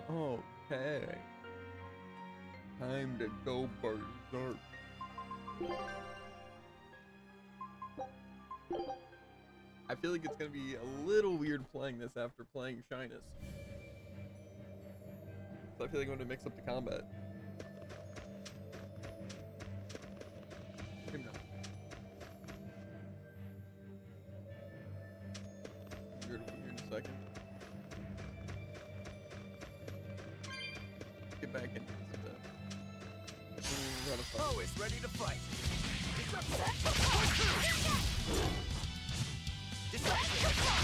Okay. Time to go berserk. I feel like it's gonna be a little weird playing this after playing Shyness. So I feel like I'm gonna mix up the combat. Maybe not. Weird will be here in a second. Get back into this. Always ready to fight.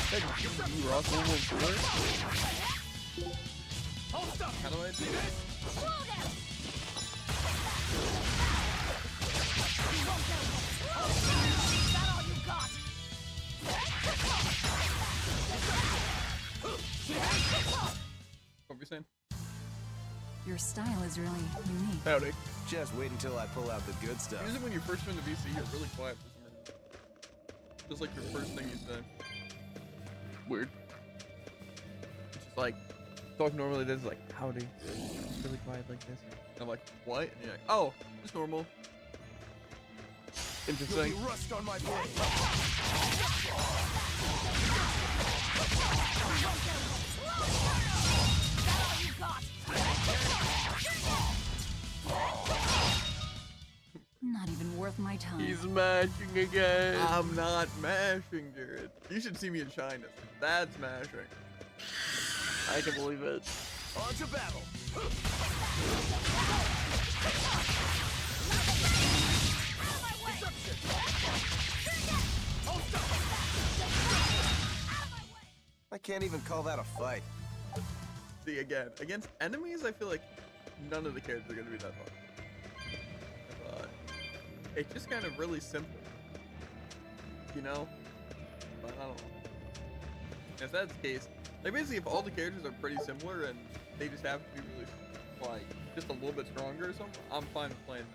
Hey, you rock 114? How do I do this? Is that all you got? What were you saying? Your style is really unique. Howdy. Just wait until I pull out the good stuff. Usually when you first win the VC, you're really quiet for some reason. Just like your first thing you say. Weird. It's just like, talk normally, this is like, howdy. It's really quiet like this. And I'm like, what? And you're like, oh, it's normal. Interesting. You'll be rust on my blade. Not even worth my time. He's mashing again. I'm not mashing, Jared. You should see me in Shyness. That's mashing. I can believe it. On to battle. I can't even call that a fight. See, again, against enemies, I feel like none of the characters are going to be that hard. It's just kind of really simple, you know? But I don't know. If that's the case, like basically if all the characters are pretty similar and they just have to be really, like, just a little bit stronger or something, I'm fine with playing them.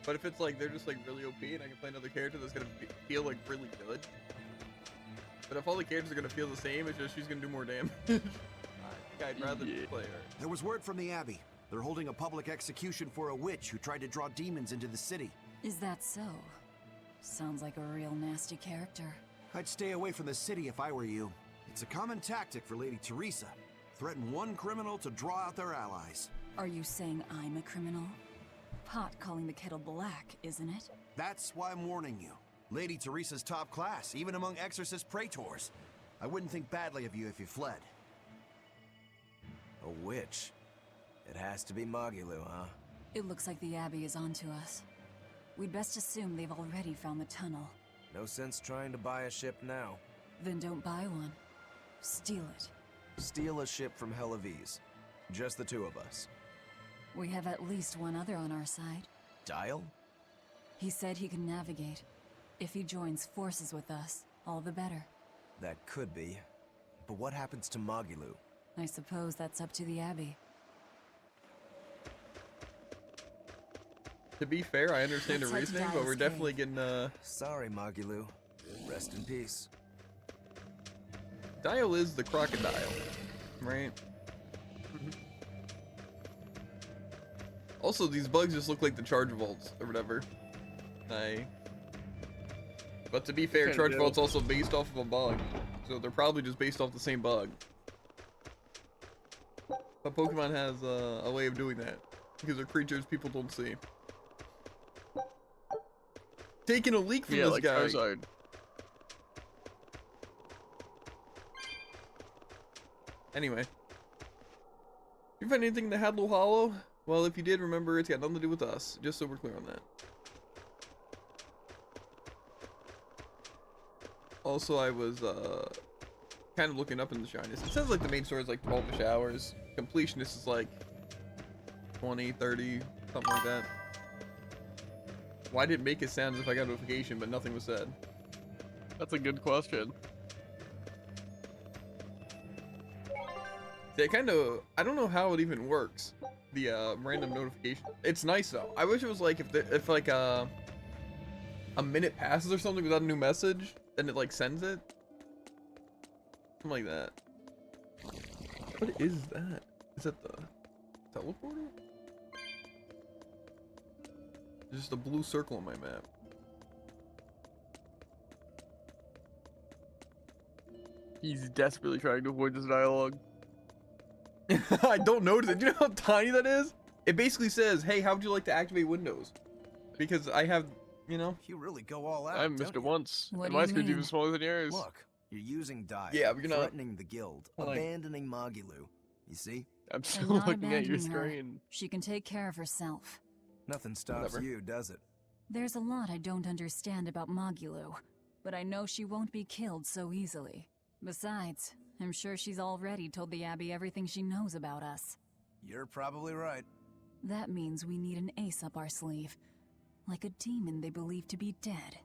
But if it's like, they're just like really OP and I can play another character that's going to feel like really good. But if all the characters are going to feel the same, it's just she's going to do more damage. I think I'd rather just play her. There was word from the Abbey. They're holding a public execution for a witch who tried to draw demons into the city. Is that so? Sounds like a real nasty character. I'd stay away from the city if I were you. It's a common tactic for Lady Teresa. Threaten one criminal to draw out their allies. Are you saying I'm a criminal? Pot calling the kettle black, isn't it? That's why I'm warning you. Lady Teresa's top class, even among exorcist praetors. I wouldn't think badly of you if you fled. A witch. It has to be Magilu, huh? It looks like the Abbey is onto us. We'd best assume they've already found the tunnel. No sense trying to buy a ship now. Then don't buy one. Steal it. Steal a ship from Helavis. Just the two of us. We have at least one other on our side. Dial? He said he can navigate. If he joins forces with us, all the better. That could be. But what happens to Magilu? I suppose that's up to the Abbey. To be fair, I understand the Let's head to reasoning, but we're Dial's definitely cave. getting, Sorry, Magilu. Rest in peace. Dial is the crocodile, right? Also, these bugs just look like the charge vaults or whatever. But to be fair, charge vault's also based off of a bug, so they're probably just based off the same bug. But Pokemon has a way of doing that because they're creatures people don't see. Taking a leak from this like guy. Charizard. Anyway, you find anything in the Hadlow Hollow? Well, if you did, remember it's got nothing to do with us. Just so we're clear on that. Also, I was kind of looking up in the Shyness. It says like the main story is like 12-ish hours. Completionist is like 20, 30, something like that. Why did it make it sound as if I got a notification, but nothing was said? That's a good question. See, I don't know how it even works. The random notification. It's nice though. I wish it was like if like a minute passes or something without a new message, then it like sends it. Something like that. What is that? Is that the teleporter? There's just a blue circle on my map. He's desperately trying to avoid this dialogue. I don't notice it. Do you know how tiny that is? It basically says, hey, how would you like to activate Windows? Because I have, you know. You really go all out. I haven't don't missed it you? once. What And do my you screen's even mean? smaller than yours. Look, you're using Dire. Yeah, but you're not- threatening the guild, Like- abandoning Magilu. You see? I'm I'm still not looking at your abandoning her. screen. She can take care of herself. Nothing stops Whatever. you, does it? There's a lot I don't understand about Magulu, but I know she won't be killed so easily. Besides, I'm sure she's already told the Abbey everything she knows about us. You're probably right. That means we need an ace up our sleeve. Like a demon they believe to be dead.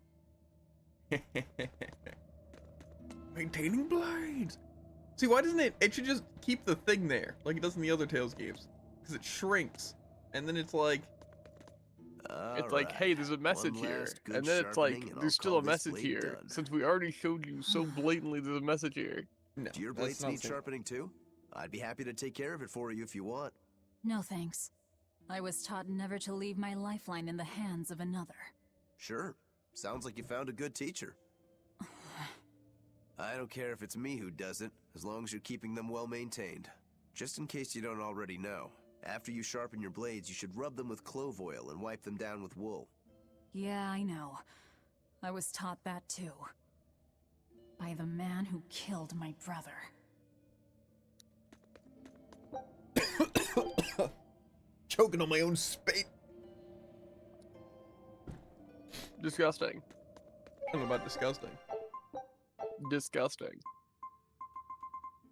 Maintaining blades. See, why doesn't it? It should just keep the thing there, like it does in the other Tales games, because it shrinks, and then it's like, It's like, hey, there's a message here. And then it's like, there's still a message here. Since we already showed you so blatantly there's a message here. no. Do your that's blades not need the- sharpening too? I'd be happy to take care of it for you if you want. No thanks. I was taught never to leave my lifeline in the hands of another. Sure. Sounds like you found a good teacher. I don't care if it's me who does it, as long as you're keeping them well maintained. Just in case you don't already know, after you sharpen your blades, you should rub them with clove oil and wipe them down with wool. Yeah, I know. I was taught that too. By the man who killed my brother. Choking on my own spit. Disgusting. I don't know about disgusting. Disgusting.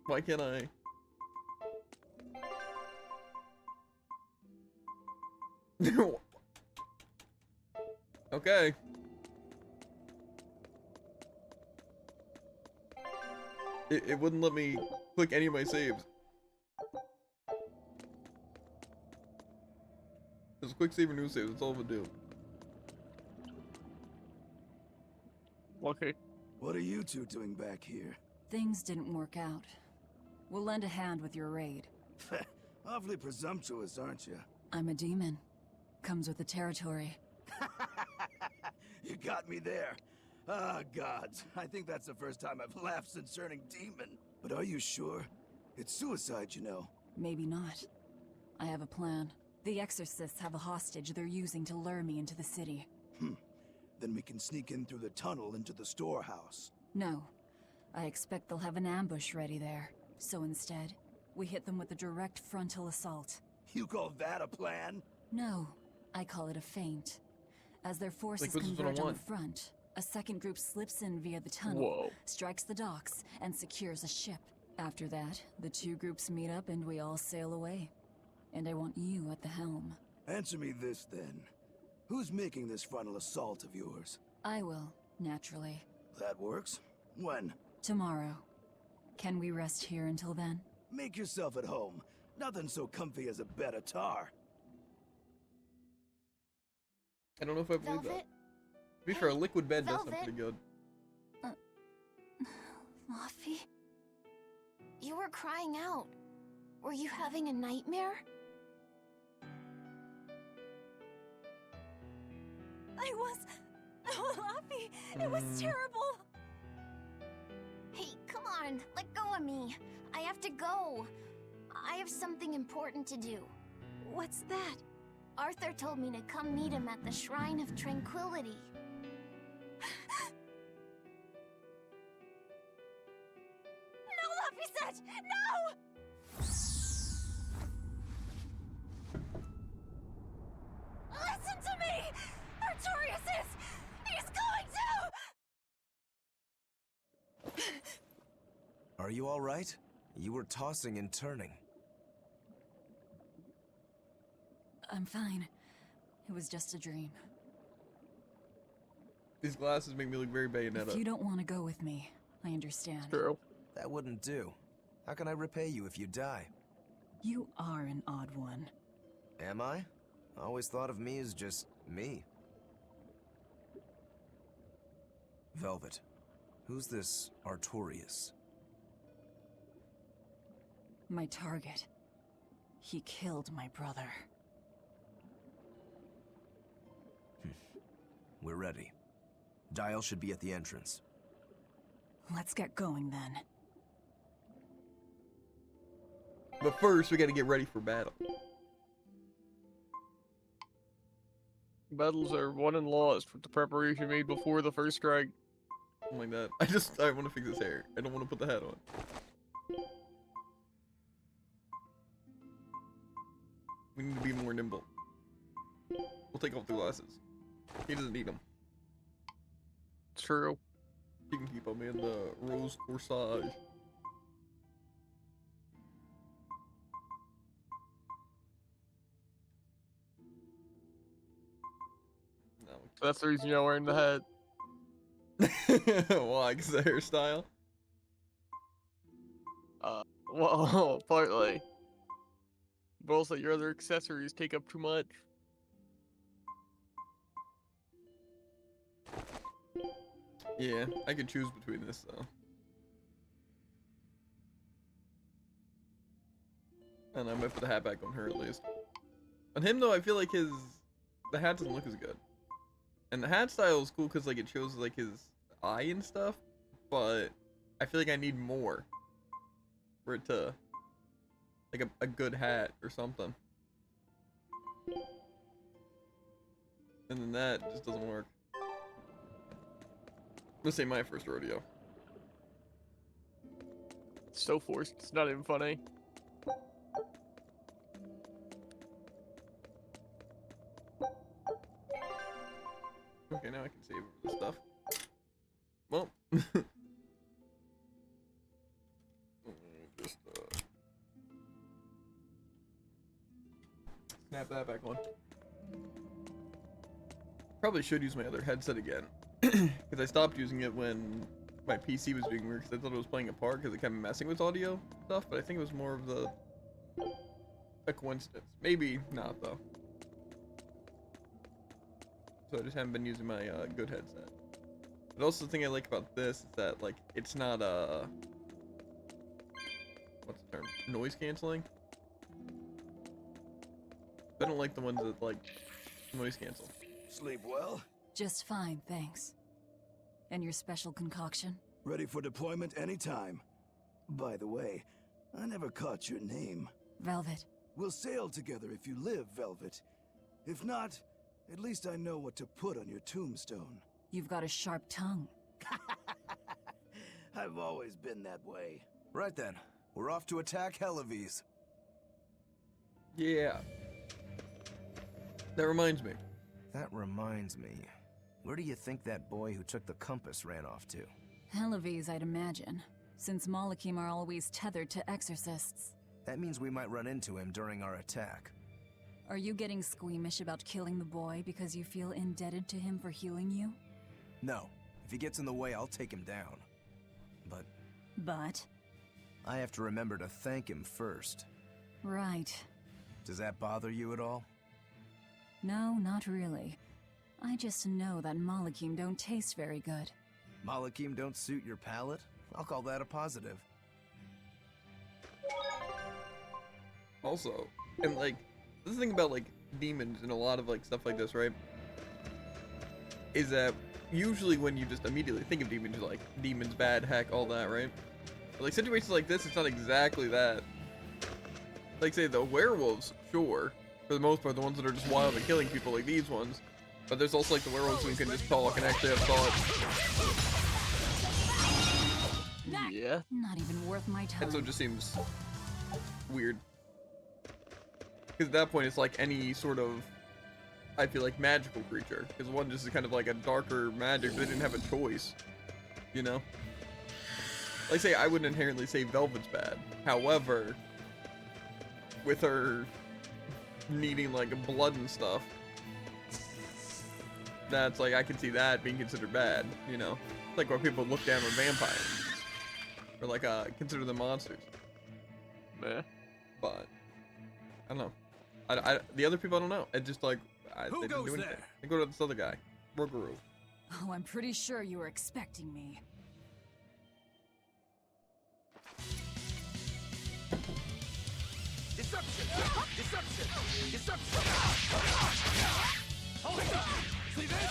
Why can't I? Okay. It wouldn't let me click any of my saves. There's a quick save or new save, that's all it would do. Okay. What are you two doing back here? Things didn't work out. We'll lend a hand with your raid. Awfully presumptuous, aren't you? I'm a demon. Comes with the territory. You got me there. Ah, gods. I think that's the first time I've laughed since turning demon. But are you sure? It's suicide, you know. Maybe not. I have a plan. The exorcists have a hostage they're using to lure me into the city. Then we can sneak in through the tunnel into the storehouse. No. I expect they'll have an ambush ready there. So instead, we hit them with a direct frontal assault. You call that a plan? No, I call it a feint. As their forces Like, this is what I converge on the want. front, a second group slips in via the tunnel, Whoa. strikes the docks, and secures a ship. After that, the two groups meet up and we all sail away. And I want you at the helm. Answer me this, then. Who's making this frontal assault of yours? I will, naturally. That works. When? Tomorrow. Can we rest here until then? Make yourself at home. Nothing so comfy as a bed of tar. I don't know if I believe that. Velvet? To be fair, a liquid bed does sound Velvet? pretty good. Laffy? You were crying out. Were you having a nightmare? I was... Oh, Laffy! It was terrible! Hey, come on, let go of me. I have to go. I have something important to do. What's that? Arthur told me to come meet him at the Shrine of Tranquility. No, Laffy-set! No! Listen to me! Artorius is... He's going to... Are you all right? You were tossing and turning. I'm fine. It was just a dream. These glasses make me look very Bayonetta. If you don't want to go with me, I understand. True. That wouldn't do. How can I repay you if you die? You are an odd one. Am I? I always thought of me as just me. Velvet, who's this Artorius? My target. He killed my brother. We're ready. Dial should be at the entrance. Let's get going then. But first, we gotta get ready for battle. Battles are won and lost with the preparation made before the first strike. Something like that. I want to fix his hair. I don't want to put the hat on. We need to be more nimble. We'll take off the glasses. He doesn't need them. True. You can keep them in the rose corsage. No. That's the reason you're not wearing the hat. Why? Because of the hairstyle? Well, partly. But also your other accessories take up too much. Yeah, I could choose between this though. And I might put the hat back on her at least. On him though, I feel like the hat doesn't look as good. And the hat style is cool because like it shows like his eye and stuff, but I feel like I need more for it to like a good hat or something. And then that just doesn't work. This ain't my first rodeo. It's so forced, it's not even funny. Okay, now I can save this stuff. Well, just snap that back on. Probably should use my other headset again, because I stopped using it when my PC was being weird. Because I thought it was playing a part because it kept messing with audio stuff. But I think it was more of a coincidence. Maybe not though. So I just haven't been using my good headset. But also the thing I like about this is that like it's not what's the term? Noise canceling. I don't like the ones that like noise cancel. Sleep well? Just fine, thanks. And your special concoction? Ready for deployment anytime. By the way, I never caught your name. Velvet. We'll sail together if you live, Velvet. If not, at least I know what to put on your tombstone. You've got a sharp tongue. I've always been that way. Right then, we're off to attack Helavis. Yeah. That reminds me. Where do you think that boy who took the compass ran off to? Helavis, I'd imagine, since Malakim are always tethered to exorcists. That means we might run into him during our attack. Are you getting squeamish about killing the boy because you feel indebted to him for healing you? No. If he gets in the way, I'll take him down. But? I have to remember to thank him first. Right. Does that bother you at all? No, not really. I just know that Malakim don't taste very good. Malakim don't suit your palate? I'll call that a positive. Also, and like, this thing about like demons and a lot of like stuff like this, right? Is that usually when you just immediately think of demons, you're like, demons bad, heck, all that, right? But like situations like this, it's not exactly that. Like say the werewolves, sure, for the most part, the ones that are just wild and killing people, like these ones. But there's also like the werewolves who can just talk and actually have thoughts. Yeah. Not even worth my time. And so it just seems weird. Because at that point, it's like any sort of, I feel like, magical creature. Because one just is kind of like a darker magic, but they didn't have a choice. You know? Like, say, I wouldn't inherently say Velvet's bad. However, with her needing, like, blood and stuff, that's like, I can see that being considered bad, you know? Like where people look down on vampires. Or, like, consider them monsters. Meh. But, I don't know. The other people, I don't know. It just like they didn't do anything. there? They go to this other guy, Rogaru. Oh, I'm pretty sure you were expecting me. It's Deception! Deception! Deception! Hold up! See this?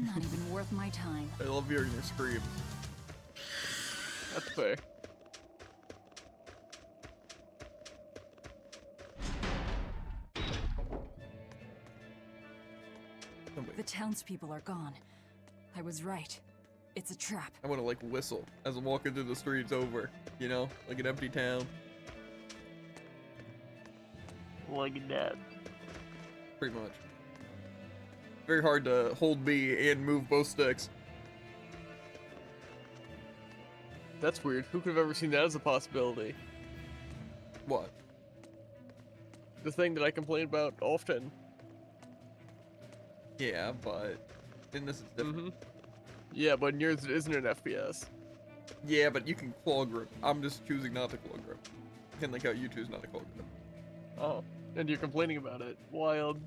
Not even worth my time. I love hearing your screams. That's fair. The townspeople are gone. I was right. It's a trap. I want to like whistle as I'm walking through the streets over, you know, like an empty town. Like that. Pretty much. Very hard to hold B and move both sticks. That's weird. Who could have ever seen that as a possibility? What? The thing that I complain about often. Yeah, but in this is different. Yeah, but in yours it isn't an FPS. Yeah, but you can claw grip. I'm just choosing not to claw grip. Kind of like how you choose not to claw grip. Oh, and you're complaining about it. Wild.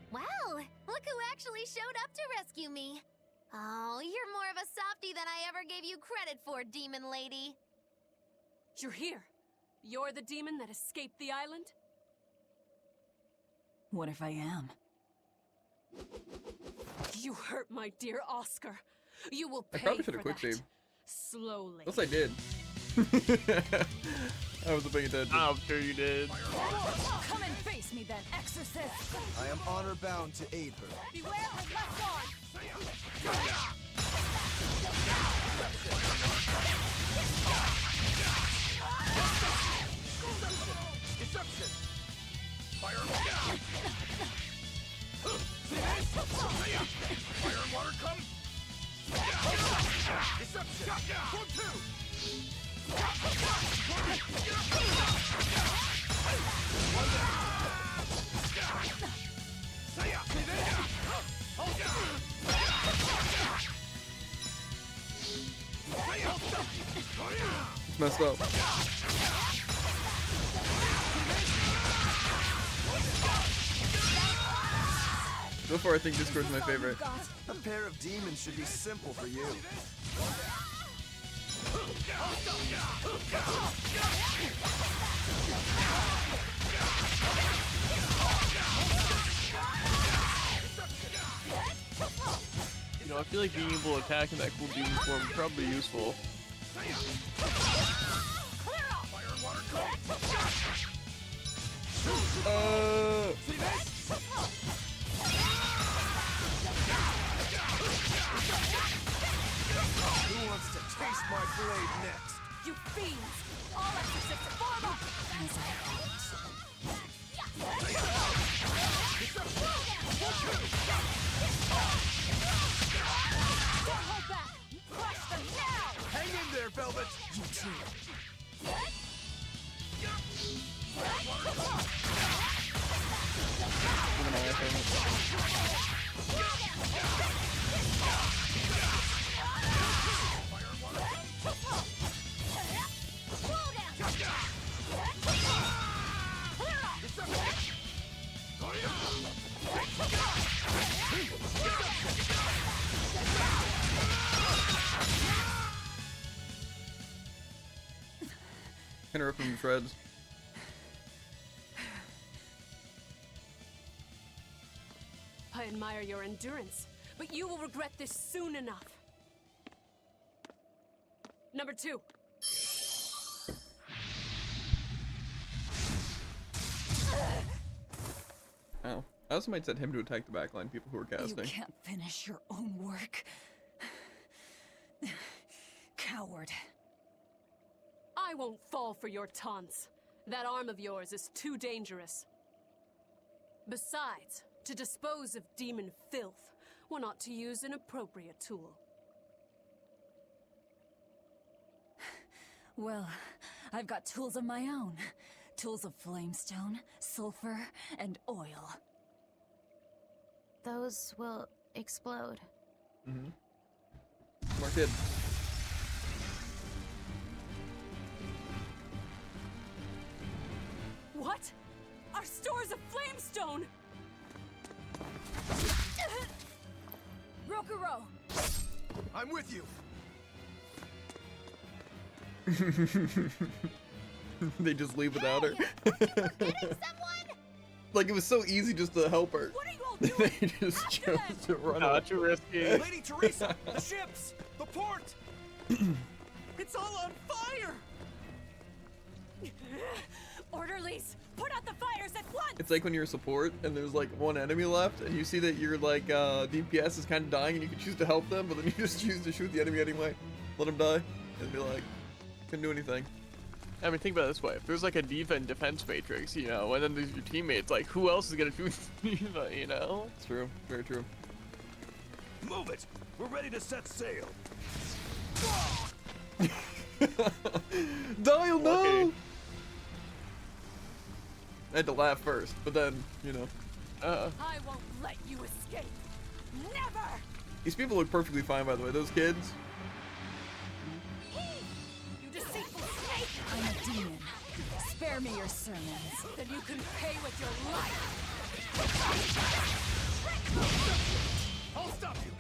Well, look who actually showed up to rescue me. Oh, you're more of a softie than I ever gave you credit for, demon lady. You're here. You're the demon that escaped the island? What if I am? You hurt my dear Oscar. You will I pay probably should for have quick that. saved. Slowly. Yes, I did. I wasn't paying attention. I'm sure you did. Come and face me then, exorcist! I am honor bound to aid her. Beware her left arm! Deception! Fire and water! See this? Fire and water come! Deception! 1, 2! It's messed up. So far, I think Discord's my favorite. A pair of demons should be simple for you. You know, I feel like being able to attack in that cool demon form is probably useful. Who wants to taste my blade next? You fiends! All exorcists form up! As I hoped. Don't hold back! Crush them now! Hang in there, Velvet! You too. Kind of rip him to shreds. I admire your endurance, but you will regret this soon enough. Number 2. Oh. I also might set him to attack the backline people who are You casting. can't finish your own work. Coward. I won't fall for your taunts. That arm of yours is too dangerous. Besides, to dispose of demon filth, one ought to use an appropriate tool. Well, I've got tools of my own. Tools of flamestone, sulfur, and oil. Those will explode. Smart kid. Our stores of flamestone! Rokuro! I'm with you. They just leave without her. Forgetting someone? Like it was so easy just to help her. What are you all doing? They just chose to run Not away. too risky. Lady Teresa, the ships, the port. It's all on fire. Orderlies, put out the fires at once! It's like when you're a support and there's like one enemy left and you see that your like DPS is kind of dying and you can choose to help them, but then you just choose to shoot the enemy anyway. Let them die and be like, couldn't do anything. I mean, think about it this way. If there's like a defense matrix, you know, and then there's your teammates, like, who else is gonna shoot Diva, you know? It's true. Very true. Move it. We're ready to set sail. Dial, no! Okay. I had to laugh first, but then, you know. I won't let you escape. Never! These people look perfectly fine, by the way. Those kids. You deceitful snake! I'm a demon. Spare me your sermons. Then you can pay with your life! I'll stop you.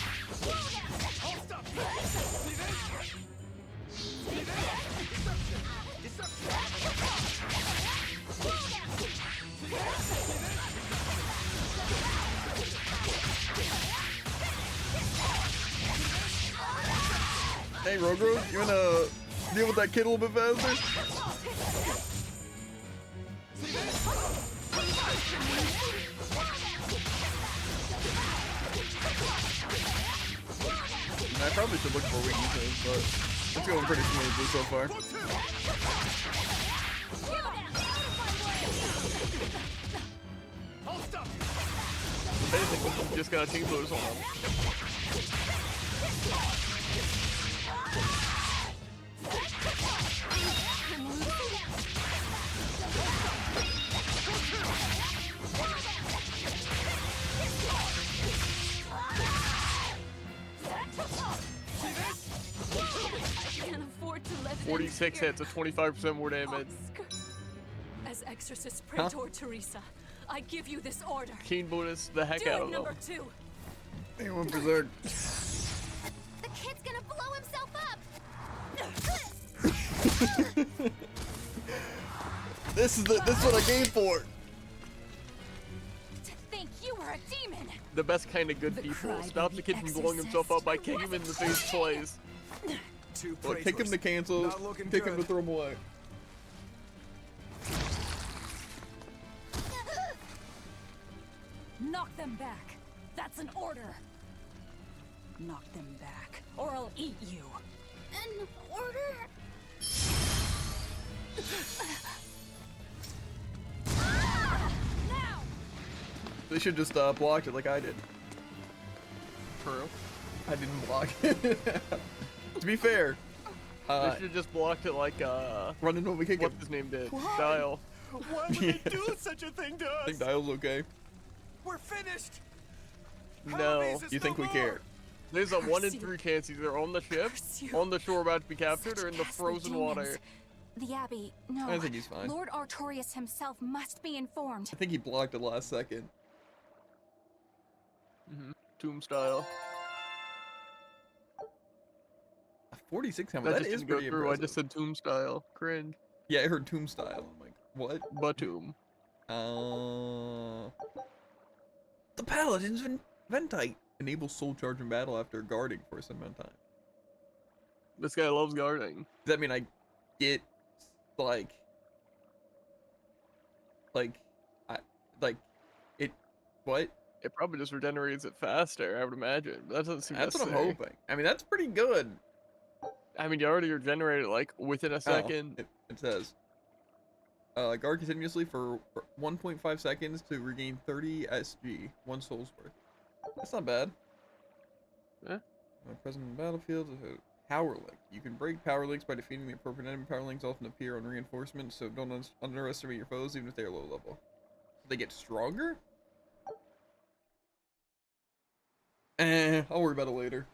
I'll stop you. See this? See this? Deception. Hey, Rogro, you wanna deal with that kid a little bit faster? I probably should look for weaknesses, but it's going pretty smoothly so far. I'll stop you. Basically, just gotta change those on. I can't afford to let it 46 hits at 25% more damage. As Exorcist Praetor Teresa, I give you this order. Keen bonus the heck Do out it, of them. number 2. They went berserk. The kid's gonna blow himself up! This is what I came for. To think you were a demon! The best kind of good The people. cry Stop baby the kid from blowing himself up by kicking him in the face twice. Two Well, kick him to cancel, Not looking kick him to good. throw him away. Knock them back. That's an order. Knock them back, or I'll eat you. An order? Now! They should just blocked it like I did. True. I didn't block it. To be fair, They should have just blocked it like, running over kick him. what's his name did. Dial. Why would they do such a thing to I us? think Dial's okay. We're finished. No. Hermes is You think no we more. care? There's a 1 in you. 3 chance either on the ship, Curse you. on the shore about to be captured, Such or in the ghastly frozen demons. water. The Abbey, no. I think he's fine. Lord Artorias himself must be informed. I think he blocked it last second. Tomb style. A 46 hammer, That that just is didn't go pretty through. impressive. I just said tomb style. Cringe. Yeah, I heard tomb style. I'm like, what? Batum. The Paladin's Ventite enables soul charge in battle after guarding for some amount of time. This guy loves guarding. Does that mean I get like it? What? It probably just regenerates it faster, I would imagine. But that doesn't seem That's what I'm necessary. hoping. I mean, that's pretty good. I mean, you already regenerated like within a Oh, second. it says. Guard continuously for 1.5 seconds to regain 30 SG, 1 soul's worth. That's not bad. Yeah. Present in the battlefield, power link. You can break power links by defeating the appropriate enemy. Power links often appear on reinforcements, so don't underestimate your foes even if they are low level. They get stronger? I'll worry about it later.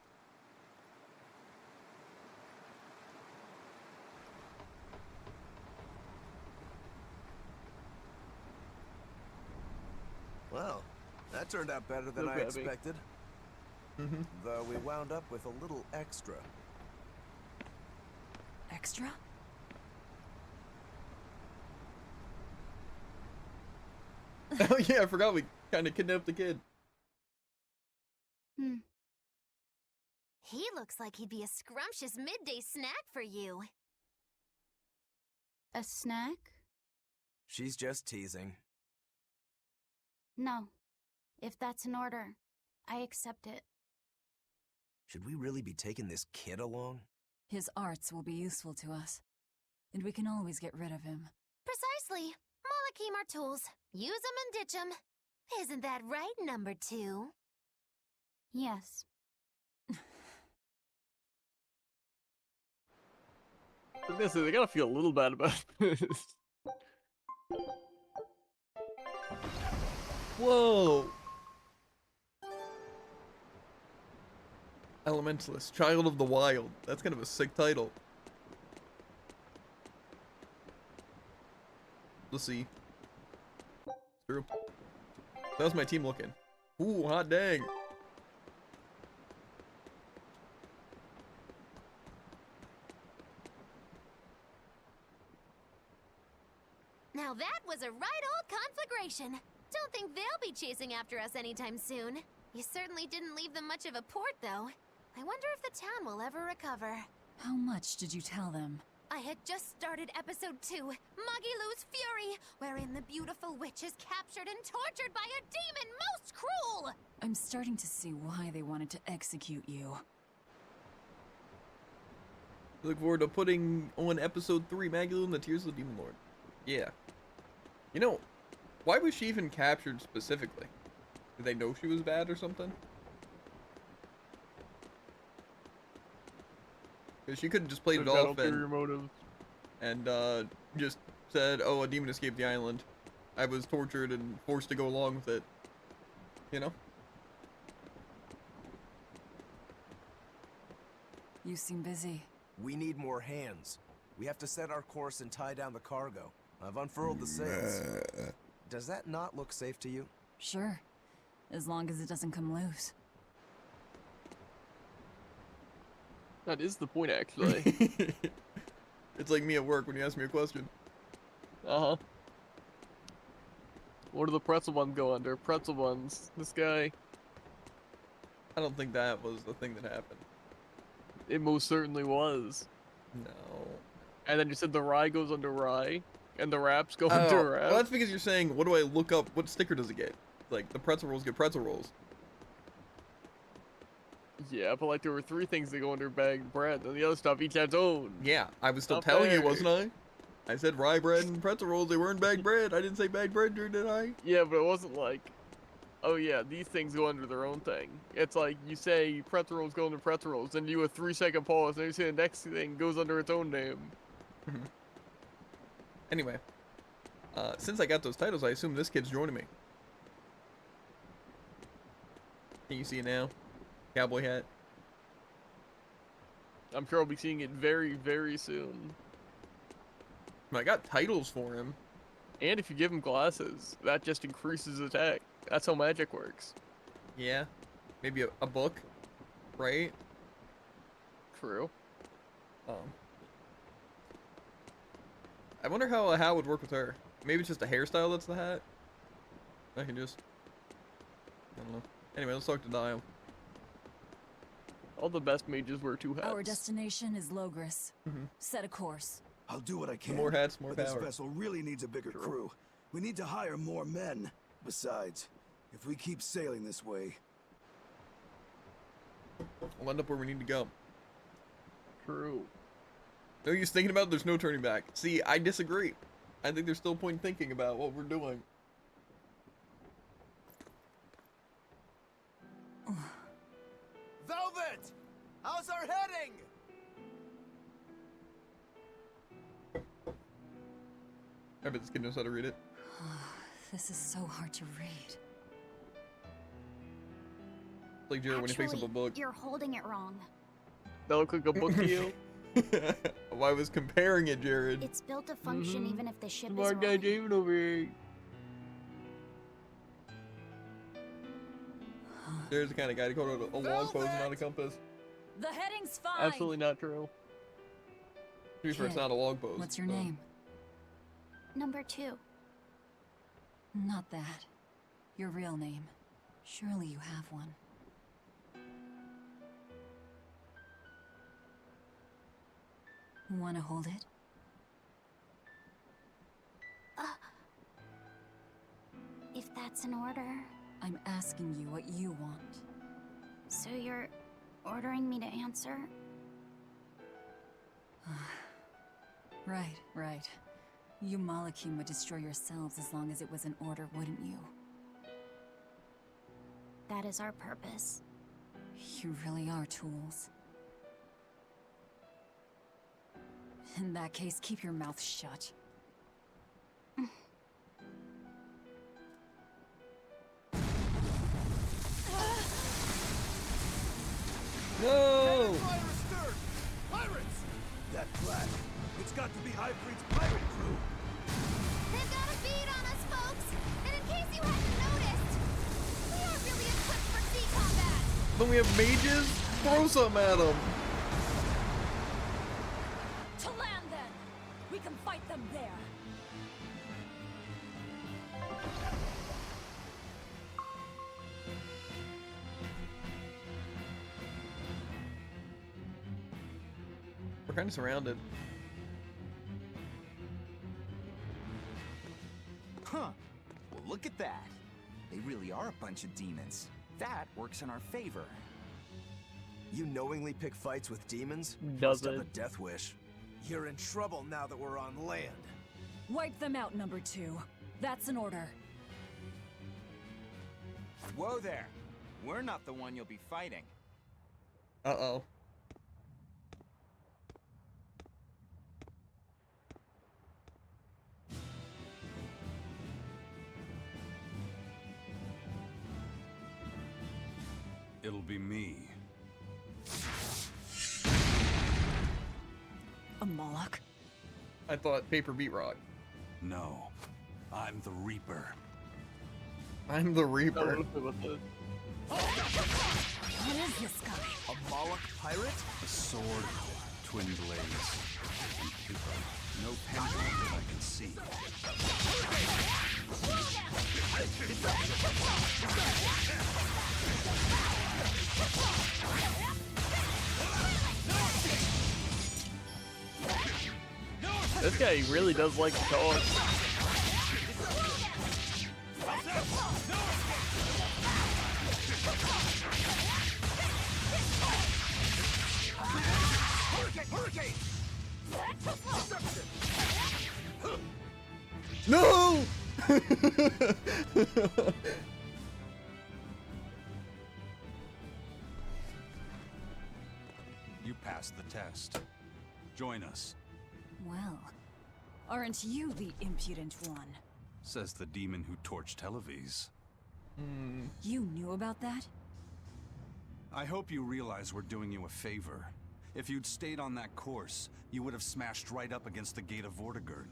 Well, that turned out better than Look I at me. expected. Mm-hmm. Though we wound up with a little extra. Extra? Oh yeah, I forgot we kind of kidnapped the kid. He looks like he'd be a scrumptious midday snack for you. A snack? She's just teasing. No. If that's an order, I accept it. Should we really be taking this kid along? His arts will be useful to us. And we can always get rid of him. Precisely. Malakim are tools. Use 'em and ditch 'em. Isn't that right, number 2? Yes. They gotta feel a little bad about this. Whoa! Elementalist, Child of the Wild. That's kind of a sick title. Let's see. True. How's my team looking? Ooh, hot dang. Now that was a right old conflagration. Don't think they'll be chasing after us anytime soon. You certainly didn't leave them much of a port, though. I wonder if the town will ever recover. How much did you tell them? I had just started episode 2, Magilou's Fury, wherein the beautiful witch is captured and tortured by a demon most cruel! I'm starting to see why they wanted to execute you. Look forward to putting on episode 3, Magilou and the Tears of the Demon Lord. Yeah. You know, why was she even captured specifically? Did they know she was bad or something? Because she could have just played it off and just said, oh, a demon escaped the island. I was tortured and forced to go along with it. You know? You seem busy. We need more hands. We have to set our course and tie down the cargo. I've unfurled the sails. Does that not look safe to you? Sure. As long as it doesn't come loose. That is the point, actually. It's like me at work when you ask me a question. Uh-huh. What do the pretzel ones go under? Pretzel ones. This guy. I don't think that was the thing that happened. It most certainly was. No. And then you said the rye goes under rye, and the wraps go under Oh, wrap. well, that's because you're saying, what do I look up? What sticker does it get? Like, the pretzel rolls get pretzel rolls. Yeah, but like there were 3 things that go under bagged bread, and the other stuff each had its own. Yeah, I was still Not telling you, fair. wasn't I? I said rye bread and pretzel rolls. They weren't bagged bread. I didn't say bagged bread, did I? Yeah, but it wasn't like, oh yeah, these things go under their own thing. It's like you say pretzel rolls go under pretzel rolls, then you do a 3-second pause, and you say the next thing goes under its own name. Anyway, since I got those titles, I assume this kid's joining me. Can you see it now? Cowboy hat. I'm sure I'll be seeing it very, very soon. I got titles for him. And if you give him glasses, that just increases attack. That's how magic works. Yeah. Maybe a book, right? True. I wonder how a hat would work with her. Maybe it's just a hairstyle that's the hat. I can just... I don't know. Anyway, let's talk to Dial. All the best mages wear 2 hats. Our destination is Logris. Set a course. I'll do what I can. More hats, more but power. this vessel really needs a bigger crew. We need to hire more men. Besides, if we keep sailing this way... We'll end up where we need to go. True. No use thinking about it, there's no turning back. See, I disagree. I think there's still point in thinking about what we're doing. Velvet! How's our heading? I bet this kid knows how to read it. This is so hard to read. like Jared when he picks up a book. You're holding it wrong. That look like a book to you? Oh, I was comparing it, Jared. It's built to function even if the ship is Smart guy wrong. David over here. Jared's the kind of guy to go to a log post, not a compass. The heading's fine. Absolutely not true. To be fair, it's Kid, not a log post. What's your so- name? Number 2. Not that. Your real name. Surely you have one. Wanna hold it? If that's an order. I'm asking you what you want. So you're ordering me to answer? Right. You Malakim would destroy yourselves as long as it was an order, wouldn't you? That is our purpose. You really are tools. In that case, keep your mouth shut. No! Pirates! That flag. It's got to be Highfleet's pirate crew. They've got a bead on us, folks! And in case you hadn't noticed, we aren't really equipped for sea combat! Then we have mages? Throw some at them! To land then! We can fight them there! We're kind of surrounded. Huh. Well, look at that. They really are a bunch of demons. That works in our favor. You knowingly pick fights with demons? Does Must have it? a death wish. You're in trouble now that we're on land. Wipe them out, number 2. That's an order. Whoa there. We're not the one you'll be fighting. Uh-oh. It'll be me. A Moloch? I thought paper beat rock. No. I'm the Reaper. I'm the Reaper. What is this guy? A Moloch pirate? A sword, twin blades, and paper. No pendulum that I can see. This guy really does like to talk. No! You passed the test. Join us, Well, aren't you the impudent one? says the demon who torched Televes. You knew about that? I hope you realize we're doing you a favor. If you'd stayed on that course, you would have smashed right up against the gate of Vortigern.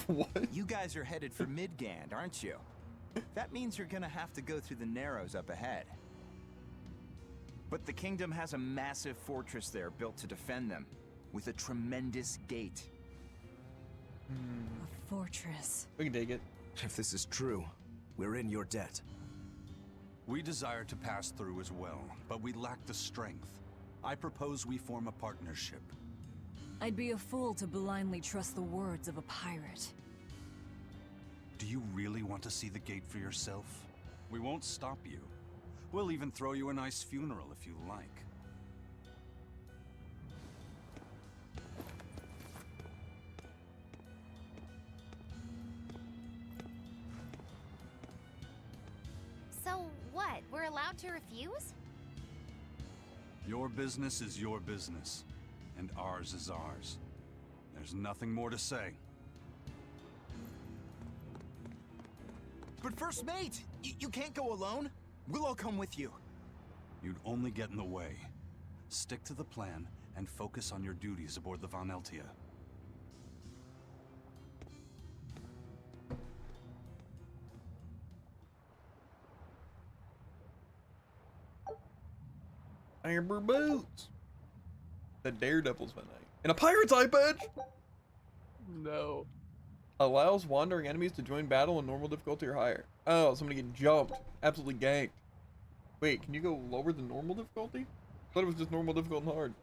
What? You guys are headed for Midgand, aren't you? That means you're gonna have to go through the Narrows up ahead. But the kingdom has a massive fortress there built to defend them, with a tremendous gate. A fortress. We can take it. If this is true, we're in your debt. We desire to pass through as well, but we lack the strength. I propose we form a partnership. I'd be a fool to blindly trust the words of a pirate. Do you really want to see the gate for yourself? We won't stop you. We'll even throw you a nice funeral if you like. So what? We're allowed to refuse? Your business is your business, and ours is ours. There's nothing more to say. But First Mate, you can't go alone. We'll all come with you. You'd only get in the way. Stick to the plan and focus on your duties aboard the Von Eltia. Amber boots. The Daredevil's midnight. And a pirate's eye patch! No. Allows wandering enemies to join battle in normal difficulty or higher. Oh, somebody get jumped. Absolutely ganked. Wait, can you go lower than normal difficulty? I thought it was just normal, difficult, and hard.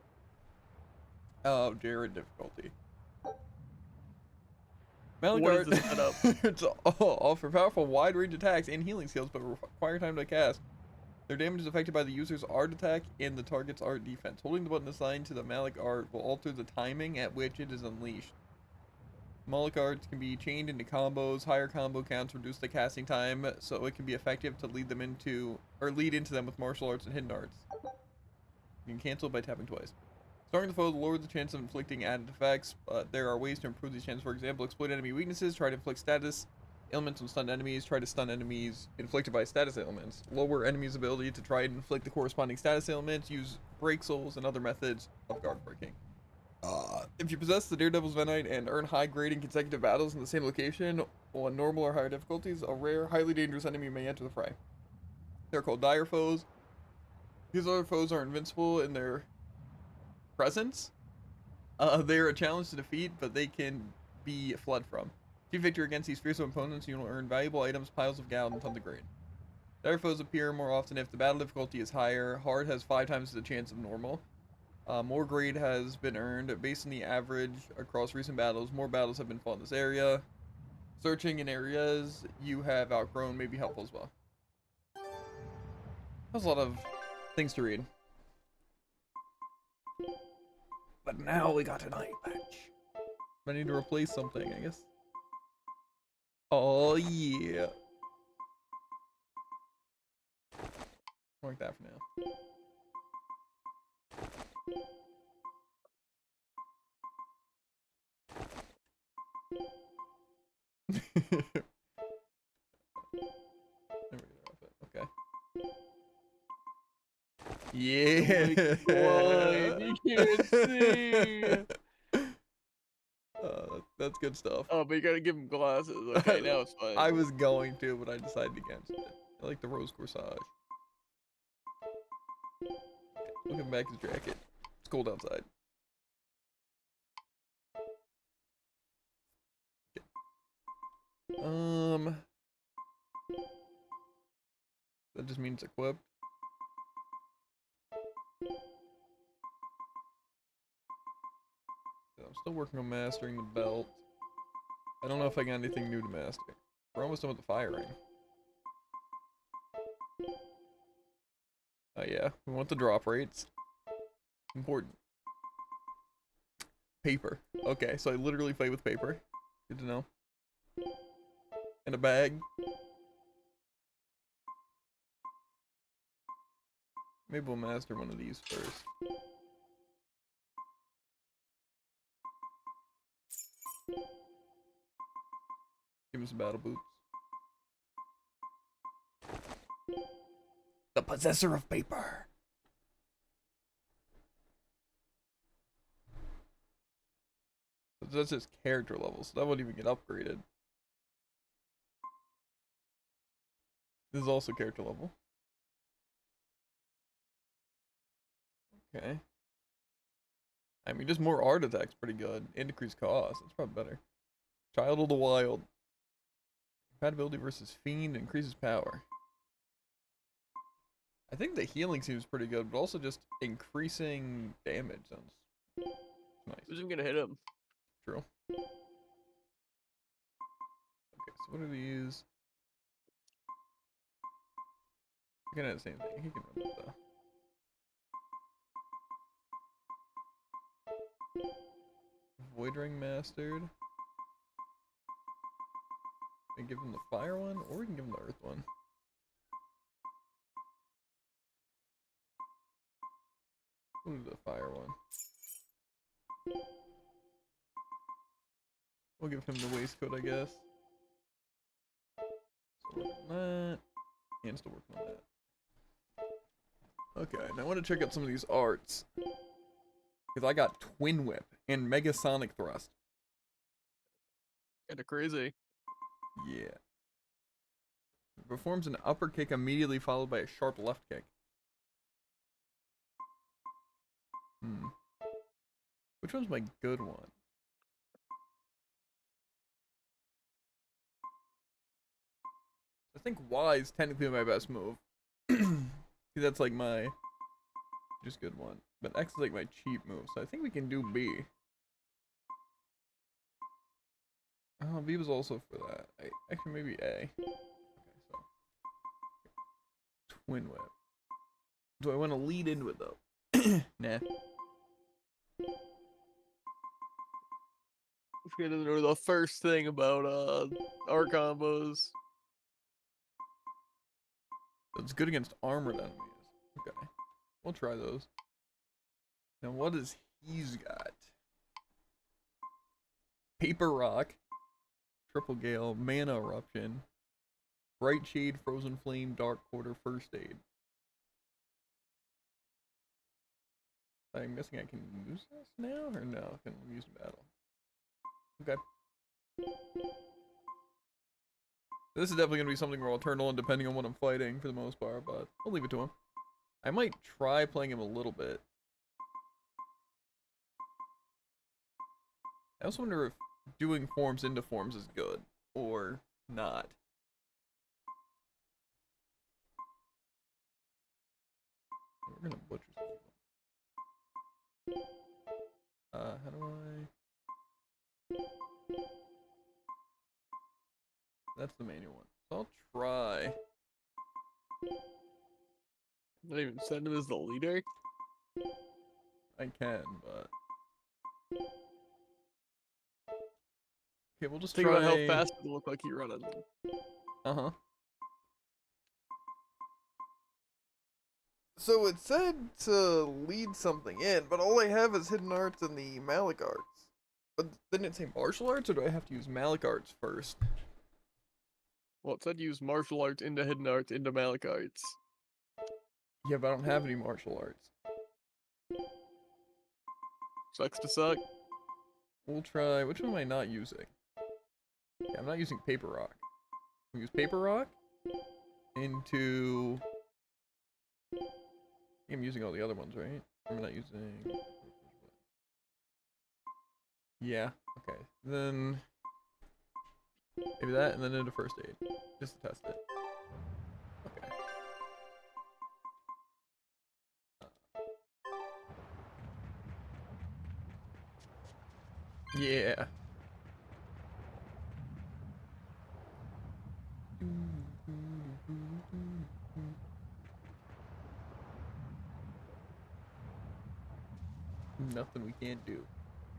Oh, Jared difficulty. What is the setup? It's offer powerful wide range attacks and healing skills, but require time to cast. Their damage is affected by the user's art attack and the target's art defense. Holding the button assigned to the Malik art will alter the timing at which it is unleashed. Malik arts can be chained into combos. Higher combo counts reduce the casting time, so it can be effective to lead into them with martial arts and hidden arts. You can cancel by tapping twice. Starting the foe lowers the chance of inflicting added effects, but there are ways to improve these chances. For example, exploit enemy weaknesses, try to inflict status ailments on stunned enemies, try to stun enemies inflicted by status ailments, lower enemies' ability to try and inflict the corresponding status ailments, use break souls and other methods of guard breaking. If you possess the Daredevil's Venite and earn high grading consecutive battles in the same location on normal or higher difficulties, a rare, highly dangerous enemy may enter the fray. They're called dire foes. These other foes are invincible in their presence. They are a challenge to defeat, but they can be fled from. Achieve victory against these fearsome opponents, you will earn valuable items, piles of gold, and tons of grain. Dire foes appear more often if the battle difficulty is higher. Hard has 5 times the chance of normal. More grade has been earned based on the average across recent battles. More battles have been fought in this area. Searching in areas you have outgrown may be helpful as well. That's a lot of things to read. But now we got an eye patch. I need to replace something, I guess. Oh yeah. Like that for now. Okay. Yeah. Oh you can't see. That's good stuff. Oh, but you gotta give him glasses. Okay, now it's fine. I was going to, but I decided against it. I like the rose corsage. Look at back his jacket. It's cold outside. Okay. That just means equipped. I'm still working on mastering the belt. I don't know if I got anything new to master. We're almost done with the firing. Oh yeah, we want the drop rates. Important. Paper. Okay, so I literally fight with paper. Good to know. And a bag. Maybe we'll master one of these first. Give him some battle boots. The possessor of paper. So that's his character level, so that won't even get upgraded. This is also character level. Okay. I mean, just more art attacks pretty good. And decreased cost. That's probably better. Child of the Wild. Compatibility versus Fiend increases power. I think the healing seems pretty good, but also just increasing damage sounds nice. Who's even gonna hit him? True. Okay, so what are these? He can have the same thing. He can run it though. Void Ring mastered. We give him the fire one, or we can give him the earth one. We'll do the fire one. We'll give him the waistcoat, I guess. Still working on that. And still working on that. Okay, now I want to check out some of these arts. Because I got Twin Whip and Mega Sonic Thrust. Kinda crazy. Yeah. It performs an upper kick immediately followed by a sharp left kick. Which one's my good one? I think Y is technically my best move. That's like my just good one. But X is like my cheap move, so I think we can do B. Oh, B was also for that. Actually, maybe A. Okay, so Twin Whip. Do I want to lead into it though? Nah. If you know the first thing about our combos. It's good against armored enemies. Okay. We'll try those. Now what is he's got? Paper Rock, Triple Gale, Mana Eruption, Bright Shade, Frozen Flame, Dark Quarter, First Aid. I'm guessing I can use this now, or no? I can use in battle. Okay. This is definitely going to be something where I'll turn on depending on what I'm fighting for the most part, but I'll leave it to him. I might try playing him a little bit. I also wonder if doing forms into forms is good, or not. We're gonna butcher something. How do I... That's the manual one. So I'll try. Not even send him as the leader? I can, but... Okay, we'll just Think try... about how fast it'll look like he running. Uh-huh. So it said to lead something in, but all I have is hidden arts and the Malik arts. But didn't it say martial arts, or do I have to use Malik arts first? Well, it said use martial arts into hidden arts into Malik arts. Yeah, but I don't have any martial arts. Sucks to suck. We'll try... Which one am I not using? Yeah, I'm not using Paper Rock. I'll use Paper Rock into... I'm using all the other ones, right? I'm not using... Yeah, okay. Then... Maybe that, and then into First Aid. Just to test it. Okay. Yeah. Nothing we can't do.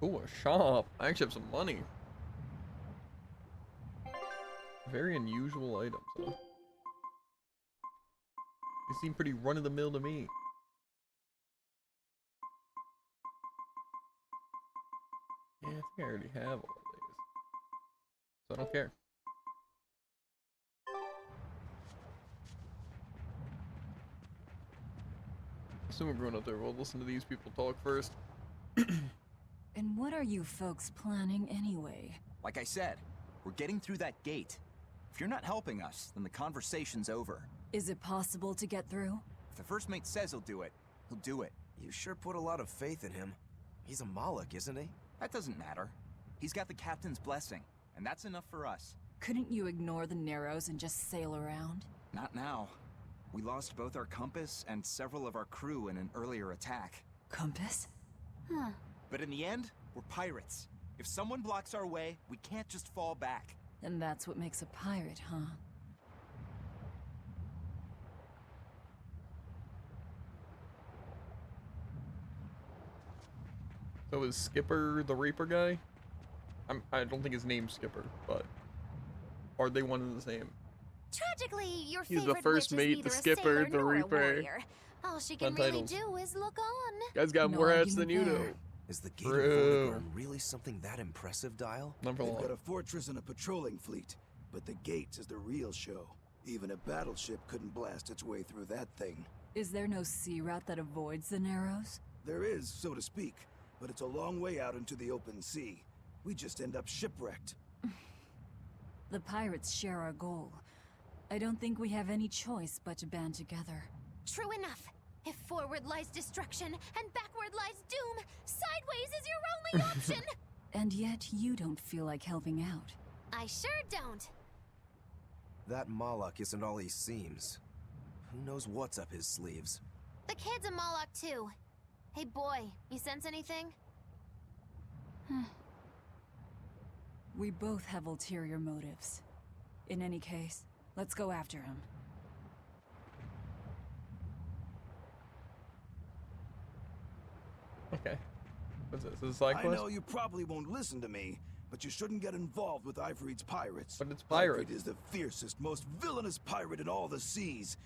Ooh, a shop. I actually have some money. Very unusual items, huh? They seem pretty run-of-the-mill to me. Yeah, I think I already have all of these. So I don't care. Assume everyone up there will listen to these people talk first. And what are you folks planning anyway? Like I said, we're getting through that gate. If you're not helping us, then the conversation's over. Is it possible to get through? If the first mate says he'll do it, he'll do it. You sure put a lot of faith in him. He's a Moloch, isn't he? That doesn't matter. He's got the captain's blessing, and that's enough for us. Couldn't you ignore the Narrows and just sail around? Not now. We lost both our compass and several of our crew in an earlier attack. Compass? Huh. But in the end, we're pirates. If someone blocks our way, we can't just fall back. And that's what makes a pirate, huh? So is Skipper the Reaper guy? I don't think his name's Skipper, but are they one and the same? Tragically, your He's the favorite first witch is mate, neither the a skipper, sailor the nor a reaper. warrior. All she can really Subtitles. do is look on. Guy's got No more hats than argument you there. do. Is the Gate True. of Vortigern really something that impressive, Dial? Not for They've long. got a fortress and a patrolling fleet, but the gate is the real show. Even a battleship couldn't blast its way through that thing. Is there no sea route that avoids the Narrows? There is, so to speak, but it's a long way out into the open sea. We just end up shipwrecked. The pirates share our goal. I don't think we have any choice but to band together. True enough. If forward lies destruction and backward lies doom, sideways is your only option! And yet you don't feel like helping out. I sure don't. That Moloch isn't all he seems. Who knows what's up his sleeves? The kid's a Moloch too. Hey boy, you sense anything? We both have ulterior motives. In any case, let's go after him. Okay. What's this? Is this side I quest? know you probably won't listen to me, but you shouldn't get involved with Ifrit's pirates. But it's pirates. Ifrit is the fiercest, most villainous pirate in all the seas.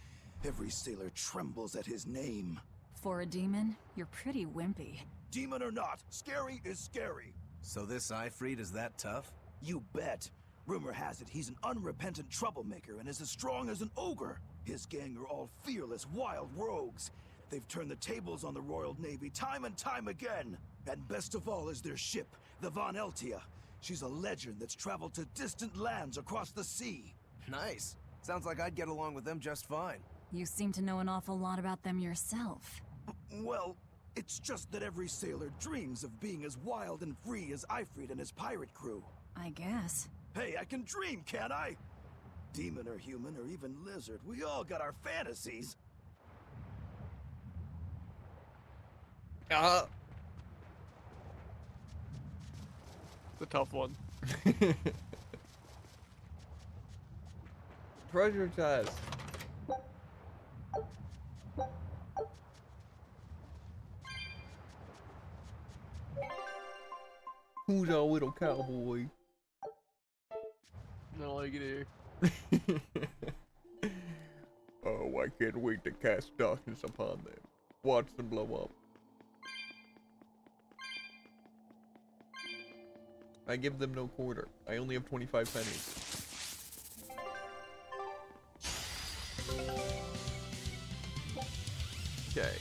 Every sailor trembles at his name. For a demon, you're pretty wimpy. Demon or not, scary is scary. So this Ifrit is that tough? You bet. Rumor has it he's an unrepentant troublemaker and is as strong as an ogre. His gang are all fearless, wild rogues. They've turned the tables on the Royal Navy time and time again. And best of all is their ship, the Von Eltia. She's a legend that's traveled to distant lands across the sea. Nice. Sounds like I'd get along with them just fine. You seem to know an awful lot about them yourself. Well, it's just that every sailor dreams of being as wild and free as Ifrit and his pirate crew. I guess. Hey, I can dream, can't I? Demon or human or even lizard, we all got our fantasies. It's a tough one. Treasure chest. Who's our little cowboy? Not like it here. Oh, I can't wait to cast darkness upon them. Watch them blow up. I give them no quarter. I only have 25 pennies. Okay.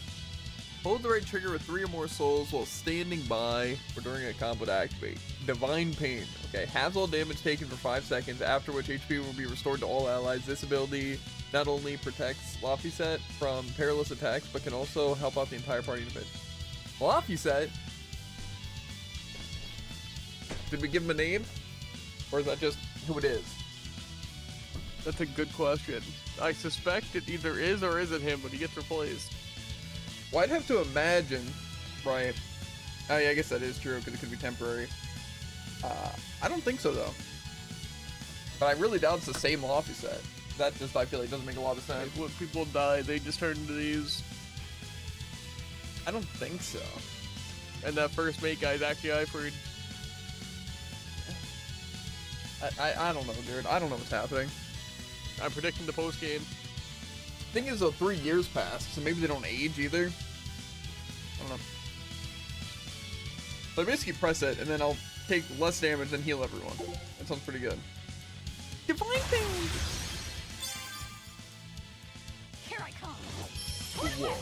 Hold the right trigger with 3 or more souls while standing by or during a combo to activate. Divine Pain. Okay, halves all damage taken for 5 seconds, after which HP will be restored to all allies. This ability not only protects Laphicet from perilous attacks, but can also help out the entire party defense. Laphicet? Did we give him a name? Or is that just who it is? That's a good question. I suspect it either is or isn't him, but he gets replaced. Well, I'd have to imagine, right? Oh, yeah, I guess that is true because it could be temporary. I don't think so though. But I really doubt it's the same Laphicet. That just, I feel like, doesn't make a lot of sense. Like when people die, they just turn into these. I don't think so. And that first mate guy's actually Ifrit. I don't know, dude. I don't know what's happening. I'm predicting the post game. Thing is, though, 3 years passed, so maybe they don't age either. I don't know. But I basically press it, and then I'll take less damage and heal everyone. That sounds pretty good. Divine Pain! Here I come. Whoa.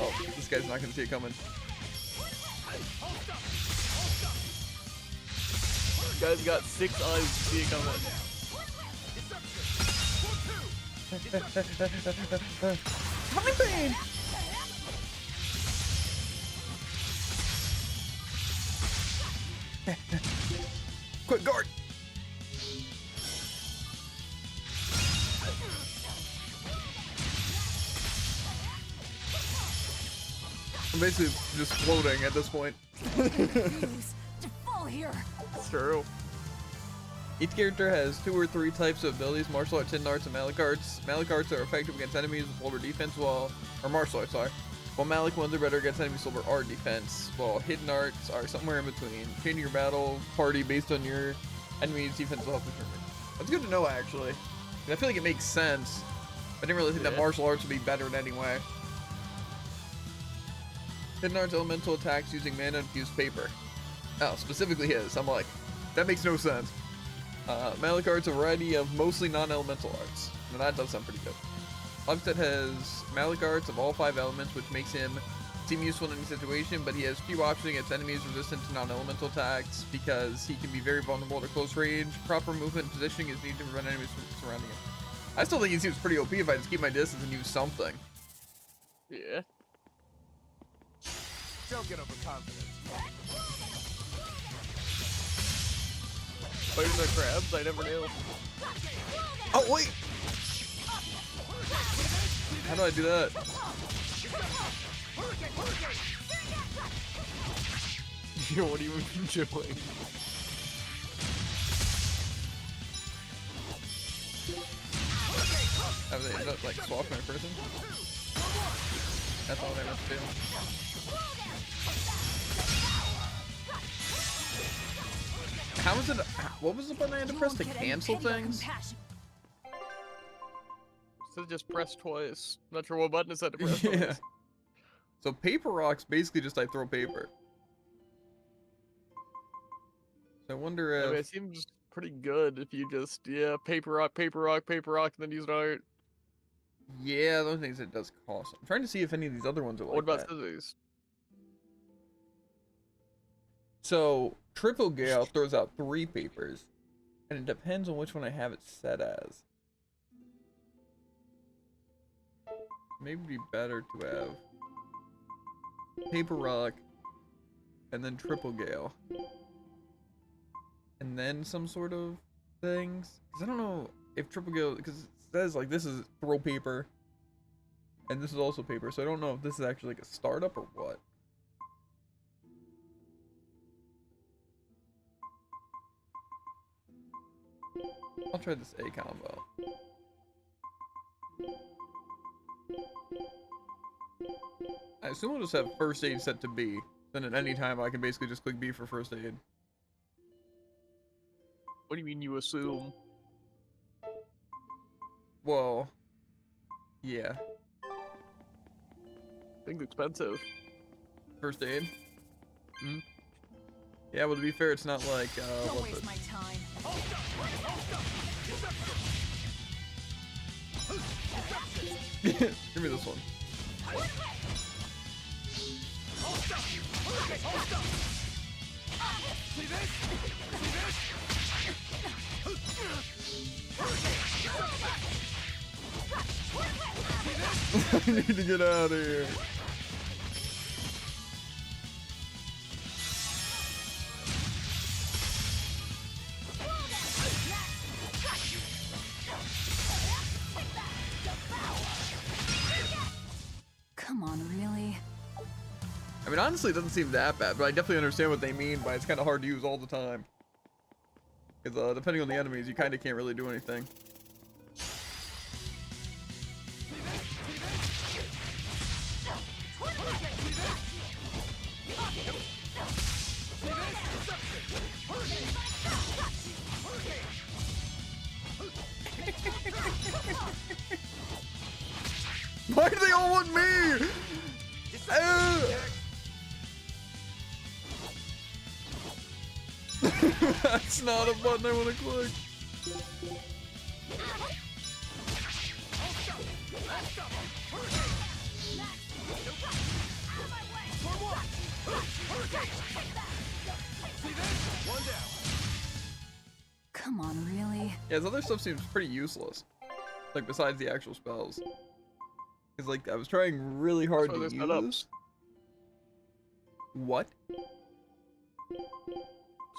Oh, this guy's not gonna see it coming. Guy's got 6 eyes to see it coming. Divine Pain! Quick, guard! I'm basically just floating at this point. Refuse to fall here. It's true. Each character has 2 or 3 types of abilities: martial arts, hidden arts, and Malik arts. Malik arts are effective against enemies with lower defense, while martial arts are. While Malik ones are better against enemies with lower art defense, while hidden arts are somewhere in between. Changing your battle party based on your enemy's defense will help determine. That's good to know, actually. I feel like it makes sense. I didn't really think that martial arts would be better in any way. Hidden arts elemental attacks using mana infused paper. Oh, specifically his. I'm like, that makes no sense. Malik art's a variety of mostly non-elemental arts. Now that does sound pretty good. Logstead has Malik arts of all 5 elements, which makes him seem useful in any situation, but he has few options against enemies resistant to non-elemental attacks because he can be very vulnerable to close range. Proper movement and positioning is needed to prevent enemies from surrounding him. I still think he seems pretty OP if I just keep my distance and use something. Yeah. Don't get overconfident. Fighting the crabs, I never knew. Oh, wait! How do I do that? You know what he was doing. Is that like swap my person? That's all they must do. How was it? What was the button I had to press to cancel things? So just press twice. Not sure what button is that to press Yeah. twice. So paper rocks basically just I throw paper. So I wonder if I mean, it seems pretty good if you just, yeah, paper rock, paper rock, paper rock, and then use an art. yeah, those things it does cost. I'm trying to see if any of these other ones are like What about that. scissors? So triple gale throws out 3 papers, and it depends on which one I have it set as. Maybe it'd be better to have paper rock, and then triple gale, and then some sort of things. Cause I don't know if triple gale, because it says like this is throw paper, and this is also paper. So I don't know if this is actually like a startup or what. I'll try this A combo. I assume we'll just have first aid set to B. Then at any time I can basically just click B for first aid. What do you mean you assume? Well, yeah. Things expensive. First aid? Hmm? Yeah, well to be fair, it's not like, Don't what waste the... my time. Give me this one. I need to get out of here. Come on, really? I mean, honestly, it doesn't seem that bad, but I definitely understand what they mean by it's kind of hard to use all the time. Because depending on the enemies, you kind of can't really do anything. Why do they all want me? That's not a button I want to click. Come on, really? Yeah, this other stuff seems pretty useless. Like, besides the actual spells. Because, like, I was trying really hard to use. What?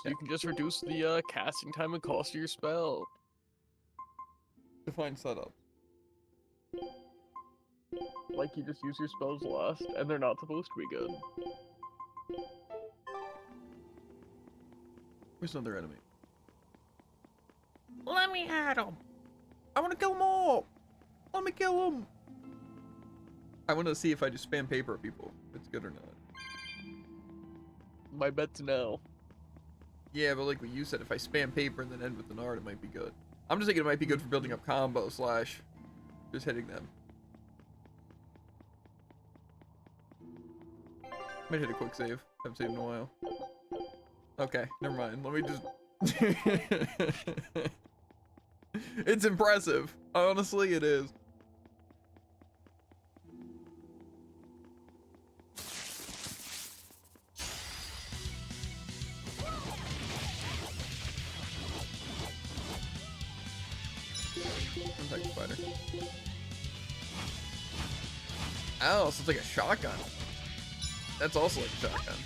So you can just reduce the casting time and cost of your spell. Define setup. Like you just use your spells last, and they're not supposed to be good. Where's another enemy? Let me at him. I want to kill them all. Let me kill them. I want to see if I just spam paper at people, if it's good or not. My bet's no. Yeah, but like what you said, if I spam paper and then end with an art, it might be good. I'm just thinking it might be good for building up combo / just hitting them. Might hit a quick save. Haven't saved in a while. Okay, never mind. Let me just It's impressive. Honestly, it is. Impact spider. Oh, so it's like a shotgun. That's also like a shotgun.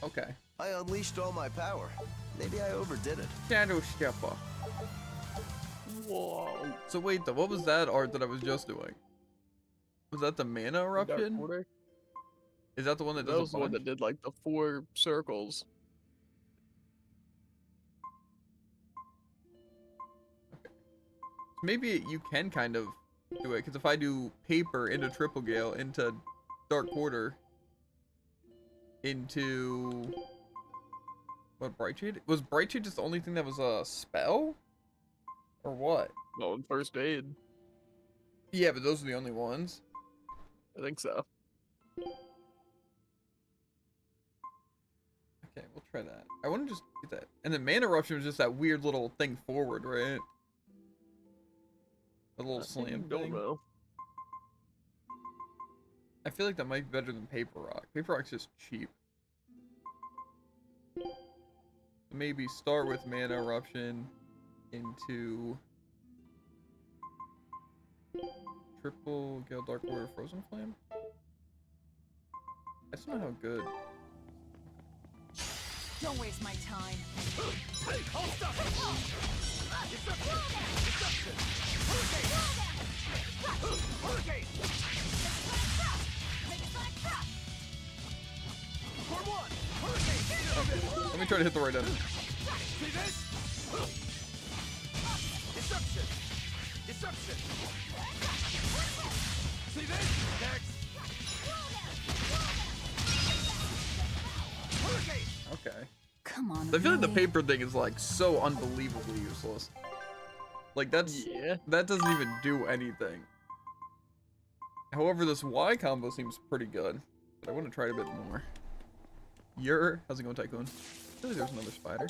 Okay. I unleashed all my power. Maybe I overdid it. Shadow Stepper. Whoa. So wait, though, what was that art that I was just doing? Was that the mana eruption? Is that the one that does That was a the one bunch? that did like the 4 circles. Maybe you can kind of do it, because if I do paper into triple gale, into dark quarter, into what, bright shade? Was bright shade just the only thing that was a spell, or what? No, in first aid. Yeah, but those are the only ones. I think so. Okay, we'll try that. I want to just get that. And then mana eruption was just that weird little thing forward, right? A little slam Don't thing. know. I feel like that might be better than paper rock. Paper rock's just cheap. Maybe start with mana eruption into triple gale dark order frozen flame. I just don't know how good. Don't waste my time. Okay, let me try to hit the right end. Okay. Come on. I feel like the really? paper thing is like so unbelievably useless. Like that doesn't even do anything. However, this Y combo seems pretty good, but I want to try it a bit more. How's it going, Tycoon? I feel like there's another spider.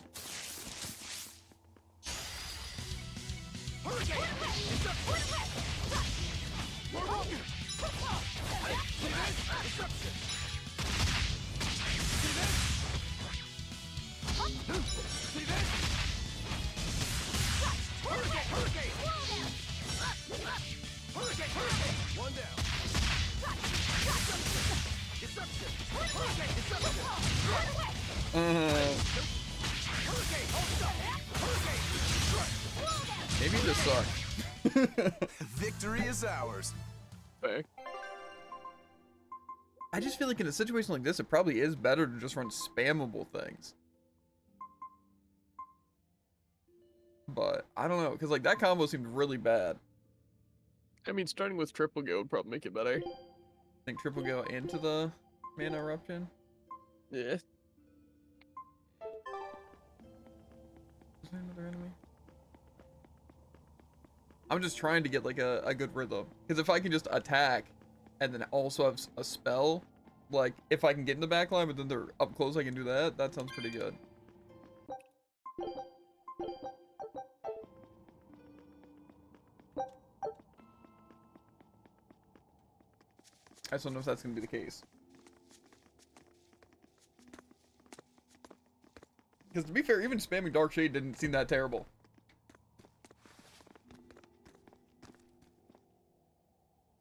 One down. Maybe this sucks. Victory is ours. Fair. I just feel like in a situation like this, it probably is better to just run spammable things. But I don't know, because like that combo seemed really bad. I mean, starting with triple go would probably make it better. I think triple go into the mana eruption. Yeah. Is there another enemy? I'm just trying to get like a good rhythm. Because if I can just attack and then also have a spell, like if I can get in the back line but then they're up close I can do that, that sounds pretty good. I just don't know if that's going to be the case. Because to be fair, even spamming Dark Shade didn't seem that terrible.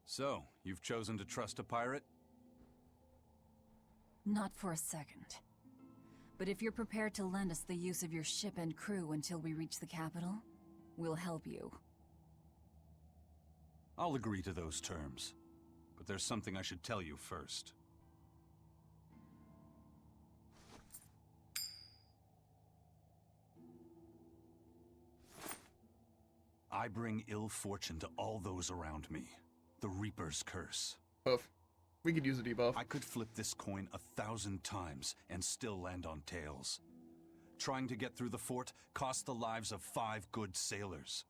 So, you've chosen to trust a pirate? Not for a second. But if you're prepared to lend us the use of your ship and crew until we reach the capital, we'll help you. I'll agree to those terms. But there's something I should tell you first. I bring ill fortune to all those around me. The Reaper's curse. Buff. We could use a debuff. I could flip this coin 1,000 times and still land on tails. Trying to get through the fort cost the lives of 5 good sailors.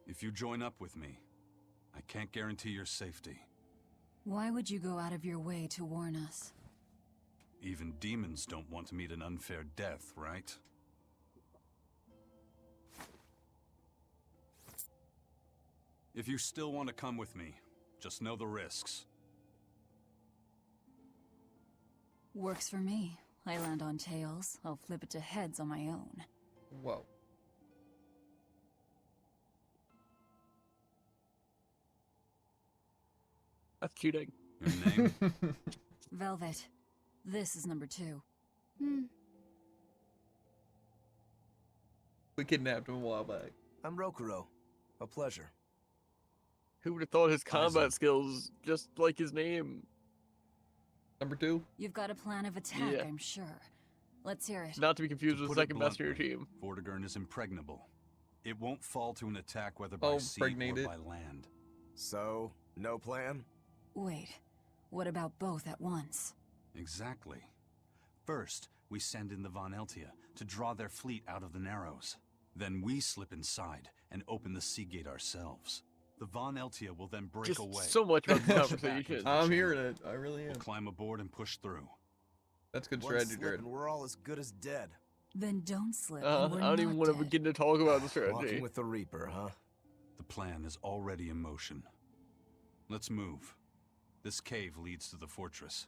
If you join up with me, I can't guarantee your safety. Why would you go out of your way to warn us? Even demons don't want to meet an unfair death, right? If you still want to come with me, just know the risks. Works for me. I land on tails. I'll flip it to heads on my own. Whoa. That's cheating. Your name? Velvet. This is number 2. We kidnapped him a while back. I'm Rokuro. A pleasure. Who would have thought his combat Isaac. skills just like his name? Number 2. You've got a plan of attack, Yeah. I'm sure. Let's hear it. Not to be confused To with put the it second best in your bluntly, team. Vortigern is impregnable. It won't fall to an attack whether by Oh, sea or impregnated. by land. So, no plan? Wait. What about both at once? Exactly. First, we send in the Von Eltia to draw their fleet out of the Narrows. Then we slip inside and open the sea gate ourselves. The Von Eltia will then break Just away. so much about the push back conversation. into the I'm channel. hearing it. I really am. We'll climb aboard and push through. That's good One strategy, slip Jared. and we're all as good as dead. Then don't slip. I and we're don't even not want to dead. begin to talk about the strategy. Walking with the Reaper, huh? The plan is already in motion. Let's move. This cave leads to the fortress.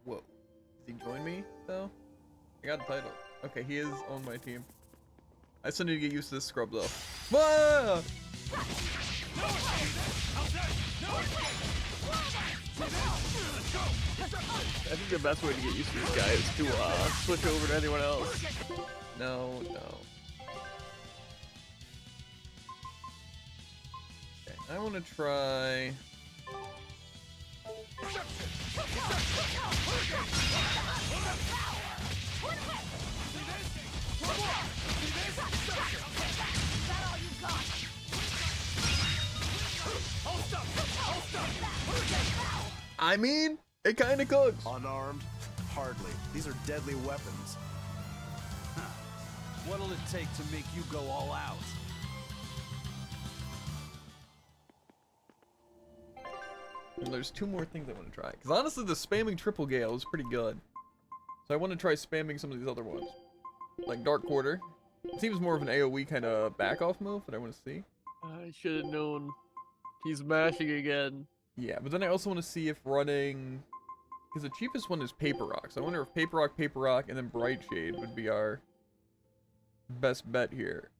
Whoa. Does he join me, though? I got the title. Okay, he is on my team. I still need to get used to this scrub, though. Whoa! I think the best way to get used to this guy is to switch over to anyone else. No, no. Okay, I want to try... I mean, it kind of cooks. Unarmed? Hardly. These are deadly weapons. What'll it take to make you go all out? And there's 2 more things I want to try. Because honestly, the spamming triple gale is pretty good. So I want to try spamming some of these other ones. Like Dark Quarter. It seems more of an AoE kind of back-off move that I want to see. I should have known. He's mashing again. Yeah, but then I also want to see if running... Because the cheapest one is Paper Rock. So I wonder if Paper Rock, and then Bright Shade would be our best bet here.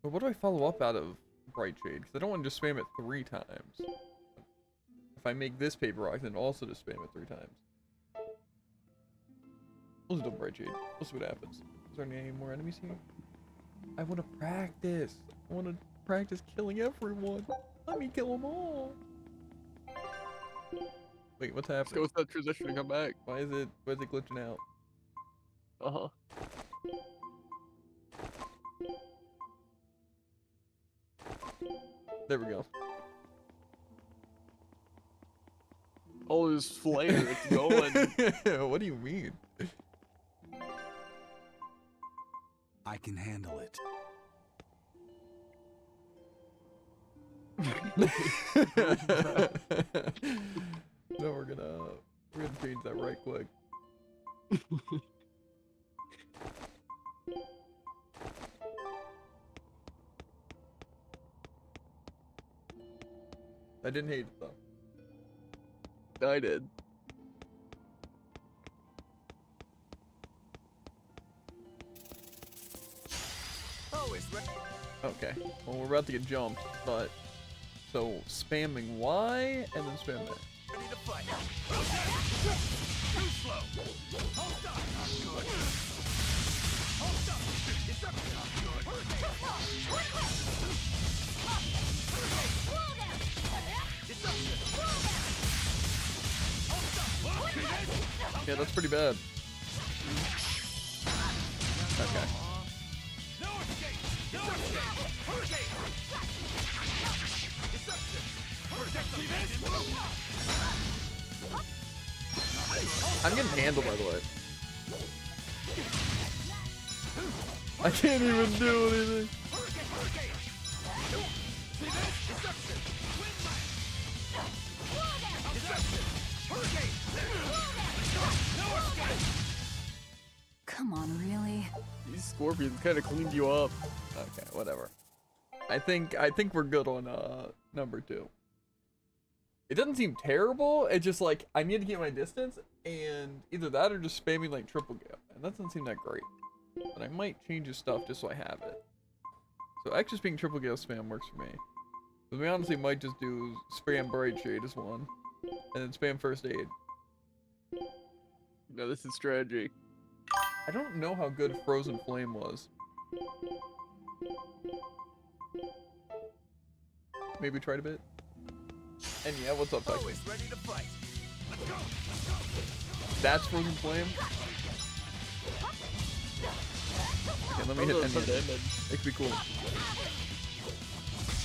But what do I follow up out of Bright Shade? Because I don't want to just spam it 3 times. If I make this Paper Rock, then also just spam it 3 times. Let's do Bright Shade. Let's see what happens. Is there any more enemies here? I want to practice. I want to practice killing everyone. Let me kill them all. Wait, what's Let's go happening? with that transition and come back. Why is it glitching out? Uh-huh. There we go. Oh, this flare, it's going. What do you mean? I can handle it. No, we're gonna change that right quick. I didn't hate it though. I did. Okay, well we're about to get jumped, but so spamming Y and then spam that. Ready to fight. Too slow. Hold up. Not good. Hold up. It's up. Not good. Yeah, that's pretty bad. Okay. I'm getting handled, by the way. I can't even do anything. Come on, really? These scorpions kind of cleaned you up. Okay, whatever. I think we're good on number 2. It doesn't seem terrible. It's just like I need to get my distance, and either that or just spamming like triple gale, and that doesn't seem that great. But I might change his stuff just so I have it. So X just being triple gale spam works for me. But we honestly might just do spam bright shade as one, and then spam first aid. No, this is strategy. I don't know how good Frozen Flame was. Maybe tried a bit. And yeah, what's up, Tyson? Always ready to fight. Let's go. That's Frozen Flame? Okay, let me hit Onion. It could be cool.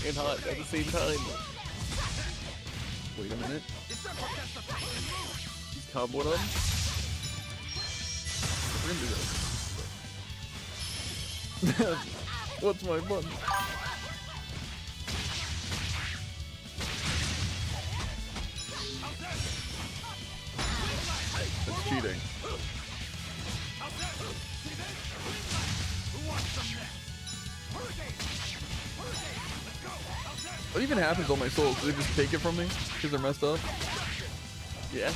And hot at the same time. Wait a minute. He's comboing him. We're gonna do this. What's my button? That's cheating. What even happens on my souls? Do they just take it from me? Because they're messed up? Yeah.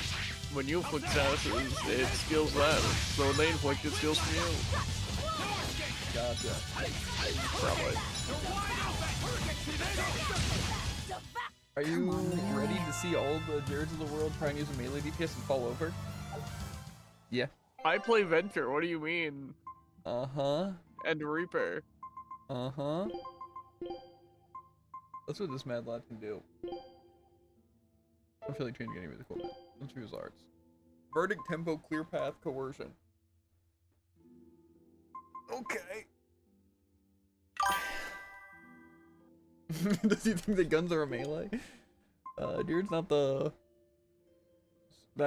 When you inflict statuses, it skills that. So when they inflict, it skills from you. Gotcha. Probably. Are you ready to see all the Jareds of the world try and use a melee DPS and fall over? Yeah. I play Venture, what do you mean? Uh-huh. And Reaper. Uh-huh. That's what this mad lad can do. I'm feeling trained getting really cool, man. Let's use arts. Verdict, tempo, clear path, coercion. Okay. Does he think the guns are a melee? Dude's not that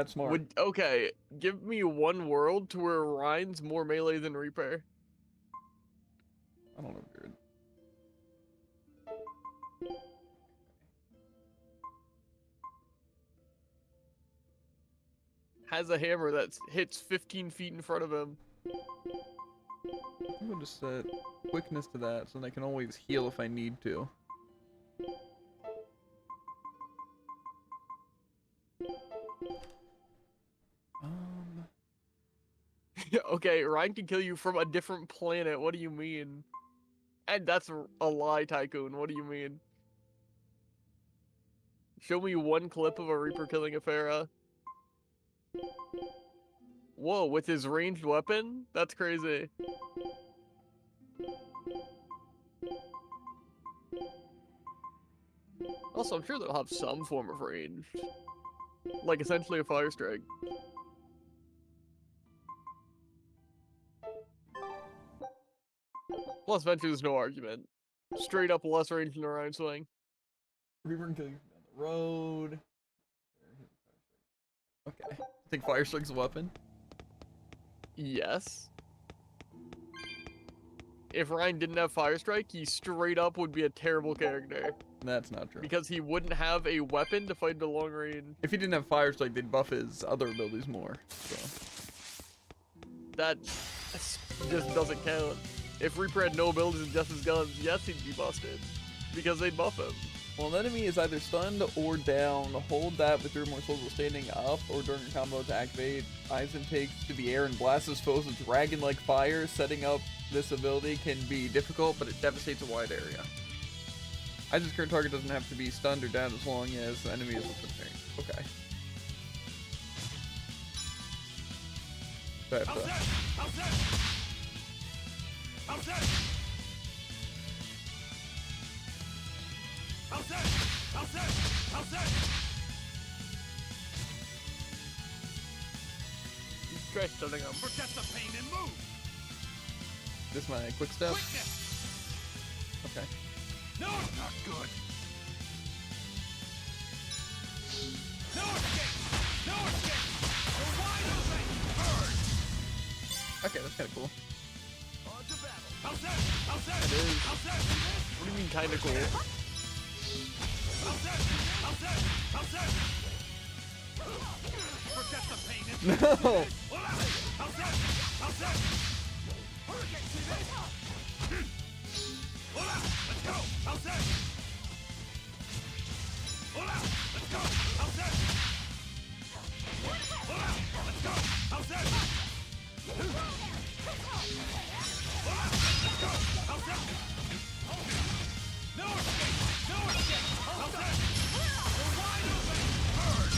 smart. Okay, give me one world to where Ryan's more melee than Reaper. I don't know, dude. Has a hammer that hits 15 feet in front of him. I'm gonna just set quickness to that so that I can always heal if I need to. Okay, Ryan can kill you from a different planet. What do you mean? And that's a lie, Tycoon. What do you mean? Show me one clip of a Reaper killing a Pharah. Whoa, with his ranged weapon? That's crazy. Also, I'm sure they'll have some form of range. Like, essentially a fire strike. Plus, Venture, there's no argument. Straight up less range than a Ryan swing. Reaper can kill you from down the road. Okay. Think fire strike's a weapon? Yes. If Ryan didn't have Fire Strike, he straight up would be a terrible character. That's not true. Because he wouldn't have a weapon to fight the long range. If he didn't have fire strike, they'd buff his other abilities more. So. That just doesn't count. If Reaper had no abilities and just his guns, yes, he'd be busted. Because they'd buff him. Well, an enemy is either stunned or down. Hold that with 3 or more souls while standing up, or during a combo to activate. Aizen takes to the air and blasts his foes with dragon-like fire. Setting up this ability can be difficult, but it devastates a wide area. Aizen's current target doesn't have to be stunned or down as long as the enemy is within range. Okay. So I have to... trash talking them. Forget the pain and move. This my quick step. Okay. No, not good. No escape. No escape. You're wide open. Burn. Okay, that's kind of cool. On to battle. How's that? How's that? It is. How's that? See this? What do you mean kind of cool? How's that? How's that? How's that? Forget the pain and No. how's that? How's that? Hurricane, see this? Let's go. How's that? Let's go. How's that? Let's go. How's that? Let's go. How's that? No escape. No escape. How's that? We're wide open. Burn.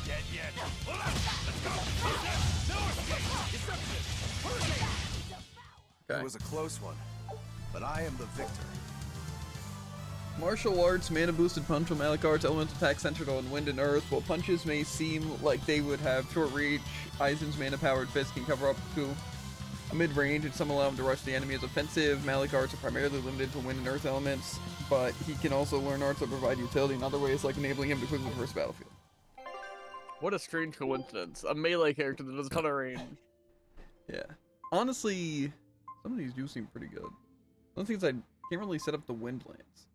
Dead yet. Let's go. How's that? No escape. Deception. Hurricane. It was a close one, but I am the victor. Martial arts, mana boosted punch will Alucard's elemental attack centered on wind and earth. While punches may seem like they would have short reach, Aizen's mana powered fist can cover up to a mid range, and some allow him to rush the enemy as offensive. Malic's are primarily limited to wind and earth elements, but he can also learn arts that provide utility in other ways, like enabling him to quickly traverse the battlefield. What a strange coincidence. A melee character that does a ton of range. Yeah. Honestly, some of these do seem pretty good. One thing is I can't really set up the wind lance.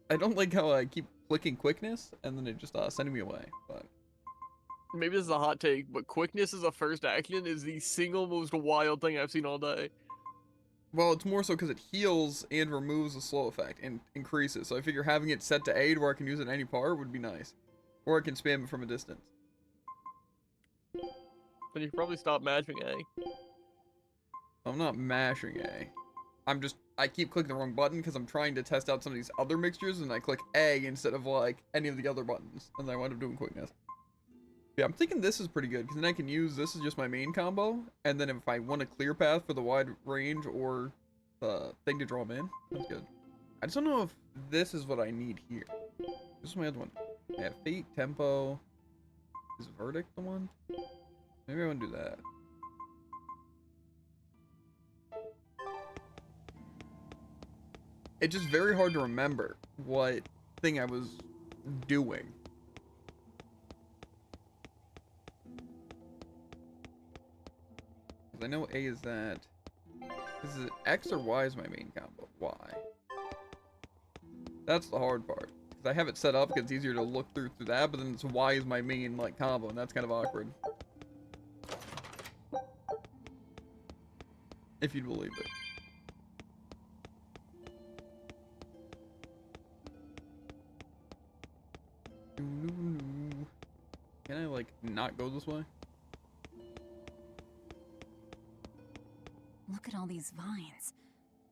I don't like how I keep clicking quickness and then it just sending me away, but Maybe this is a hot take, but quickness as a first action is the single most wild thing I've seen all day. well, it's more so because it heals and removes the slow effect and increases. So I figure having it set to aid where I can use it in any part would be nice. Or I can spam it from a distance. Then you can probably stop matching A. I'm not mashing A. I keep clicking the wrong button because I'm trying to test out some of these other mixtures and I click A instead of like any of the other buttons. And then I wind up doing quickness. Yeah, I'm thinking this is pretty good because then I can use this as just my main combo. And then if I want a clear path for the wide range or the thing to draw them in, that's good. I just don't know if this is what I need here. This is my other one. I have Fate, Tempo. Is Verdict the one? Maybe I want to do that. It's just very hard to remember what thing I was doing. I know A is that. Is it X or Y is my main combo? Y. That's the hard part. Because I have it set up because it's easier to look through that, but then it's Y is my main like combo, and that's kind of awkward. If you'd believe it. Can I like not go this way? Look at all these vines.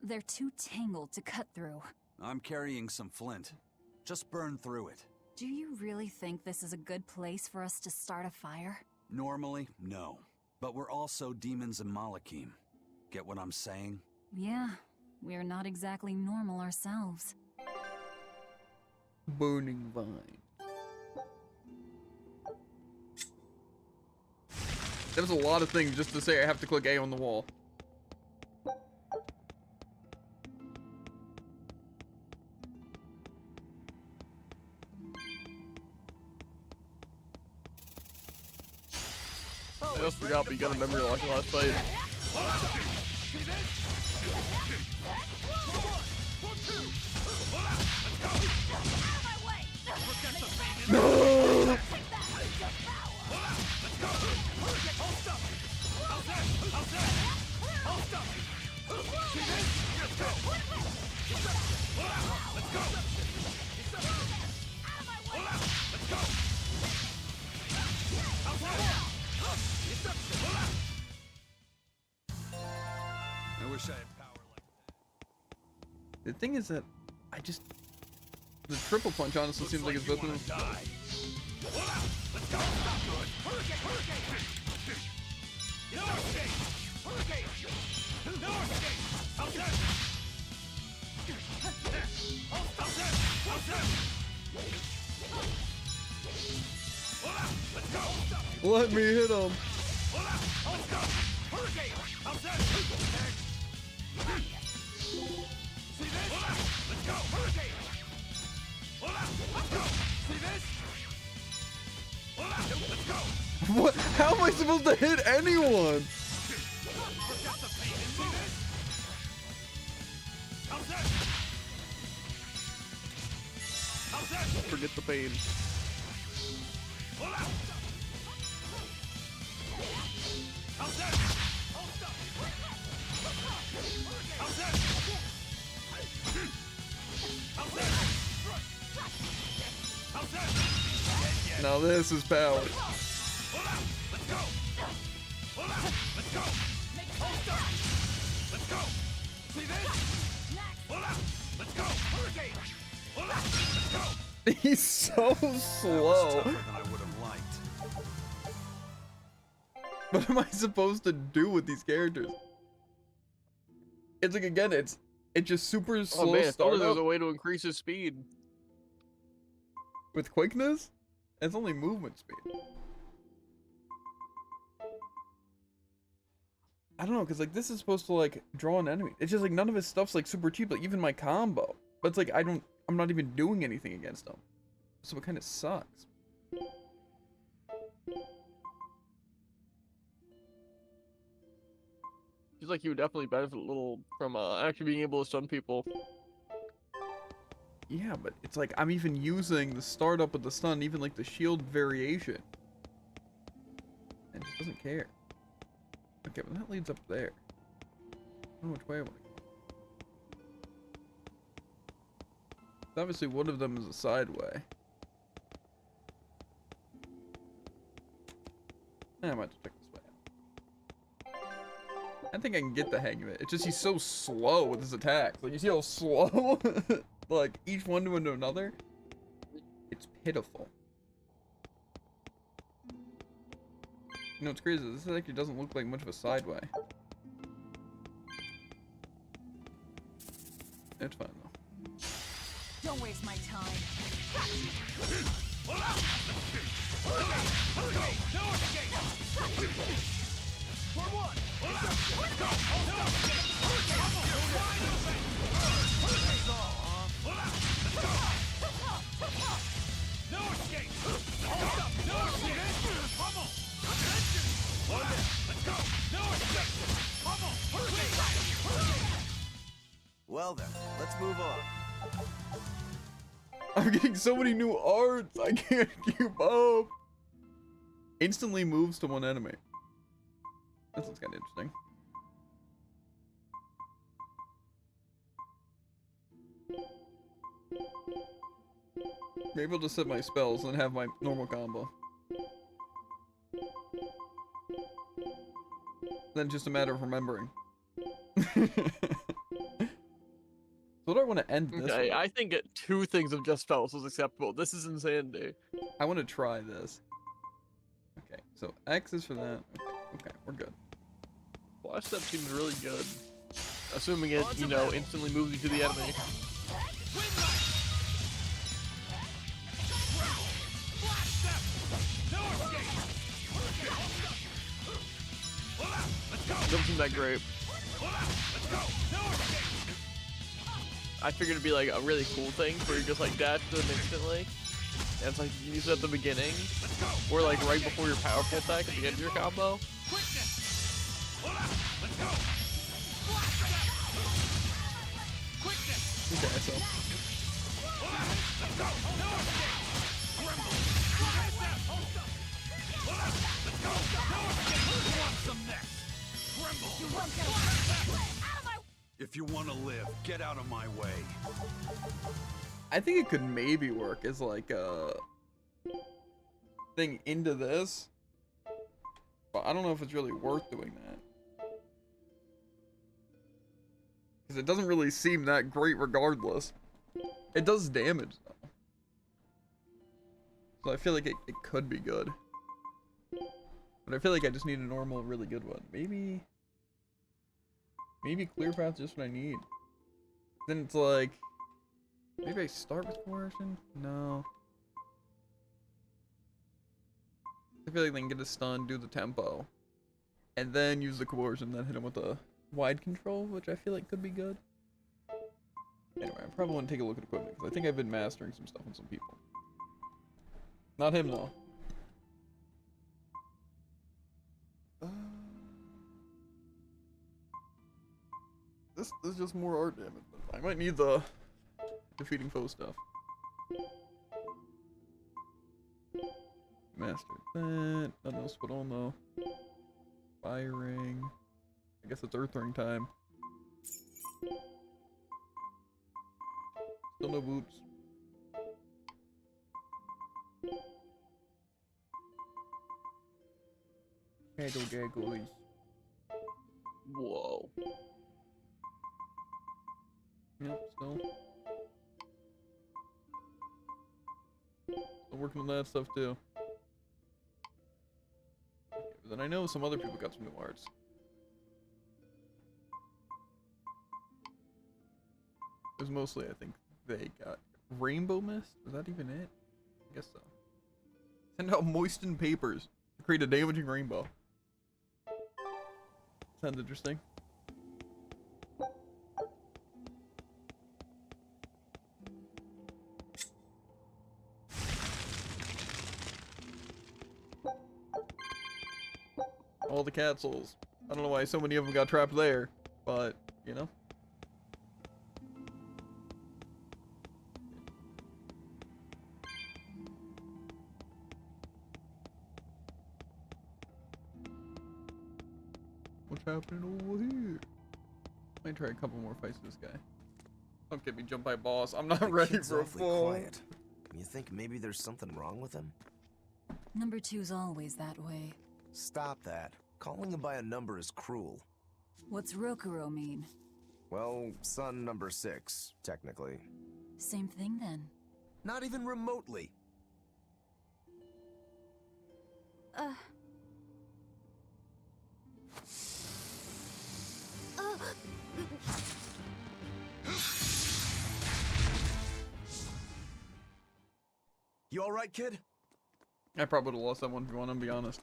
They're too tangled to cut through. I'm carrying some flint. Just burn through it. Do you really think this is a good place for us to start a fire? Normally, no. But we're also demons and Malakim. Get what I'm saying? Yeah, we're not exactly normal ourselves. Burning vine. That was a lot of things just to say I have to click A on the wall. I just forgot, but you got a memory lock last fight. No! I wish I had power like that. The thing is that the triple punch honestly seems like it's both of them. Let me hit him. What? How am I supposed to hit anyone? Forget the pain. Now this is power. He's so slow. Tougher than I would have liked. What am I supposed to do with these characters? It's like, again, it's just super slow Oh man, I thought there was startup a way to increase his speed. with quickness. It's only movement speed. I don't know, because like this is supposed to like draw an enemy. It's just like none of his stuff's like super cheap, like even my combo. But it's like I'm not even doing anything against him. So it kind of sucks. Seems like you would definitely benefit a little from actually being able to stun people. Yeah, but it's like I'm even using the startup with the stun, even like the shield variation. And it just doesn't care. Okay, but that leads up there. I don't know which way I want to go. Obviously, one of them is a side way. I might just check this way out. I think I can get the hang of it. It's just he's so slow with his attacks. Like, you see how slow? Like, each one to another? It's pitiful. You know what's crazy? This actually doesn't look like much of a sideway. It's fine though. Don't waste my time. Well then, let's move on. I'm getting so many new arts. I can't keep up. Instantly moves to one enemy. This looks kind of interesting. Maybe I'll just set my spells and have my normal combo. Then just a matter of remembering. So what do I want to end this Okay, with? I think two things of just spells is acceptable. This is insanity. I want to try this. Okay, so X is for that. Okay, we're good. Flash step seems really good. Assuming it, you know, instantly moves you to the enemy. Doesn't seem that great. I figured it'd be like a really cool thing where you just like dash to them instantly. And it's like you use it at the beginning. Or like right before your powerful attack at the end of your combo. Okay, so. If you want to live, get out of my way. I think it could maybe work as like a thing into this. But I don't know if it's really worth doing that. Because it doesn't really seem that great regardless. It does damage though. So I feel like it could be good. But I feel like I just need a normal, really good one. Maybe clear path is just what I need. Then it's like, maybe I start with coercion? No. I feel like they can get a stun, do the tempo, and then use the coercion, then hit him with a wide control, which I feel like could be good. Anyway, I probably want to take a look at equipment, because I think I've been mastering some stuff on some people. Not him, though. This is just more art damage. I might need the defeating foe stuff. Mastered that. Nothing else put on though. Firing. I guess it's Earth Ring time. Still no boots. Gaggle gaggles. Whoa. Yep, still working on that stuff too. Okay, but then I know some other people got some new arts. It was mostly, I think, they got Rainbow Mist? Is that even it? I guess so. Send out moistened papers to create a damaging rainbow. Sounds interesting. All the cat souls. I don't know why so many of them got trapped there, but, you know. What's happening over here? Might try a couple more fights with this guy. Don't get me jumped by a boss. I'm not ready kid's for a awfully full. quiet. You think maybe there's something wrong with him? Number 2's always that way. Stop that. Calling him by a number is cruel. What's Rokuro mean? Well, son number 6, technically. Same thing then. Not even remotely. You alright, kid? I probably would have lost that one if you want to be honest.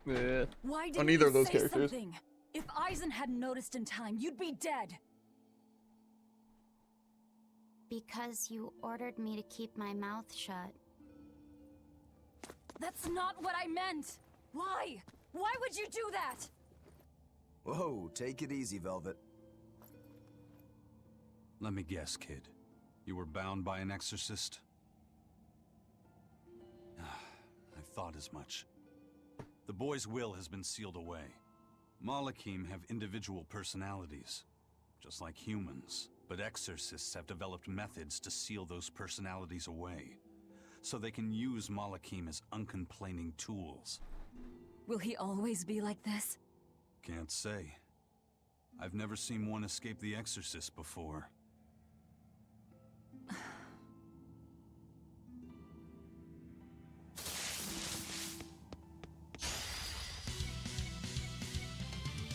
Yeah. Why On didn't either you of those say characters. something? If Eisen hadn't noticed in time, you'd be dead. Because you ordered me to keep my mouth shut. That's not what I meant. Why? Why would you do that? Whoa, take it easy, Velvet. Let me guess, kid. You were bound by an exorcist? I thought as much. The boy's will has been sealed away. Malakim have individual personalities, just like humans. But exorcists have developed methods to seal those personalities away, so they can use Malakim as uncomplaining tools. Will he always be like this? Can't say. I've never seen one escape the exorcist before.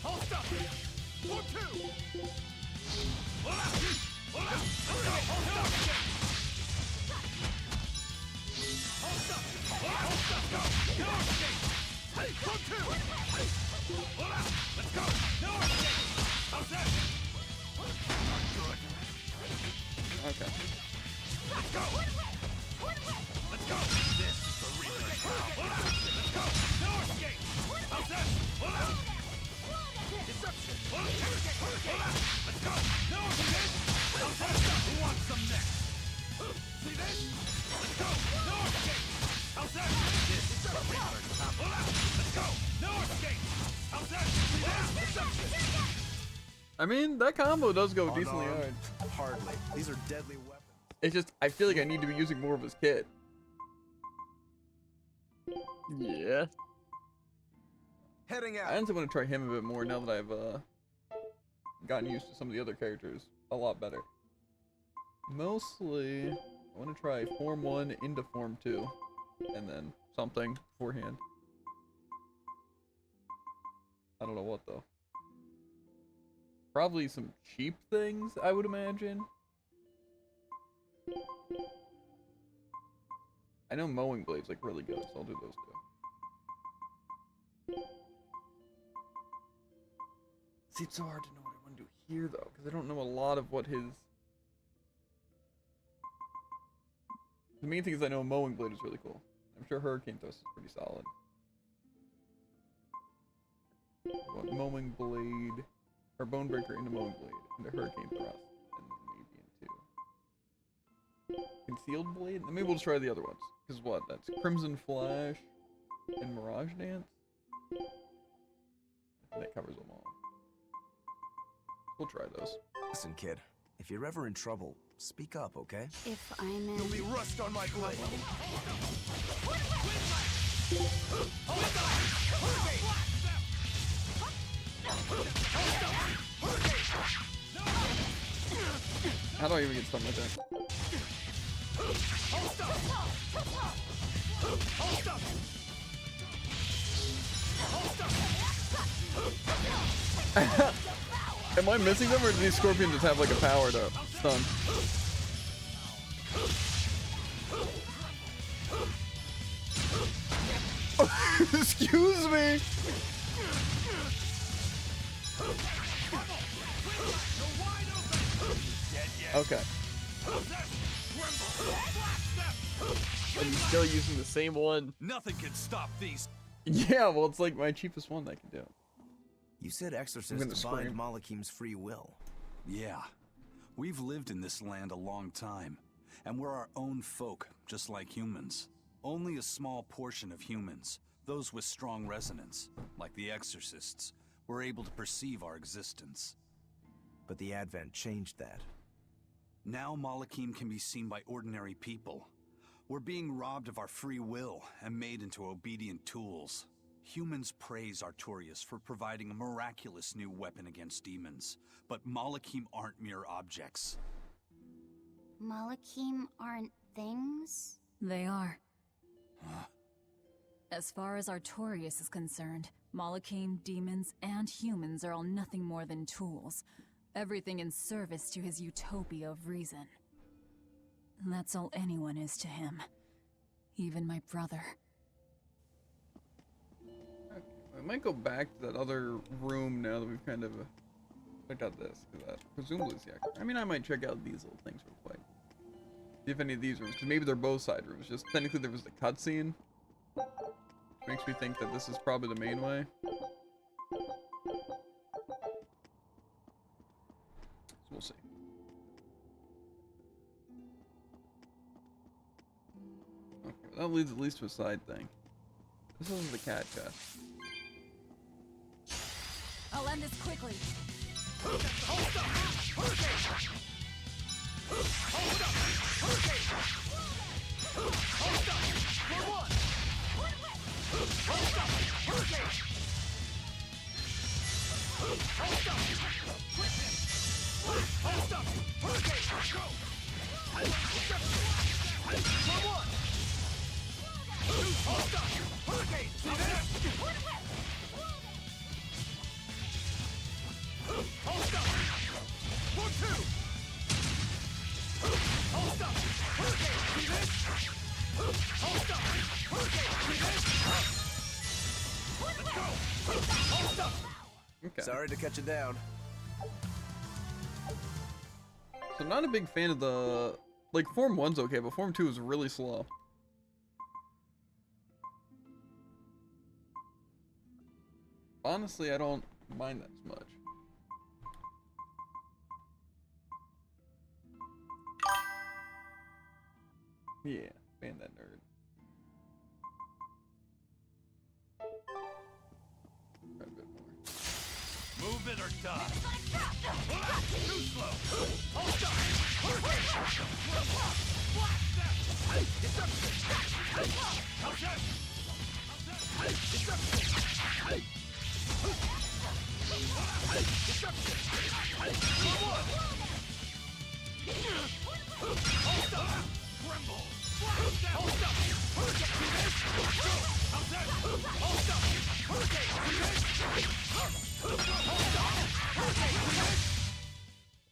Hold up! 4-2! Okay. Let's go! Let's go! This is the reason. Let's go! No escape! How's that? Deception! Let's go! No escape! How's that? Who wants some next? See this? Let's go! No escape! How's that? This is the reason. Let's go! No escape! How's that? See this? Deception! I mean, that combo does go decently Unarmed? hard. Hardly. These are deadly weapons. It's just, I feel like I need to be using more of his kit. Yeah. Heading I out. honestly want to try him a bit more now that I've gotten used to some of the other characters a lot better. Mostly, I want to try Form 1 into Form 2, and then something beforehand. I don't know what though. Probably some cheap things, I would imagine. I know mowing blades like really good, so I'll do those two. See, it's so hard to know what I want to do here, though, because I don't know a lot of what his... The main thing is I know Mowing Blade is really cool. I'm sure Hurricane Thrust is pretty solid. What, Mowing Blade... Or Bone Breaker into Mowing Blade, into Hurricane Thrust, and maybe into... Concealed Blade? Maybe we'll just try the other ones. Because what? That's Crimson Flash and Mirage Dance? I think that covers them all. We'll try those. Listen, kid. If you're ever in trouble, speak up, okay? If I'm in... There'll be rust on my blade. How do I even get stunned like that? Am I missing them, or do these scorpions just have like a power to stun? Excuse me. Okay. And he's still using the same one. Nothing can stop these. Yeah, well, it's like my cheapest one I can do. You said I'm exorcists gonna bind scream. Malakim's free will. Yeah. We've lived in this land a long time, and we're our own folk, just like humans. Only a small portion of humans, those with strong resonance, like the exorcists, were able to perceive our existence. But the Advent changed that. Now Malakim can be seen by ordinary people. We're being robbed of our free will and made into obedient tools. Humans praise Artorias for providing a miraculous new weapon against demons, but Malakim aren't mere objects. Malakim aren't things? They are. As far as Artorias is concerned, Malakim, demons, and humans are all nothing more than tools. Everything in service to his utopia of reason. That's all anyone is to him. Even my brother. I might go back to that other room now that we've kind of checked out this, because that presumably is the actor. I mean, I might check out these little things real quick. See if any of these rooms, because maybe they're both side rooms. Just technically there was the cutscene. Makes me think that this is probably the main way. So we'll see. Okay, well, that leads at least to a side thing. This isn't the cat chest. I'll end this quickly. Okay. Sorry to cut you down. So I'm not a big fan of the... Like, Form 1's okay, but Form 2 is really slow. Honestly, I don't mind that as much. Yeah, ban that nerd. Try a bit more. Move it or die. Too slow.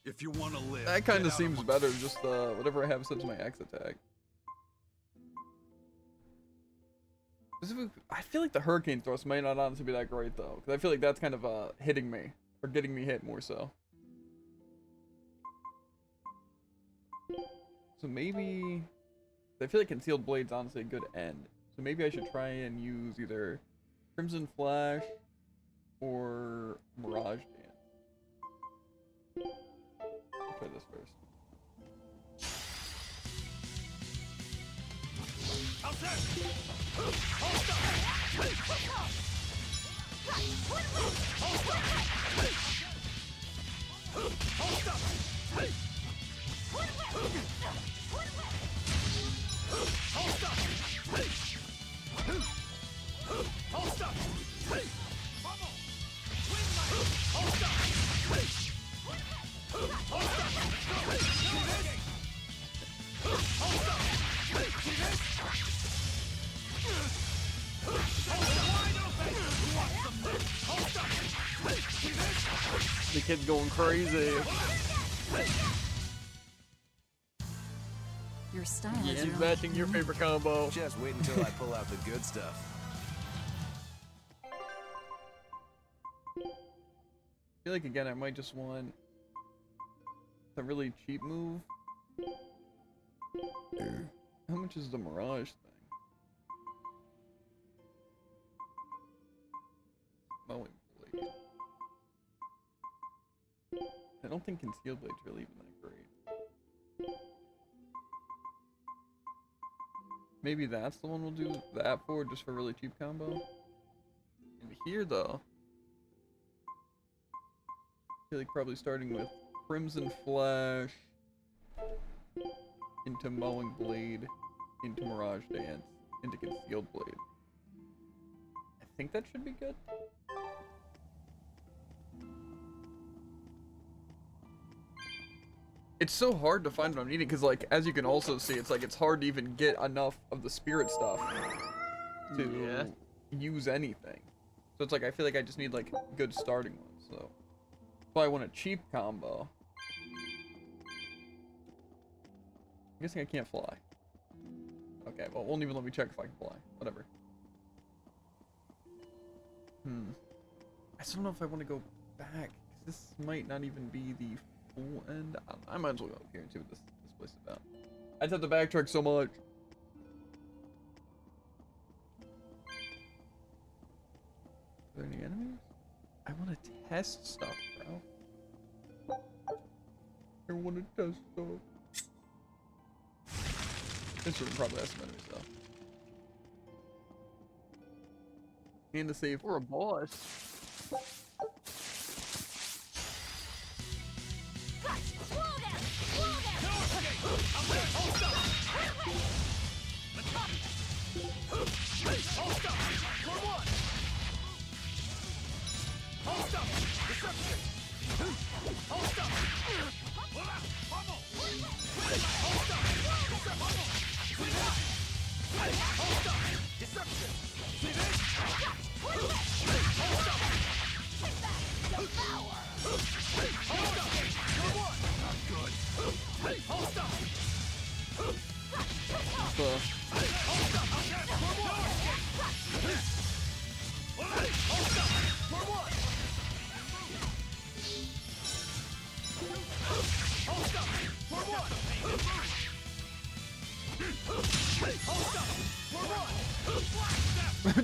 If you want to live, That kind of seems better, just whatever I have set to my X attack. I feel like the Hurricane Thrust might not honestly be that great though, because I feel like that's kind of hitting me Or getting me hit more so. So maybe... I feel like Concealed Blade's honestly a good end. So maybe I should try and use either Crimson Flash or Mirage Dance. I'll try this first. The kid's going crazy. Your style Yeah, is he's really matching your favorite combo. Just wait until I pull out the good stuff. I feel like again I might just want a really cheap move. How much is the Mirage thing? Mowing Blade. I don't think Concealed Blade's really even that great. Maybe that's the one we'll do that for, just for a really cheap combo. And here though, I feel like probably starting with Crimson Flash into Mowing Blade, into Mirage Dance, into Concealed Blade. I think that should be good. It's so hard to find what I'm needing because, like, as you can also see, it's like it's hard to even get enough of the spirit stuff to use anything. So it's like I feel like I just need like good starting ones. So if I want a cheap combo, I'm guessing I can't fly. Okay, well, it won't even let me check if I can fly. Whatever. I still don't know if I want to go back. 'Cause this might not even be the full end. I might as well go up here and see what this place is about. I just have to backtrack so much. Are there any enemies? I want to test stuff, bro. I want to test stuff. This room probably has some enemies, though. And to save For a boss.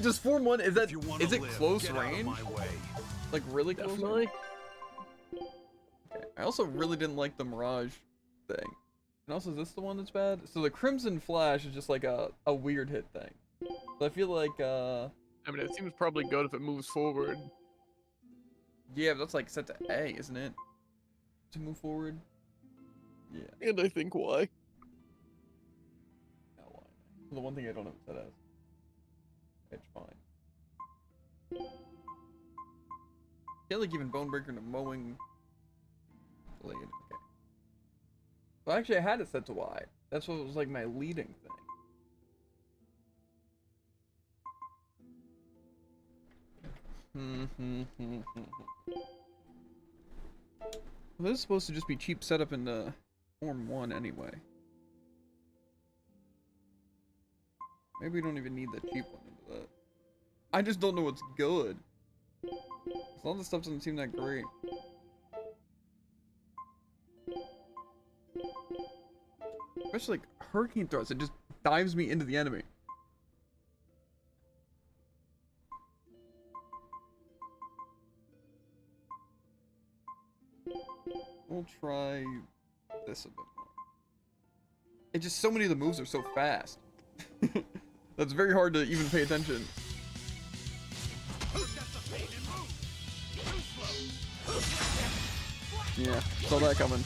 Just form one. Is that? Is it live, close get out of range? my way. Like really close? Definitely. Okay. I also really didn't like the Mirage thing. And also, is this the one that's bad? So the Crimson Flash is just like a weird hit thing. So I feel like I mean, it seems probably good if it moves forward. yeah, but that's like set to A, isn't it? To move forward. Yeah. And I think why. No, why? The one thing I don't know what that is. It's fine. I feel like even Bonebreaker and a Mowing Blade. Okay. Well, actually, I had it set to Y. That's what was like my leading thing. Well, this is supposed to just be cheap setup in the Form 1 anyway. Maybe we don't even need the cheap one into that. I just don't know what's good. All this stuff doesn't seem that great. Especially like hurricane thrust, it just dives me into the enemy. We'll try this a bit more. It's just so many of the moves are so fast. That's very hard to even pay attention. Yeah, saw that coming.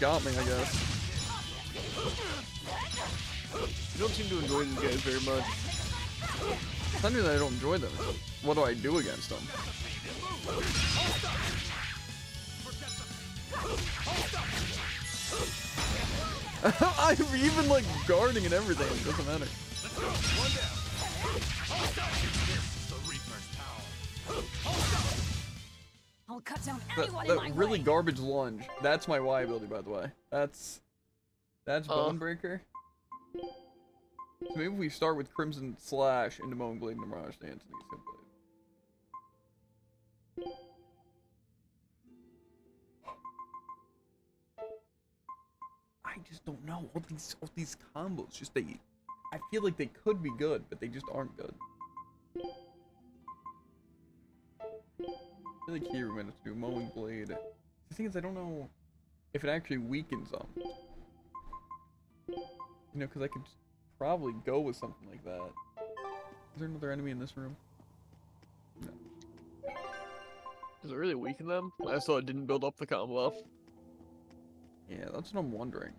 Got me, I guess. You don't seem to enjoy these guys very much. It's not even that I don't enjoy them. What do I do against them? I'm even like guarding and everything. It doesn't matter. I'll cut down That anyone in my really way. garbage lunge. That's my Y ability, by the way. That's Bone Breaker. So maybe if we start with Crimson Slash into Moan Blade and Mirage Dance and East Blade. I just don't know. All these combos, just I feel like they could be good, but they just aren't good. I feel like here we're gonna do Mowing Blade. The thing is, I don't know if it actually weakens them. You know, because I could probably go with something like that. Is there another enemy in this room? No. Does it really weaken them? I saw it didn't build up the combo. Yeah, that's what I'm wondering.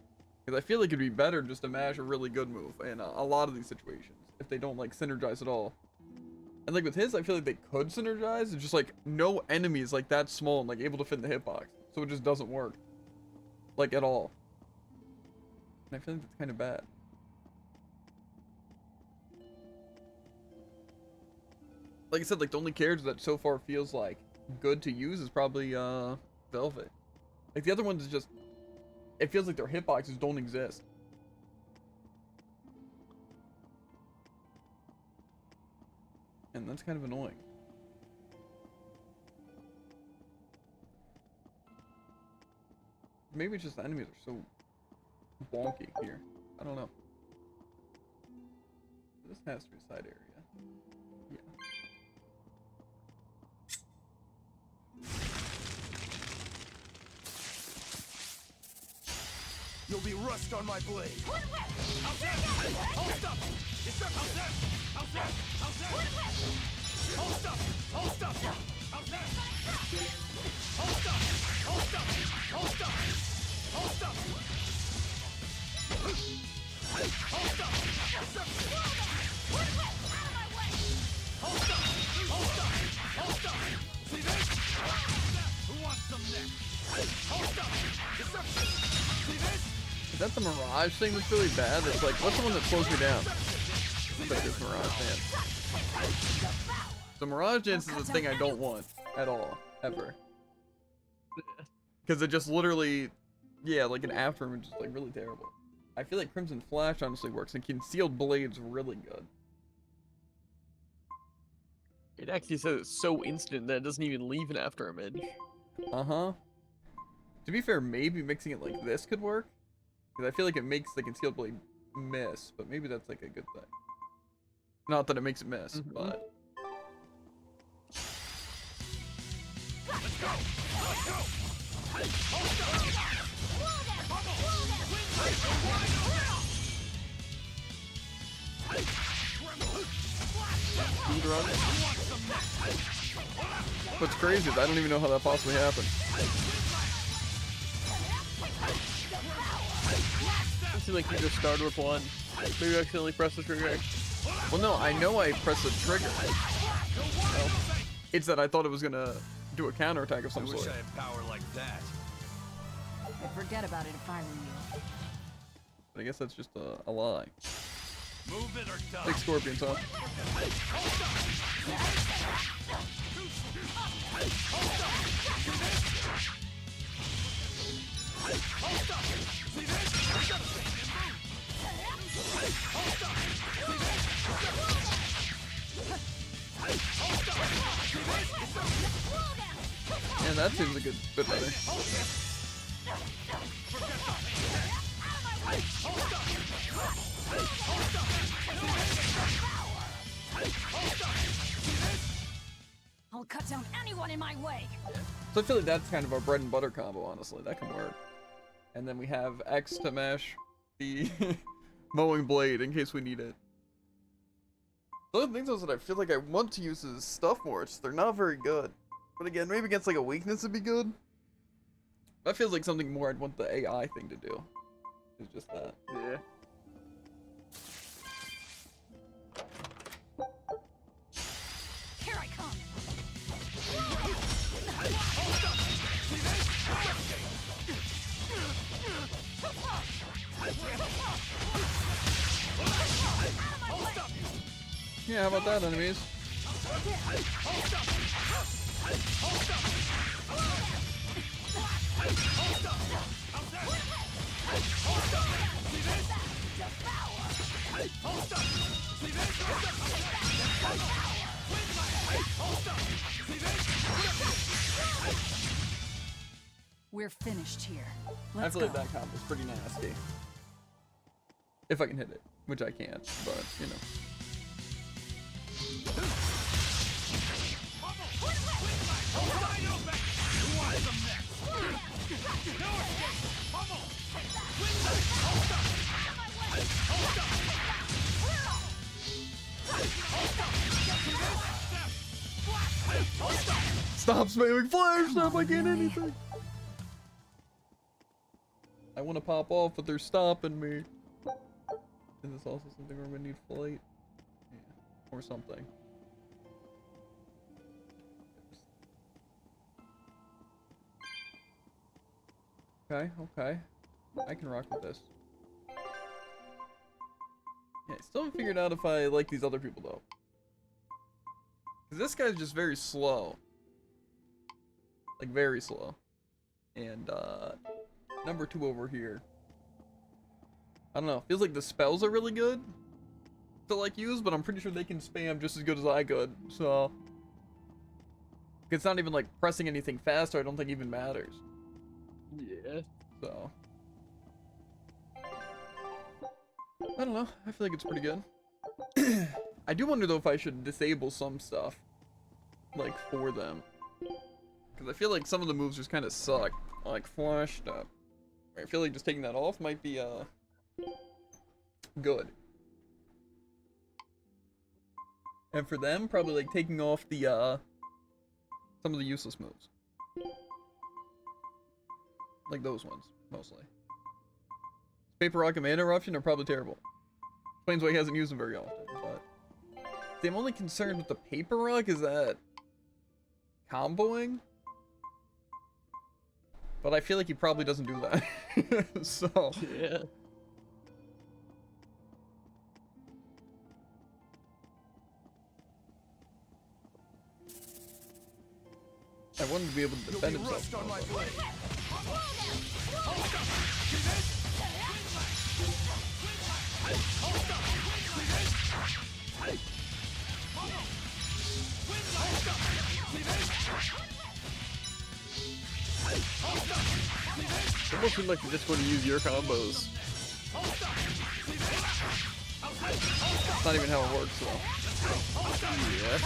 Because I feel like it'd be better just to mash a really good move in a lot of these situations, if they don't like synergize at all. And like with his, I feel like they could synergize. It's just like no enemy is like that small and like able to fit in the hitbox, so it just doesn't work, like at all. And I feel like that's kind of bad. Like I said, like the only character that so far feels like good to use is probably Velvet. Like the other ones is just, it feels like their hitboxes don't exist. And that's kind of annoying. Maybe it's just the enemies are so wonky here. I don't know. This has to be a side area. Yeah. You'll be rust on my blade. Is that the Mirage thing that's really bad? It's like, what's the one that slows me down? It's like this Mirage Dance. The Mirage Dance is the thing I don't want at all, ever. Because it just literally, yeah, like an after image is like really terrible. I feel like Crimson Flash honestly works, and Concealed Blade's really good. It actually says it's so instant that it doesn't even leave an after image. Uh-huh. To be fair, maybe mixing it like this could work. Because I feel like it makes the Concealed Blade miss, but maybe that's like a good thing. Not that it makes it miss, but... Let's go! Let's go! Speed run. What's crazy is I don't even know how that possibly happened. It seems like you just started with one. Maybe you accidentally pressed the trigger. Well, no, I know I pressed the trigger. Well, it's that I thought it was gonna do a counterattack of some sort. I wish I had power like that. I'd forget about it if I were you. But I guess that's just a lie. Move it or die. Big scorpions, huh? And that seems a good bit better. I'll cut down anyone in my way. So I feel like that's kind of our bread and butter combo, honestly. That can work. And then we have X to mash the mowing blade in case we need it. The other thing is that I feel like I want to use his stuff more. It's just they're not very good. But again, maybe against like a weakness would be good. That feels like something more I'd want the AI thing to do. It's just that. Yeah. Here I come. Yeah, how about that, enemies? We're finished here. I Let's feel go. like that combo's pretty nasty. If I can hit it, which I can't, but you know. Stop spamming fire stuff, I can't anything. I want to pop off, but they're stopping me. Is this also something where we need flight? Yeah. Or something. Okay, okay. I can rock with this. Yeah, I still haven't figured out if I like these other people though. Cause this guy's just very slow. Like very slow. And number 2 over here. I don't know, feels like the spells are really good to like use, but I'm pretty sure they can spam just as good as I could, so. It's not even like pressing anything faster, I don't think even matters. Yeah. So. I don't know, I feel like it's pretty good. I do wonder though if I should disable some stuff. Like for them. Because I feel like some of the moves just kind of suck. Like flash stuff. I feel like just taking that off might be good. And for them, probably like taking off the some of the useless moves. Like those ones, mostly. Paper Rock and Mana Eruption are probably terrible. Explains why he hasn't used them very often, but see, I'm only concerned with the Paper Rock is that comboing. But I feel like he probably doesn't do that. So Yeah. I wanted to be able to defend himself. It almost seems like you're just going to use your combos. That's not even how it works, though. Yeah.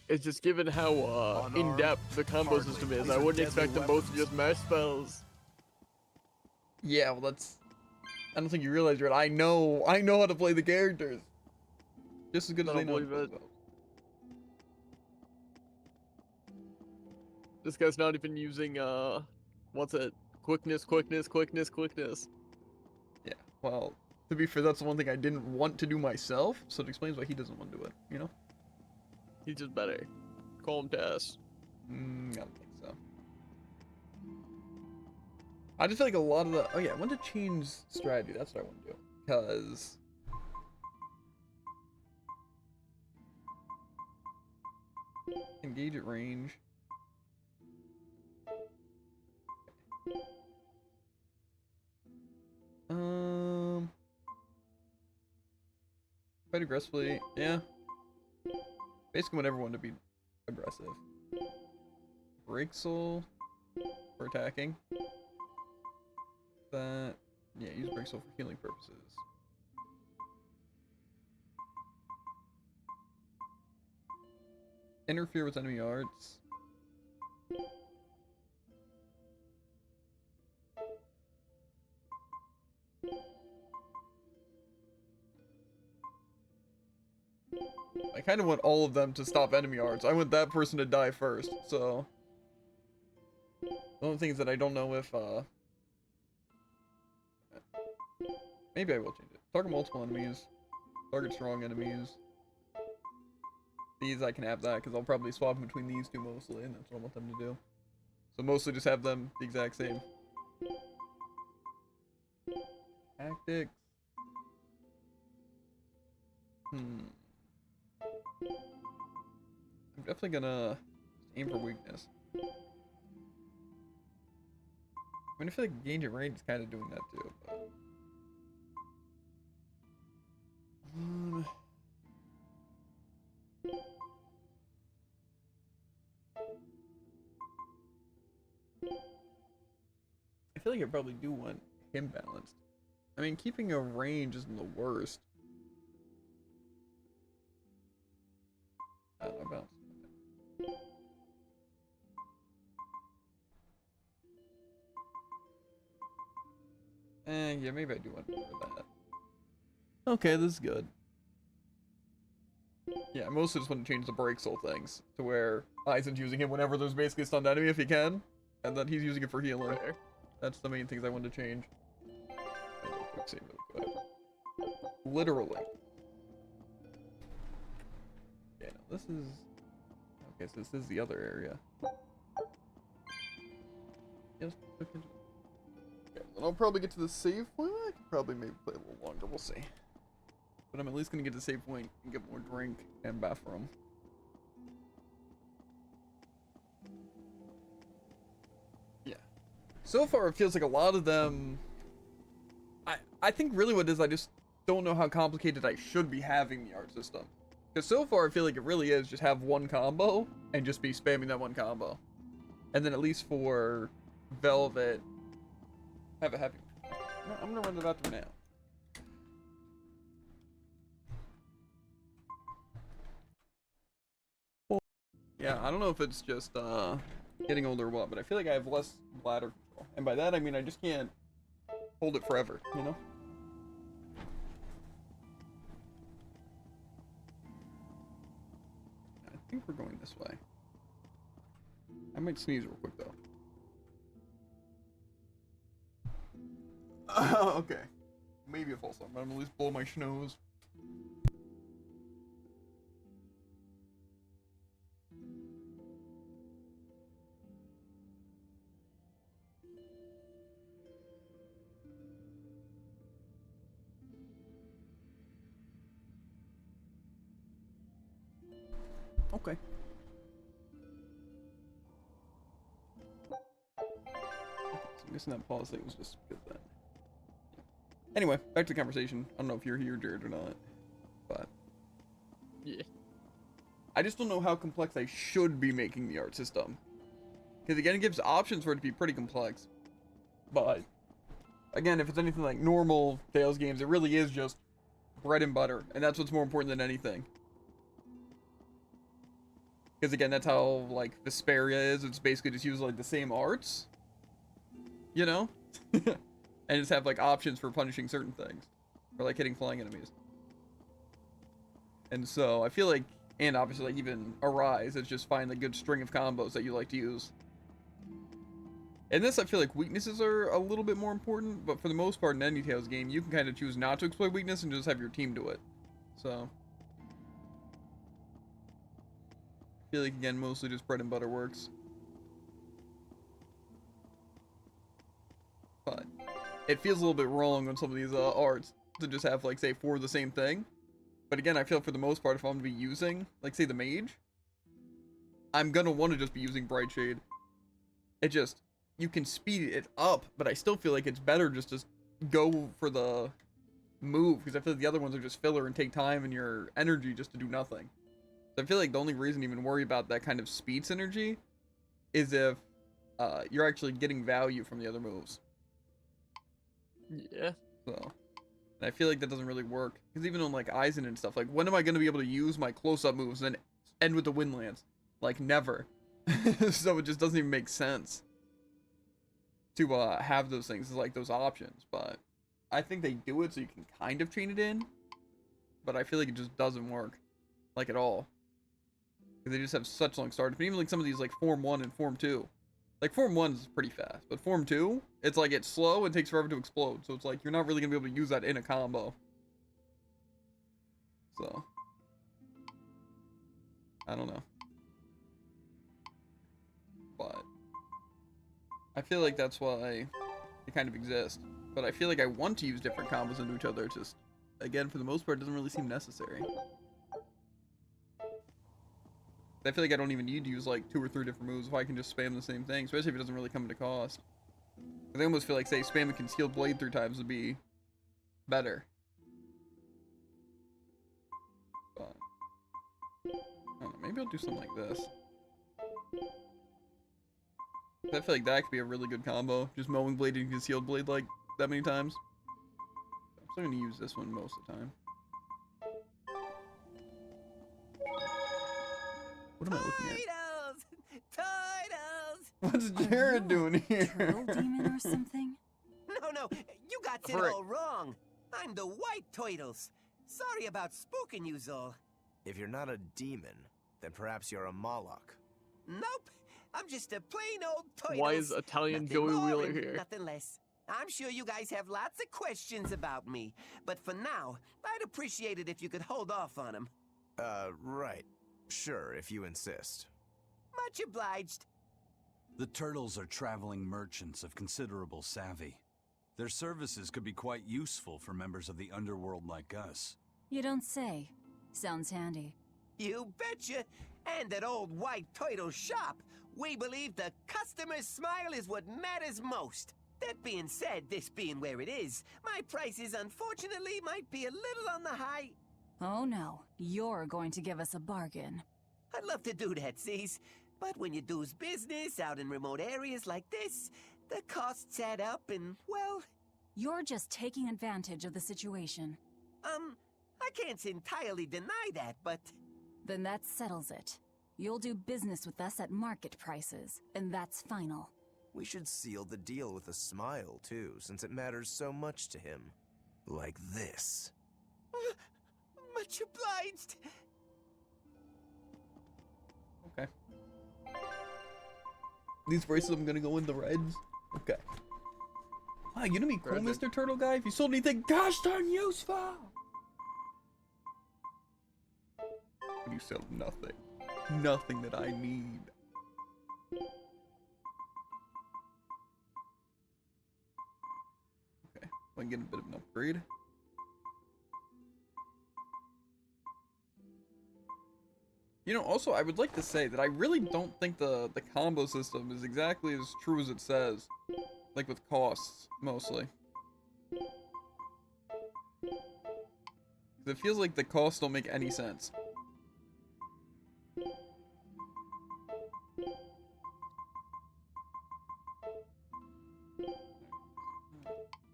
It's just given how in-depth the combo system is, I wouldn't expect them both to just mash spells. Yeah, well that's... I don't think you realize, right? I know how to play the characters. Just as good as I they don't know how to believe play it. themselves. This guy's not even using, what's it? Quickness. Yeah, well, to be fair, that's the one thing I didn't want to do myself, so it explains why he doesn't want to do it, you know? He's just better. Calm Tess. I don't think so. I just feel like a lot of the... Oh yeah, I want to change strategy. That's what I want to do. Because... engage at range. Fight aggressively. Yeah. Basically want everyone to be aggressive. Break soul for attacking. That... yeah, use break soul for healing purposes. Interfere with enemy arts. I kind of want all of them to stop enemy arts. I want that person to die first, so... one of the things that I don't know if, maybe I will change it. Target multiple enemies. Target strong enemies. These I can have that, because I'll probably swap between these two mostly, and that's what I want them to do. So mostly just have them the exact same. Tactics. I'm definitely gonna aim for weakness. I mean, I feel like engage at range is kind of doing that too, but... I feel like I probably do want him balanced. I mean, keeping a range isn't the worst. I don't know about... yeah, maybe I do want more of that. Okay, this is good. Yeah, I mostly just want to change the break soul things to where Aizen's using it whenever there's basically a stunned enemy if he can, and then he's using it for healing. That's the main things I want to change. Quick save real quick. Literally. Okay, now this is... okay, so this is the other area. Yes, okay, then I'll probably get to the save point. I could probably maybe play a little longer, we'll see. But I'm at least gonna get to the save point and get more drink and bathroom. Yeah. So far it feels like a lot of them... I think really what it is, I just don't know how complicated I should be having the art system. Because so far I feel like it really is just have one combo and just be spamming that one combo. And then at least for Velvet, have a heavy. I'm gonna run it out there now. Yeah, I don't know if it's just getting older or what, but I feel like I have less bladder control. And by that I mean I just can't hold it forever, you know? I think we're going this way. I might sneeze real quick though. Okay. Maybe a false alarm, but I'm gonna at least blow my schnoz. Okay. So I'm guessing that pause thing was just good then. Anyway, back to the conversation. I don't know if you're here, Jared, or not, but Yeah. I just don't know how complex I should be making the art system. Because again, it gives options for it to be pretty complex. But again, if it's anything like normal Tales games, it really is just bread and butter, and that's what's more important than anything. Because again, that's how like Berseria is. It's basically just use like the same arts, you know, and just have like options for punishing certain things, or like hitting flying enemies. And so I feel like, and obviously like even Arise, it's just find a good string of combos that you like to use. In this, I feel like weaknesses are a little bit more important, but for the most part in any Tales game, you can kind of choose not to exploit weakness and just have your team do it. So I feel like, again, mostly just bread and butter works. but it feels a little bit wrong on some of these arts to just have, like, say, 4 of the same thing. But again, I feel for the most part, if I'm gonna be using, like, say, the mage, I'm gonna want to just be using Bright Shade. It just, you can speed it up, but I still feel like it's better just to go for the move, because I feel like the other ones are just filler and take time and your energy just to do nothing. So I feel like the only reason to even worry about that kind of speed synergy is if you're actually getting value from the other moves. Yeah. So, and I feel like that doesn't really work, because even on like Aizen and stuff, like, when am I going to be able to use my close-up moves and then end with the wind lance? Like, never. So it just doesn't even make sense to have those things as like those options. But I think they do it so you can kind of chain it in, but I feel like it just doesn't work, like, at all, because they just have such long starts. But even like some of these, like Form 1 and Form 2, like Form 1 is pretty fast, but Form 2, it's like it's slow and takes forever to explode, so it's like you're not really gonna be able to use that in a combo. So I don't know, but I feel like that's why they kind of exist. But I feel like I want to use different combos into each other. It's just, again, for the most part, it doesn't really seem necessary. I feel like I don't even need to use like 2 or 3 different moves if I can just spam the same thing, especially if it doesn't really come into cost. Because I almost feel like, say, spamming Concealed Blade 3 times would be better. But I don't know, maybe I'll do something like this. I feel like that could be a really good combo. Just Mowing Blade and Concealed Blade like that many times. I'm still gonna use this one most of the time. What am I looking at? Titles! What's Jared doing here? Turtle demon or something? No, you got it Frick. all wrong. I'm the White Turtles. Sorry about spooking you, Zol. If you're not a demon, then perhaps you're a Moloch. Nope, I'm just a plain old Turtles. Why is Italian Nothing Joey more Wheeler and here? Nothing less. I'm sure you guys have lots of questions about me, but for now, I'd appreciate it if you could hold off on them. Right. Sure, if you insist. Much obliged. The Turtles are traveling merchants of considerable savvy. Their services could be quite useful for members of the underworld like us. You don't say. Sounds handy. You betcha. And at old White Turtle shop, we believe the customer's smile is what matters most. That being said, this being where it is, my prices unfortunately might be a little on the high. Oh no, you're going to give us a bargain. I'd love to do that, C's. But when you do's business out in remote areas like this, the costs add up and, well... You're just taking advantage of the situation. I can't entirely deny that, but... Then that settles it. You'll do business with us at market prices, and that's final. We should seal the deal with a smile, too, since it matters so much to him. Like this. Much obliged. Okay. These braces, I'm gonna go in the reds. Okay. Wow, you know me cool, Mr. Turtle Guy? If you sold anything gosh darn useful! You sell nothing. Nothing that I need. Okay, I can get a bit of an upgrade. You know, also, I would like to say that I really don't think the combo system is exactly as true as it says. Like with costs, mostly. 'Cause it feels like the costs don't make any sense.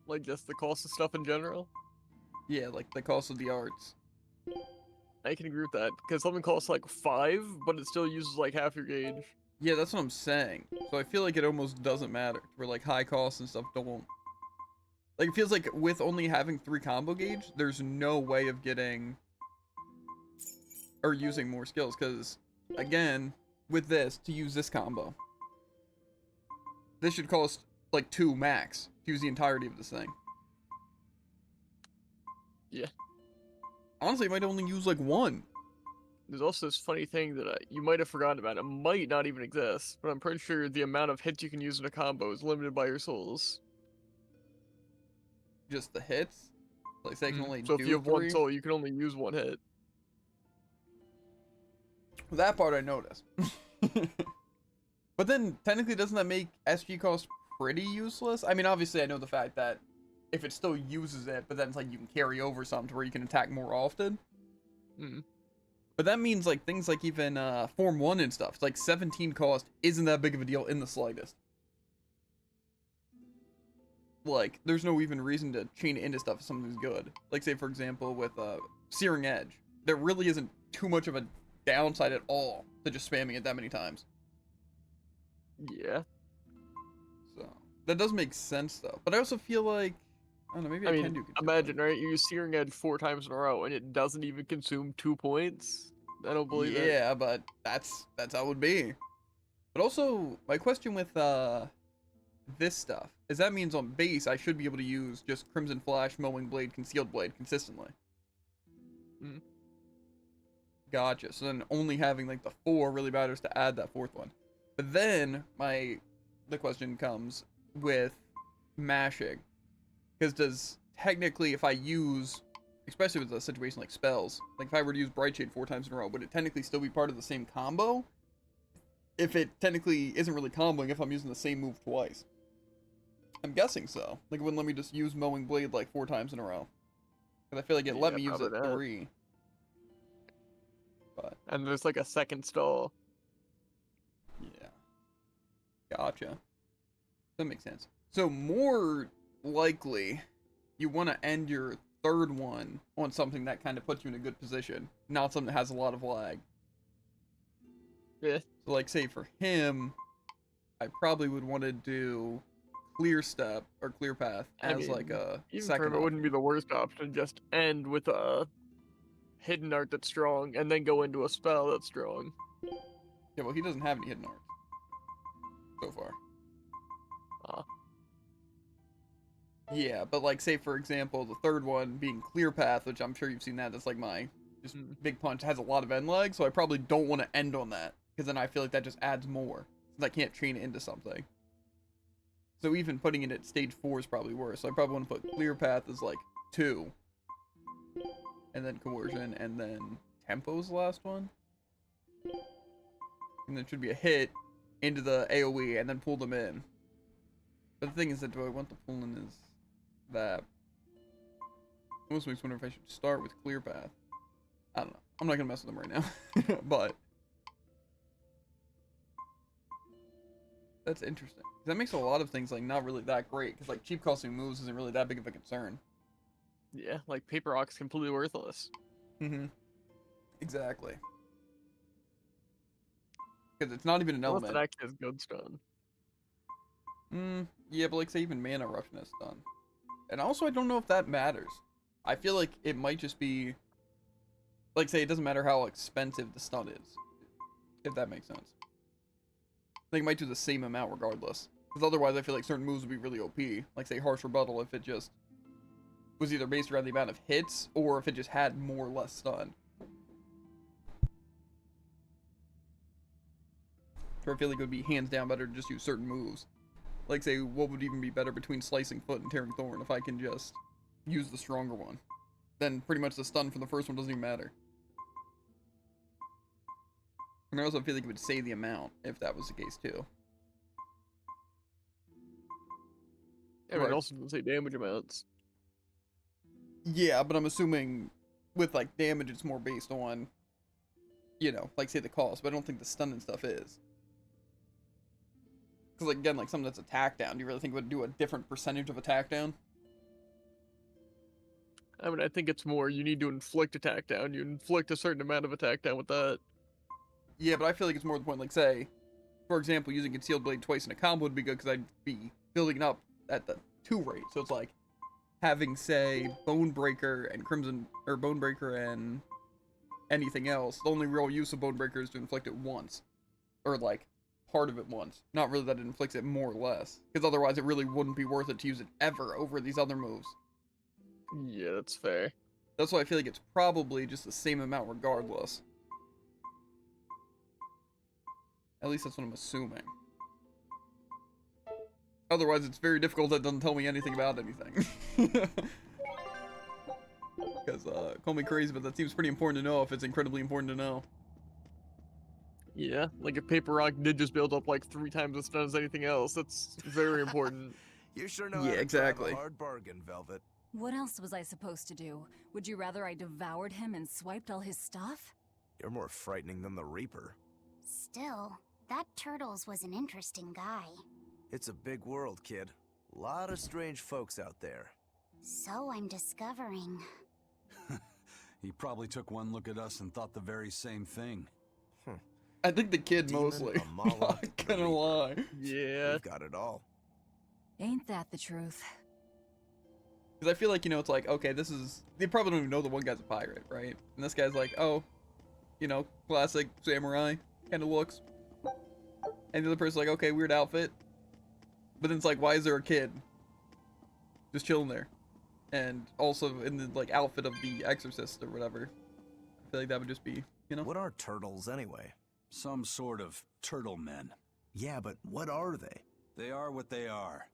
Like just the cost of stuff in general? Yeah, like the cost of the arts. I can agree with that, because something costs like 5, but it still uses like half your gauge. Yeah, that's what I'm saying. So I feel like it almost doesn't matter. Where like high costs and stuff don't. Like it feels like with only having 3 combo gauge, there's no way of getting or using more skills. Because again, with this, to use this combo, this should cost like 2 max to use the entirety of this thing. Yeah. Honestly, I might only use like 1. There's also this funny thing that you might have forgotten about. It might not even exist, but I'm pretty sure the amount of hits you can use in a combo is limited by your souls. just the hits. Like, say I can only So do if you have 3. one soul, you can only use one hit. That part I noticed. But then, technically, doesn't that make SG cost pretty useless? I mean, obviously, I know the fact that if it still uses it, but then it's like you can carry over some to where you can attack more often. But that means, like, things like even Form 1 and stuff. It's like 17 cost isn't that big of a deal in the slightest. Like, there's no even reason to chain it into stuff if something's good. Like, say, for example, with Searing Edge. There really isn't too much of a downside at all to just spamming it that many times. Yeah. So, that does make sense, though. But I also feel like, I don't know, maybe I mean, can do Concealed imagine, Blade. right? You use Searing Edge 4 times in a row, and it doesn't even consume 2 points. I don't believe it. Yeah, but that's how it would be. But also, my question with this stuff is that means on base I should be able to use just Crimson Flash, Mowing Blade, Concealed Blade consistently. Gotcha. So then only having like the 4 really matters to add that 4th one. But then the question comes with mashing, because does technically if I use, especially with a situation like spells, like if I were to use Bright Shade 4 times in a row, would it technically still be part of the same combo? If it technically isn't really comboing if I'm using the same move twice. I'm guessing so. Like it wouldn't let me just use Mowing Blade like 4 times in a row. Because I feel like it let me use it 3. But and there's like a second stall. yeah. Gotcha. That makes sense. So more likely, you want to end your 3rd one on something that kind of puts you in a good position, not something that has a lot of lag. Yeah. So like say for him, I probably would want to do Clear Step or Clear Path as like a even second for him, it option. wouldn't be the worst option. Just end with a hidden art that's strong, and then go into a spell that's strong. Yeah, well he doesn't have any hidden arts so far. Yeah, but like say for example the 3rd one being Clear Path, which I'm sure you've seen that. That's like my just big punch, has a lot of end lag, so I probably don't want to end on that because then I feel like that just adds more since I can't chain it into something. So even putting it at stage 4 is probably worse. So I probably want to put Clear Path as like 2, and then Coercion, and then Tempo's the last one, and then it should be a hit into the AoE and then pull them in. But the thing is that do I want the pull in as that? It almost makes me wonder if I should start with Clear Path. I don't know. I'm not gonna mess with them right now, but that's interesting. That makes a lot of things like not really that great because like cheap costing moves isn't really that big of a concern. Yeah, like Paper Rock's completely worthless. Exactly. Because it's not even an Unless element. it actually has good stun. Yeah, but like say even Mana Eruption is stun. And also I don't know if that matters. I feel like it might just be like say it doesn't matter how expensive the stun is. If that makes sense. I think it might do the same amount regardless. Because otherwise I feel like certain moves would be really OP. Like say Harsh Rebuttal if it just was either based around the amount of hits or if it just had more or less stun. Or I feel like it would be hands down better to just use certain moves. Like say, what would even be better between Slicing Foot and Tearing Thorn if I can just use the stronger one? Then pretty much the stun from the first one doesn't even matter. And I also feel like it would save the amount if that was the case too. I mean, it also doesn't say damage amounts. Yeah, but I'm assuming with like damage it's more based on, you know, like say the cost, but I don't think the stun and stuff is. Because like again, like something that's attack down, do you really think it would do a different percentage of attack down? I mean, I think it's more you need to inflict attack down. You inflict a certain amount of attack down with that. Yeah, but I feel like it's more the point, like say, for example, using Concealed Blade twice in a combo would be good because I'd be building up at the 2 rate. So it's like having, say, Bonebreaker and Crimson, or Bonebreaker and anything else. The only real use of Bonebreaker is to inflict it once. Or like, part of it once. Not really that it inflicts it more or less. Because otherwise it really wouldn't be worth it to use it ever over these other moves. Yeah, that's fair. That's why I feel like it's probably just the same amount regardless. At least that's what I'm assuming. Otherwise, it's very difficult. That doesn't tell me anything about anything. Because, call me crazy, but that seems pretty important to know if it's incredibly important to know. Yeah, like if paper rock did just build up like 3 times as fast as anything else, that's very important. You sure know Yeah, how to exactly. drive a hard bargain, Velvet. What else was I supposed to do? Would you rather I devoured him and swiped all his stuff? You're more frightening than the Reaper. Still, that Turtles was an interesting guy. It's a big world, kid. A lot of strange folks out there. So I'm discovering. He probably took one look at us and thought the very same thing. I think the kid Demon, mostly. a Mala, Not the gonna Reaper. lie. Yeah. We've got it all. Ain't that the truth? Because I feel like, you know, it's like, okay, this is... They probably don't even know the one guy's a pirate, right? And this guy's like, oh, you know, classic samurai kind of looks. And the other person's like, okay, weird outfit. But then it's like, why is there a kid just chilling there? And also in the, like, outfit of the exorcist or whatever. I feel like that would just be, you know? What are turtles, anyway? Some sort of turtle men. Yeah, but what are they? They are what they are.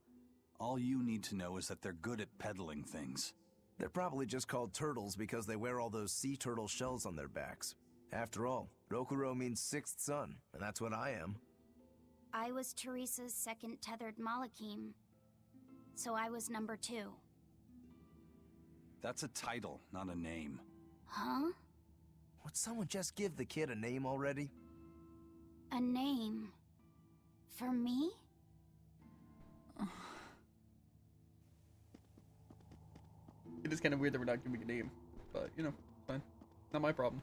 All you need to know is that they're good at peddling things. They're probably just called turtles because they wear all those sea turtle shells on their backs. After all, Rokuro means sixth son, and that's what I am. I was Teresa's second tethered Malakim. So I was number 2. That's a title, not a name. Huh? Would someone just give the kid a name already? A name? For me? It is kind of weird that we're not giving a name. But, you know, fine. Not my problem.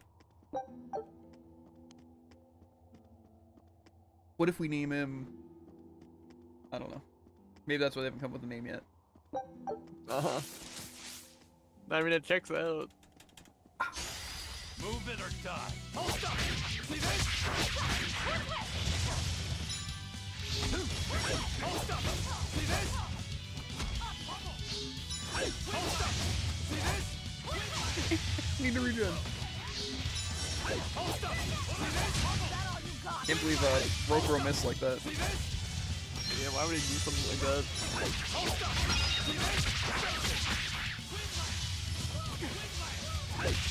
What if we name him... I don't know. Maybe that's why they haven't come up with a name yet. Uh-huh. I mean, it checks out. Move it or die. Hold up! See this? Hold up! See this? Hold up! See this? Need to regen. Hold up! See this? Can't believe Rokuro missed like that. Yeah, why would he do something like that? Hold up! See this?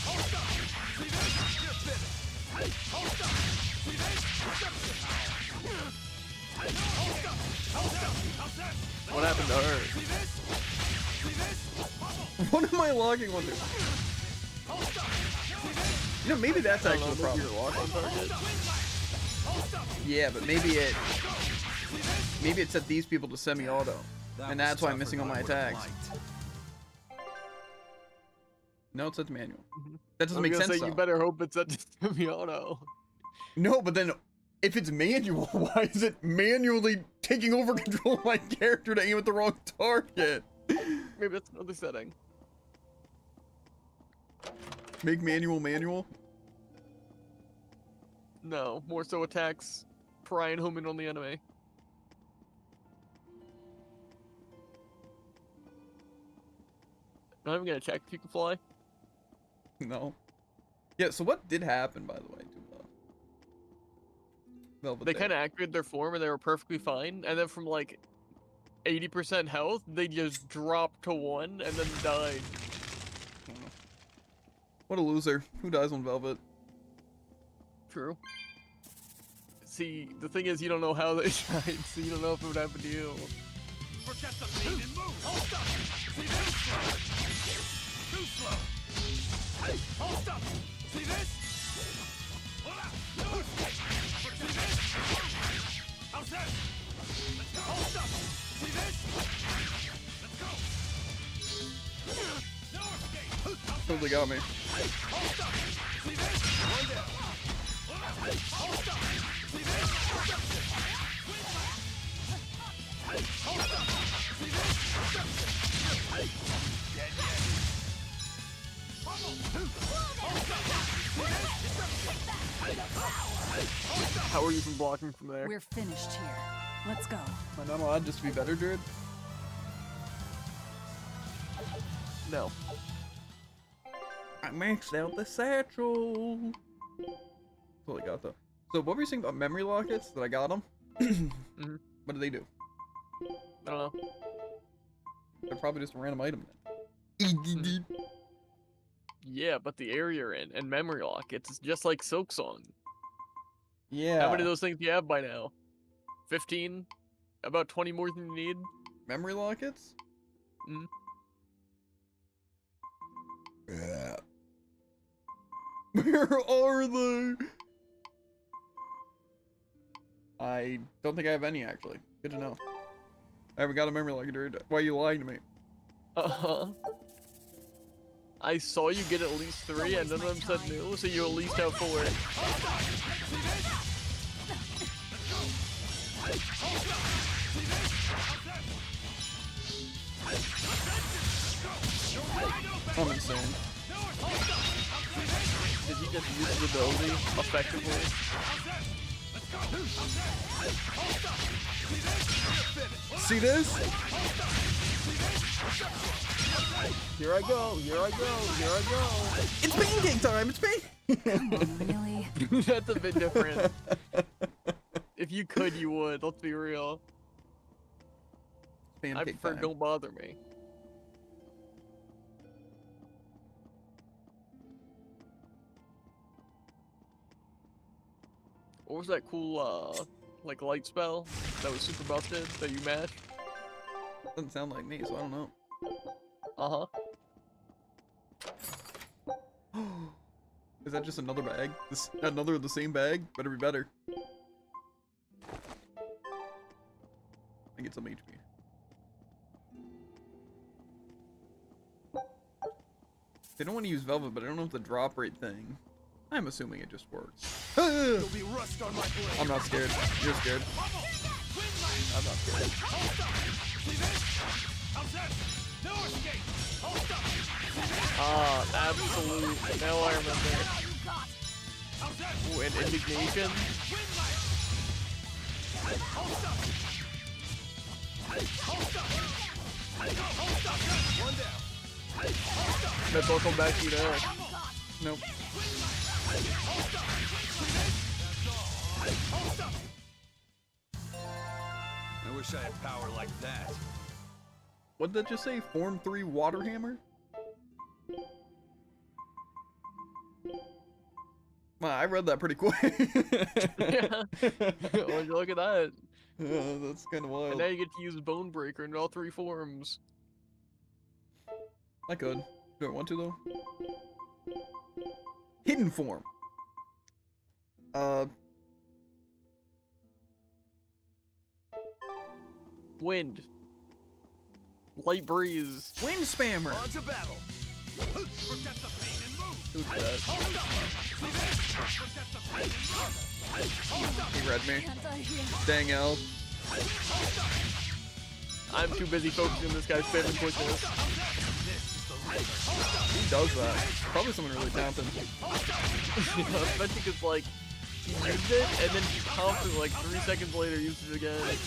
Hold up! See this? You're finished! Hold up! See this? Hold up! Hold up! How's that? What happened to her? See this? See this? What am I logging onto? Hold up! See this? You know, maybe that's I actually don't the know, problem. maybe you're locked on target. Yeah, but maybe it set these people to semi-auto. And that's why I'm missing all my attacks. No, it says manual. That doesn't make sense, Say, though. you better hope it's at semi-auto. No, but then if it's manual, why is it manually taking over control of my character to aim at the wrong target? Maybe that's another setting. Make manual? No, more so attacks prying home in on the enemy. Not even gonna check if you can fly. No. Yeah, so what did happen, by the way, to Velvet? They kind of activated their form and they were perfectly fine, and then from like 80% health, they just dropped to 1 and then died. What a loser. Who dies on Velvet? True. See, the thing is, you don't know how they died, so you don't know if it would happen to you. Forget the pain and move! Hold up! See this? Too slow! Hold up! See this? Hold up! No escape! See this? How's that? Let's go! Hold up! See this? Let's go! No escape! How's Totally got me. Hold up! See this? One down! Hold up! See this? Hold up! See this? Dead yet? How are you from blocking from there? We're finished here. Let's go. Am I not allowed just to be better, Druid? No. I maxed out the satchel. Totally got though. So what were you saying about memory lockets? That I got them? Mhm. What do they do? I don't know. They're probably just a random item then. Yeah, but the area you're in and memory lock, it's just like Silk Song. Yeah. How many of those things do you have by now? 15? About 20 more than you need? Memory lockets? Mm. Yeah. Where are they? I don't think I have any, actually. Good to know. I haven't got a memory locket, dude. Why are you lying to me? Uh-huh. I saw you get at least 3, and none of them said new, so you at least have 4. I'm insane. Did he just use his ability effectively? See this? Here I go, here I go, here I go. It's pancake time, it's Really? That's a bit different. If you could, you would. Let's be real. I pancake prefer time. don't bother me. What was that cool, like light spell that was super busted that you mashed? Doesn't sound like me, so I don't know. Uh-huh. Is that just another bag? Another of the same bag? Better be better. I get some HP. They don't want to use Velvet, but I don't know if the drop rate thing. I'm assuming it just works. I'm not scared. You're scared. I'm not scared. Ah, absolute. Now I remember. Ooh, and indignation. That's all come back to you now. Nope. I wish I had power like that. What did that just say? Form 3 water hammer? Wow, I read that pretty quick. Yeah. Well, look at that. That's kind of wild. And now you get to use Bone Breaker in all 3 forms. I could. Do I want to, though? Hidden form. Wind. Light breeze. Wind spammer. On to battle. Forget the pain and move. Who's that? He read me. Dang elf. I'm too busy focusing on this guy's spamming quickness. Who does that? Probably someone really talented. Especially because, like, he used it, and then he confidently, like, 3 seconds later, used it again.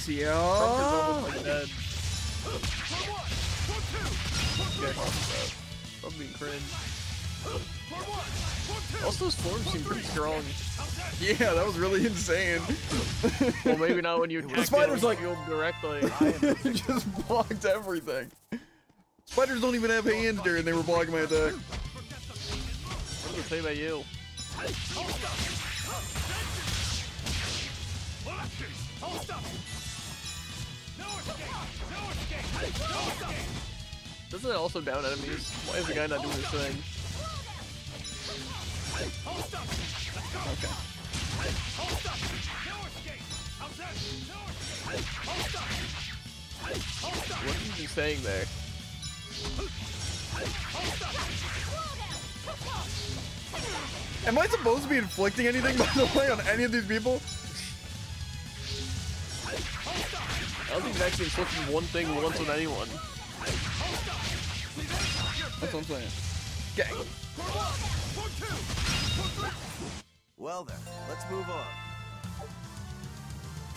Trump is almost like dead. I'm being cringe. Also, his forms seem pretty strong. Yeah, that was really insane. Well, maybe not when you attack The spider's like directly. it just blocked everything. Spiders don't even have hands, dude. They were blocking my attack. What does it say about you? Doesn't it also down enemies? Why is the guy not doing his thing? Okay. What are you saying there? Am I supposed to be inflicting anything, by the way, on any of these people? I don't think he's actually inflicting one thing once on anyone. That's what I'm saying. Gang. Well then, let's move on.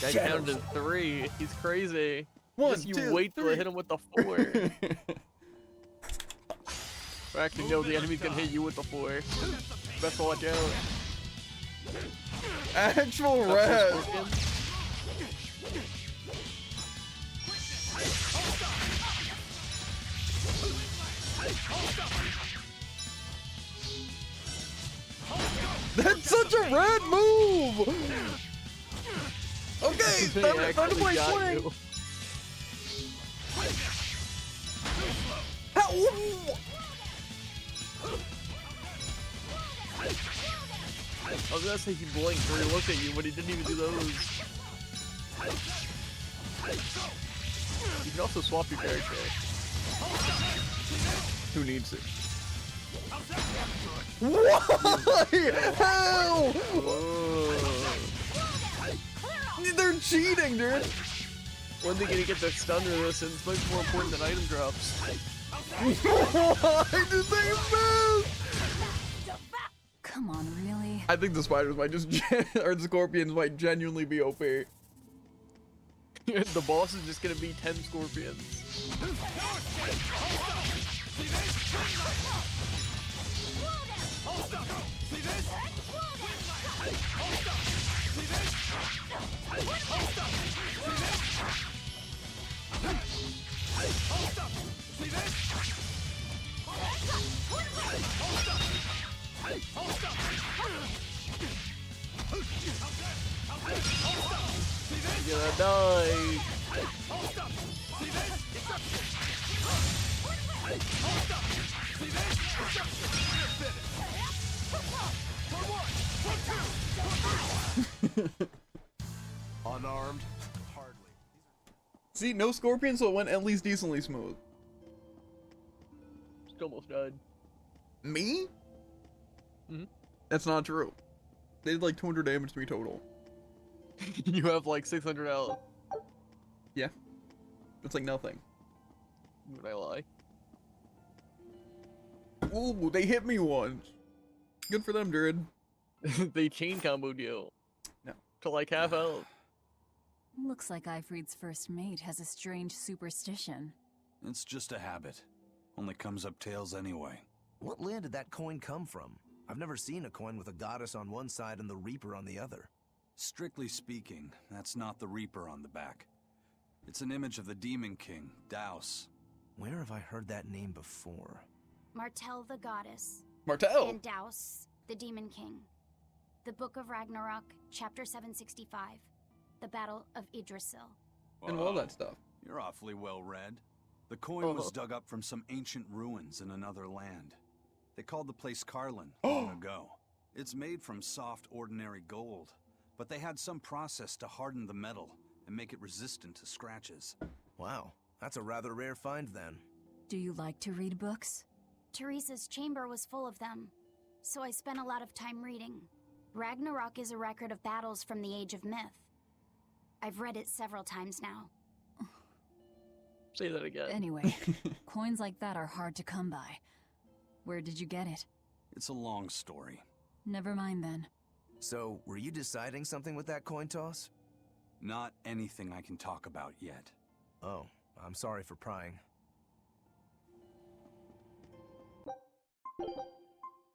Guy counted 3. He's crazy. One, Just you two, wait till I three. hit him with the 4. Or actually, no, the enemy's gonna hit you with the 4. Best to watch out. Actual red. red move! Okay, They time to actually play got swing! you. How? I was gonna say he blinked or he looked at you, but he didn't even do those. You can also swap your character. Who needs it? Why? How? They're cheating, dude! When they gonna get their stun resistance, much more important than item drops. Why did they miss? Come on, really? I think the spiders might just, or the scorpions might genuinely be OP. The boss is just gonna be 10 scorpions. You're gonna die. Unarmed? Hardly. See, no scorpions, so it went at least decently smooth. Just almost died. Me? Mhm. That's not true. They did like 200 damage to me total. You have like 600 health. Yeah. It's like nothing. Would I lie? Ooh, they hit me once. Good for them, Druid. They chain comboed you. No. To like half health. Looks like Ifrit's first mate has a strange superstition. It's just a habit. Only comes up tails anyway. What land did that coin come from? I've never seen a coin with a goddess on one side and the Reaper on the other. Strictly speaking, that's not the Reaper on the back. It's an image of the Demon King, Daus. Where have I heard that name before? Martel the goddess. Martel! And Daus, the demon king. The Book of Ragnarok, chapter 765. The Battle of Yggdrasil. And all that stuff. You're awfully well read. The coin was dug up from some ancient ruins in another land. They called the place Carlin long ago. It's made from soft, ordinary gold, but they had some process to harden the metal and make it resistant to scratches. Wow, that's a rather rare find then. Do you like to read books? Teresa's chamber was full of them, so I spent a lot of time reading. Ragnarok is a record of battles from the Age of Myth. I've read it several times now. Say that again. Anyway, coins like that are hard to come by. Where did you get it? It's a long story. Never mind then. So, were you deciding something with that coin toss? Not anything I can talk about yet. Oh, I'm sorry for prying.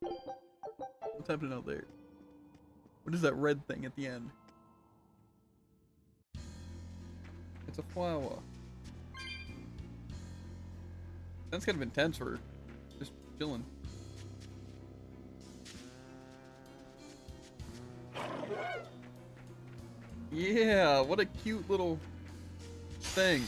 What's happening out there? What is that red thing at the end? It's a flower. That's kind of intense for just chilling. Yeah, what a cute little thing.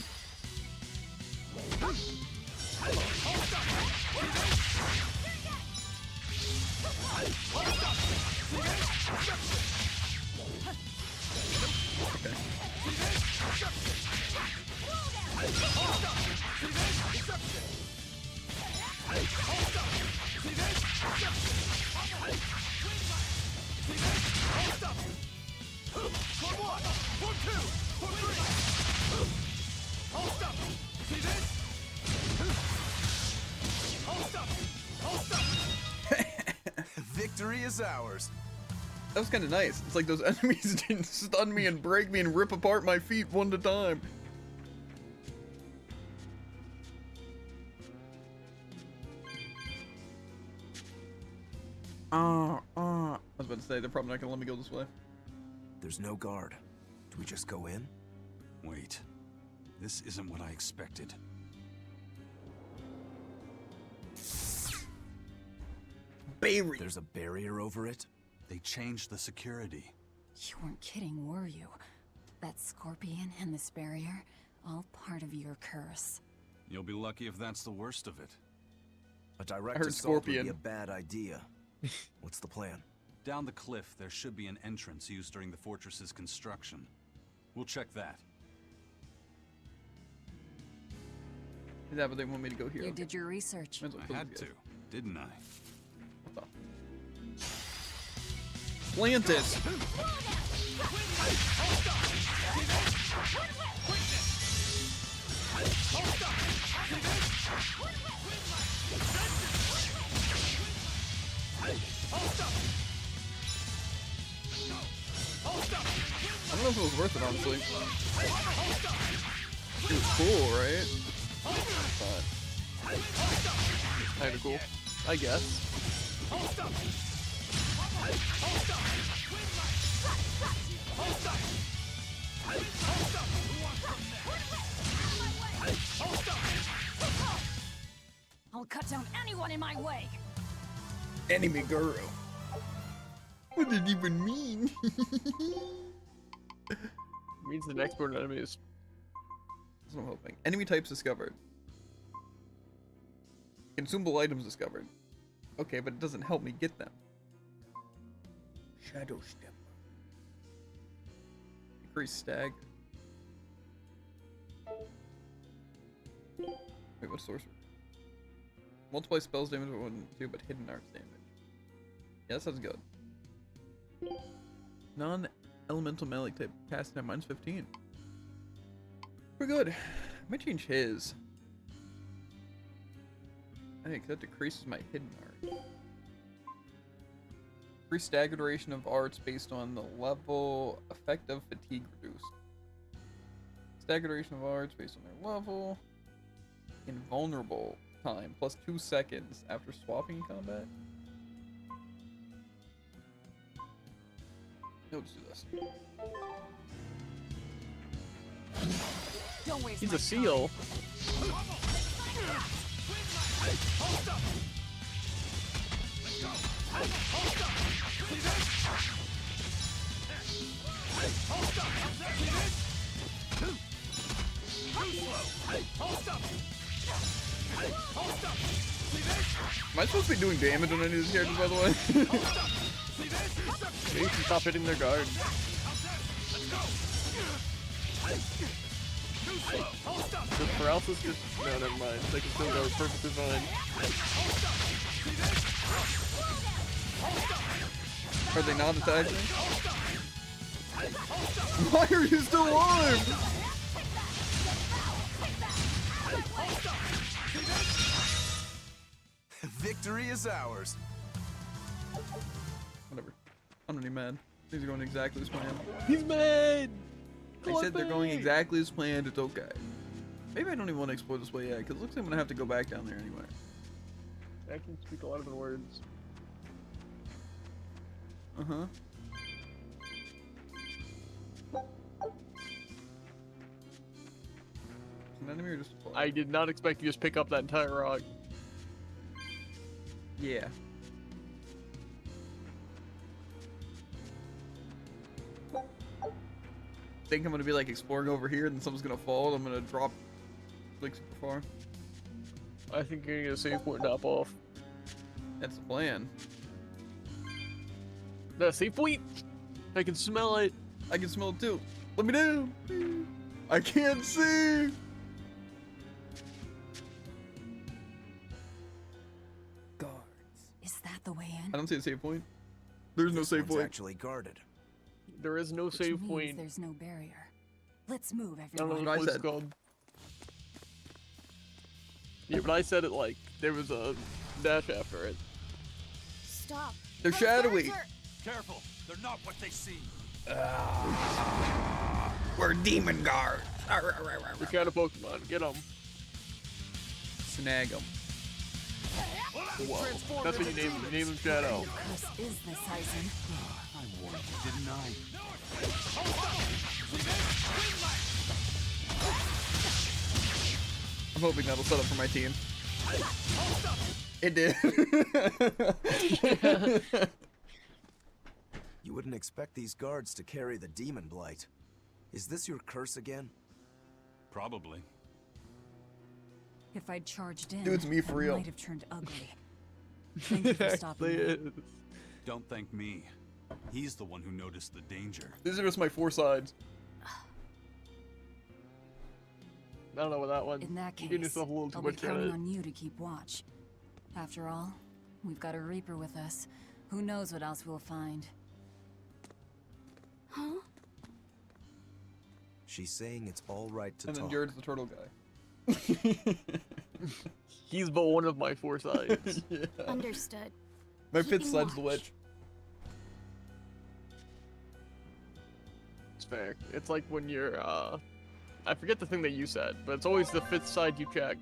Victory is ours. That was kind of nice. It's like those enemies didn't stun me and break me and rip apart my feet one at a time. I was about to say, they're probably not gonna let me go this way. There's no guard. Do we just go in? Wait. This isn't what I expected. Barrier. There's a barrier over it? They changed the security. You weren't kidding, were you? That scorpion and this barrier, all part of your curse. You'll be lucky if that's the worst of it. A direct heard assault would be Scorpion. a bad idea. What's the plan? Down the cliff, there should be an entrance used during the fortress's construction. We'll check that. Is that what they want me to go here? You did your research. Might as well I kill had these to, guys. didn't I? What the? Plant it! I don't know if it was worth it, honestly. It was cool, right? But Kinda cool. I guess. I'll cut down anyone in my way. enemy girl. What did it even mean? Means the next born enemies. That's what I'm hoping. Enemy types discovered. Consumable items discovered. Okay, but it doesn't help me get them. Shadow step. Increase stagger. Wait, what's sorcery? Multiply spells damage with 1 2, but hidden arts damage. Yeah, that sounds good. Non-elemental melee type casting at -15. We're good. I might change his. I think that decreases my hidden art. Increase stagger duration of arts based on the level. Effective fatigue reduced. Stagger duration of arts based on their level. Invulnerable time plus 2 seconds after swapping in combat. No, just do this. Don't waste He's my a seal. Am I supposed to be doing damage on any of these characters, by the way? They can stop hitting their guard. The paralysis just... No, never mind. They can still go perfectly fine. Are they not attacking? Why are you still alive? Victory is ours. Whatever. I'm not even mad. Things are going exactly as planned. He's mad! They said they're going exactly as planned. It's okay. Maybe I don't even want to explore this way yet, because it looks like I'm going to have to go back down there anyway. I can speak a lot of the words. Uh-huh. An enemy or just a fly? I did not expect you to just pick up that entire rock. Yeah. Think I'm gonna be like exploring over here and then someone's gonna fall and I'm gonna drop like super far. I think you're gonna get a save point and hop off. That's the plan. That save point? I can smell it. I can smell it too. Let me down. I can't see. Guards. Is that the way in? I don't see a save point. There's no This save one's point. actually guarded. There is no Which save means point. there's no barrier. Let's move, I don't know everyone. what I the place is said. called. Yeah, but I said it like there was a dash after it. Stop. They're Those shadowy. guards Careful, they're not what they seem. We're demon guards. What kind of Pokemon? Get them. Snag them. Whoa. That's what you name them. You name them Shadow. Curse is this, Aizen. I warned you, didn't I? I'm hoping that'll set up for my team. It did. You wouldn't expect these guards to carry the demon blight. Is this your curse again? Probably. If I'd charged in, Dude's me for it real. might have turned ugly. Thank you for stopping me. Actually is. Don't thank me. He's the one who noticed the danger. These are just my 4 sides. I don't know with that one. In that You're getting case, yourself a little too I'll be much counting credit. on you to keep watch. After all, we've got a Reaper with us. Who knows what else we'll find? Huh? She's saying it's all right to And then talk. Jared's the turtle guy. He's but one of my 4 sides. Yeah. Understood. My 5th Keeping side's the watch. witch. It's fair. It's like when you're, I forget the thing that you said, but it's always the 5th side you check.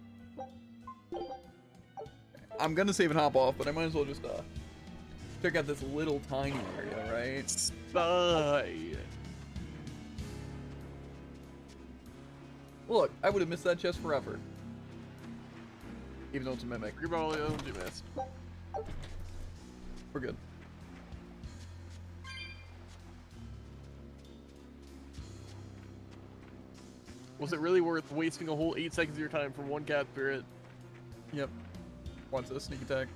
I'm gonna save and hop off, but I might as well just check out this little tiny area, right? Side. Look, I would have missed that chest forever. Even though it's a mimic. Forget about all the other ones you missed. We're good. Was it really worth wasting a whole 8 seconds of your time for one cat spirit? Yep. Wants a sneak attack.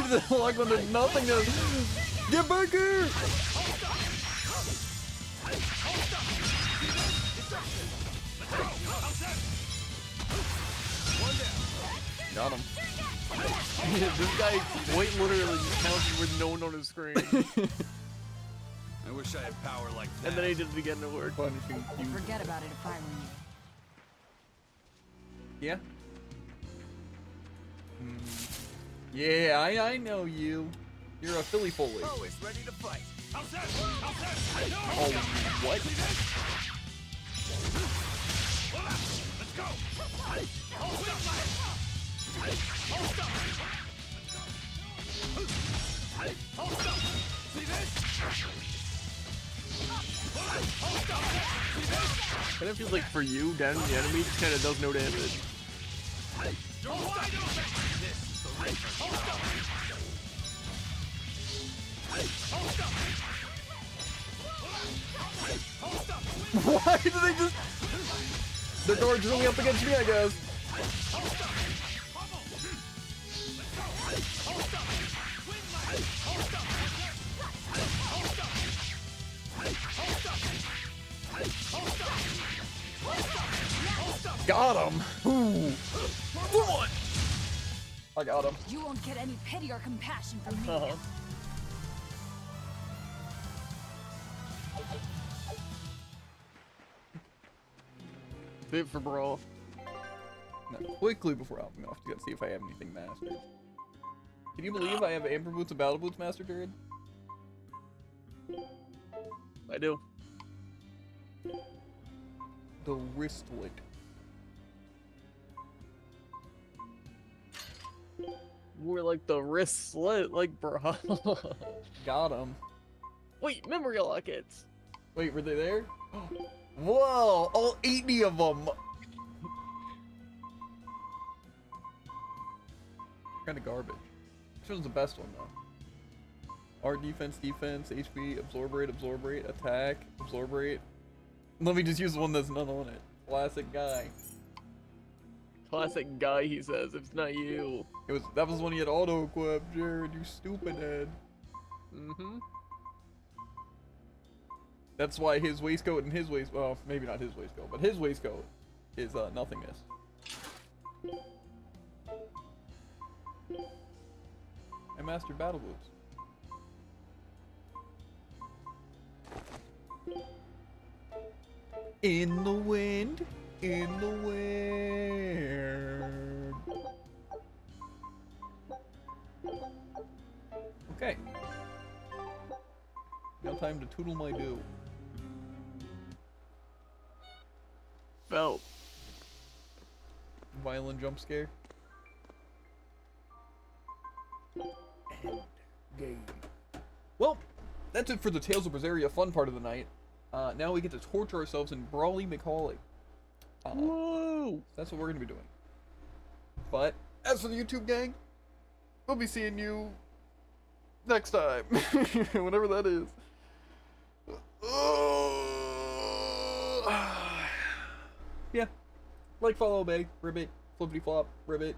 The lock one did nothing to get back here! Got him. This guy quite literally counted with no one on his screen. I wish I had power like that. And then he did it again and it worked. Punishing you. Forget about it if I were you. Yeah? Yeah, I know you. You're a Philly Foley. Always ready to fight. Oh, what? Kind of feels like for you, down the enemy just kind of does no damage. Why do they just... Their guard's really up against me, I guess. Got him. Ooh. What? I got him. You won't get any pity or compassion from me. Uh-huh. Fit for brawl. Now, quickly before hopping off, to see if I have anything mastered. Can you believe I have Amber Boots and Battle Boots mastered, Jared? I do. The wristlet. More like the wrist slit, like bro. Got him. Wait, memory lockets. Wait, were they there? Whoa, all 80 of them. Kind of garbage. Which one's the best one though? Our defense, HP, absorb rate, attack, absorb rate. Let me just use the one that's none on it. Classic guy. Classic guy, he says. If it's not you. That was when he had auto equip, Jared, you stupid head. Mm-hmm. That's why his waistcoat and his well, maybe not his waistcoat, but his waistcoat is nothingness. I mastered battle boots. In the wind, in the wind. Okay. Now time to toodle my do. Felt. Violent jump scare. End game. Well, that's it for the Tales of Berseria fun part of the night. Now we get to torture ourselves in Brawly McCauley. Woo! That's what we're going to be doing. But, as for the YouTube gang, we'll be seeing you next time. Whenever that is. Yeah. Like, follow, obey, ribbit, flippity flop, ribbit.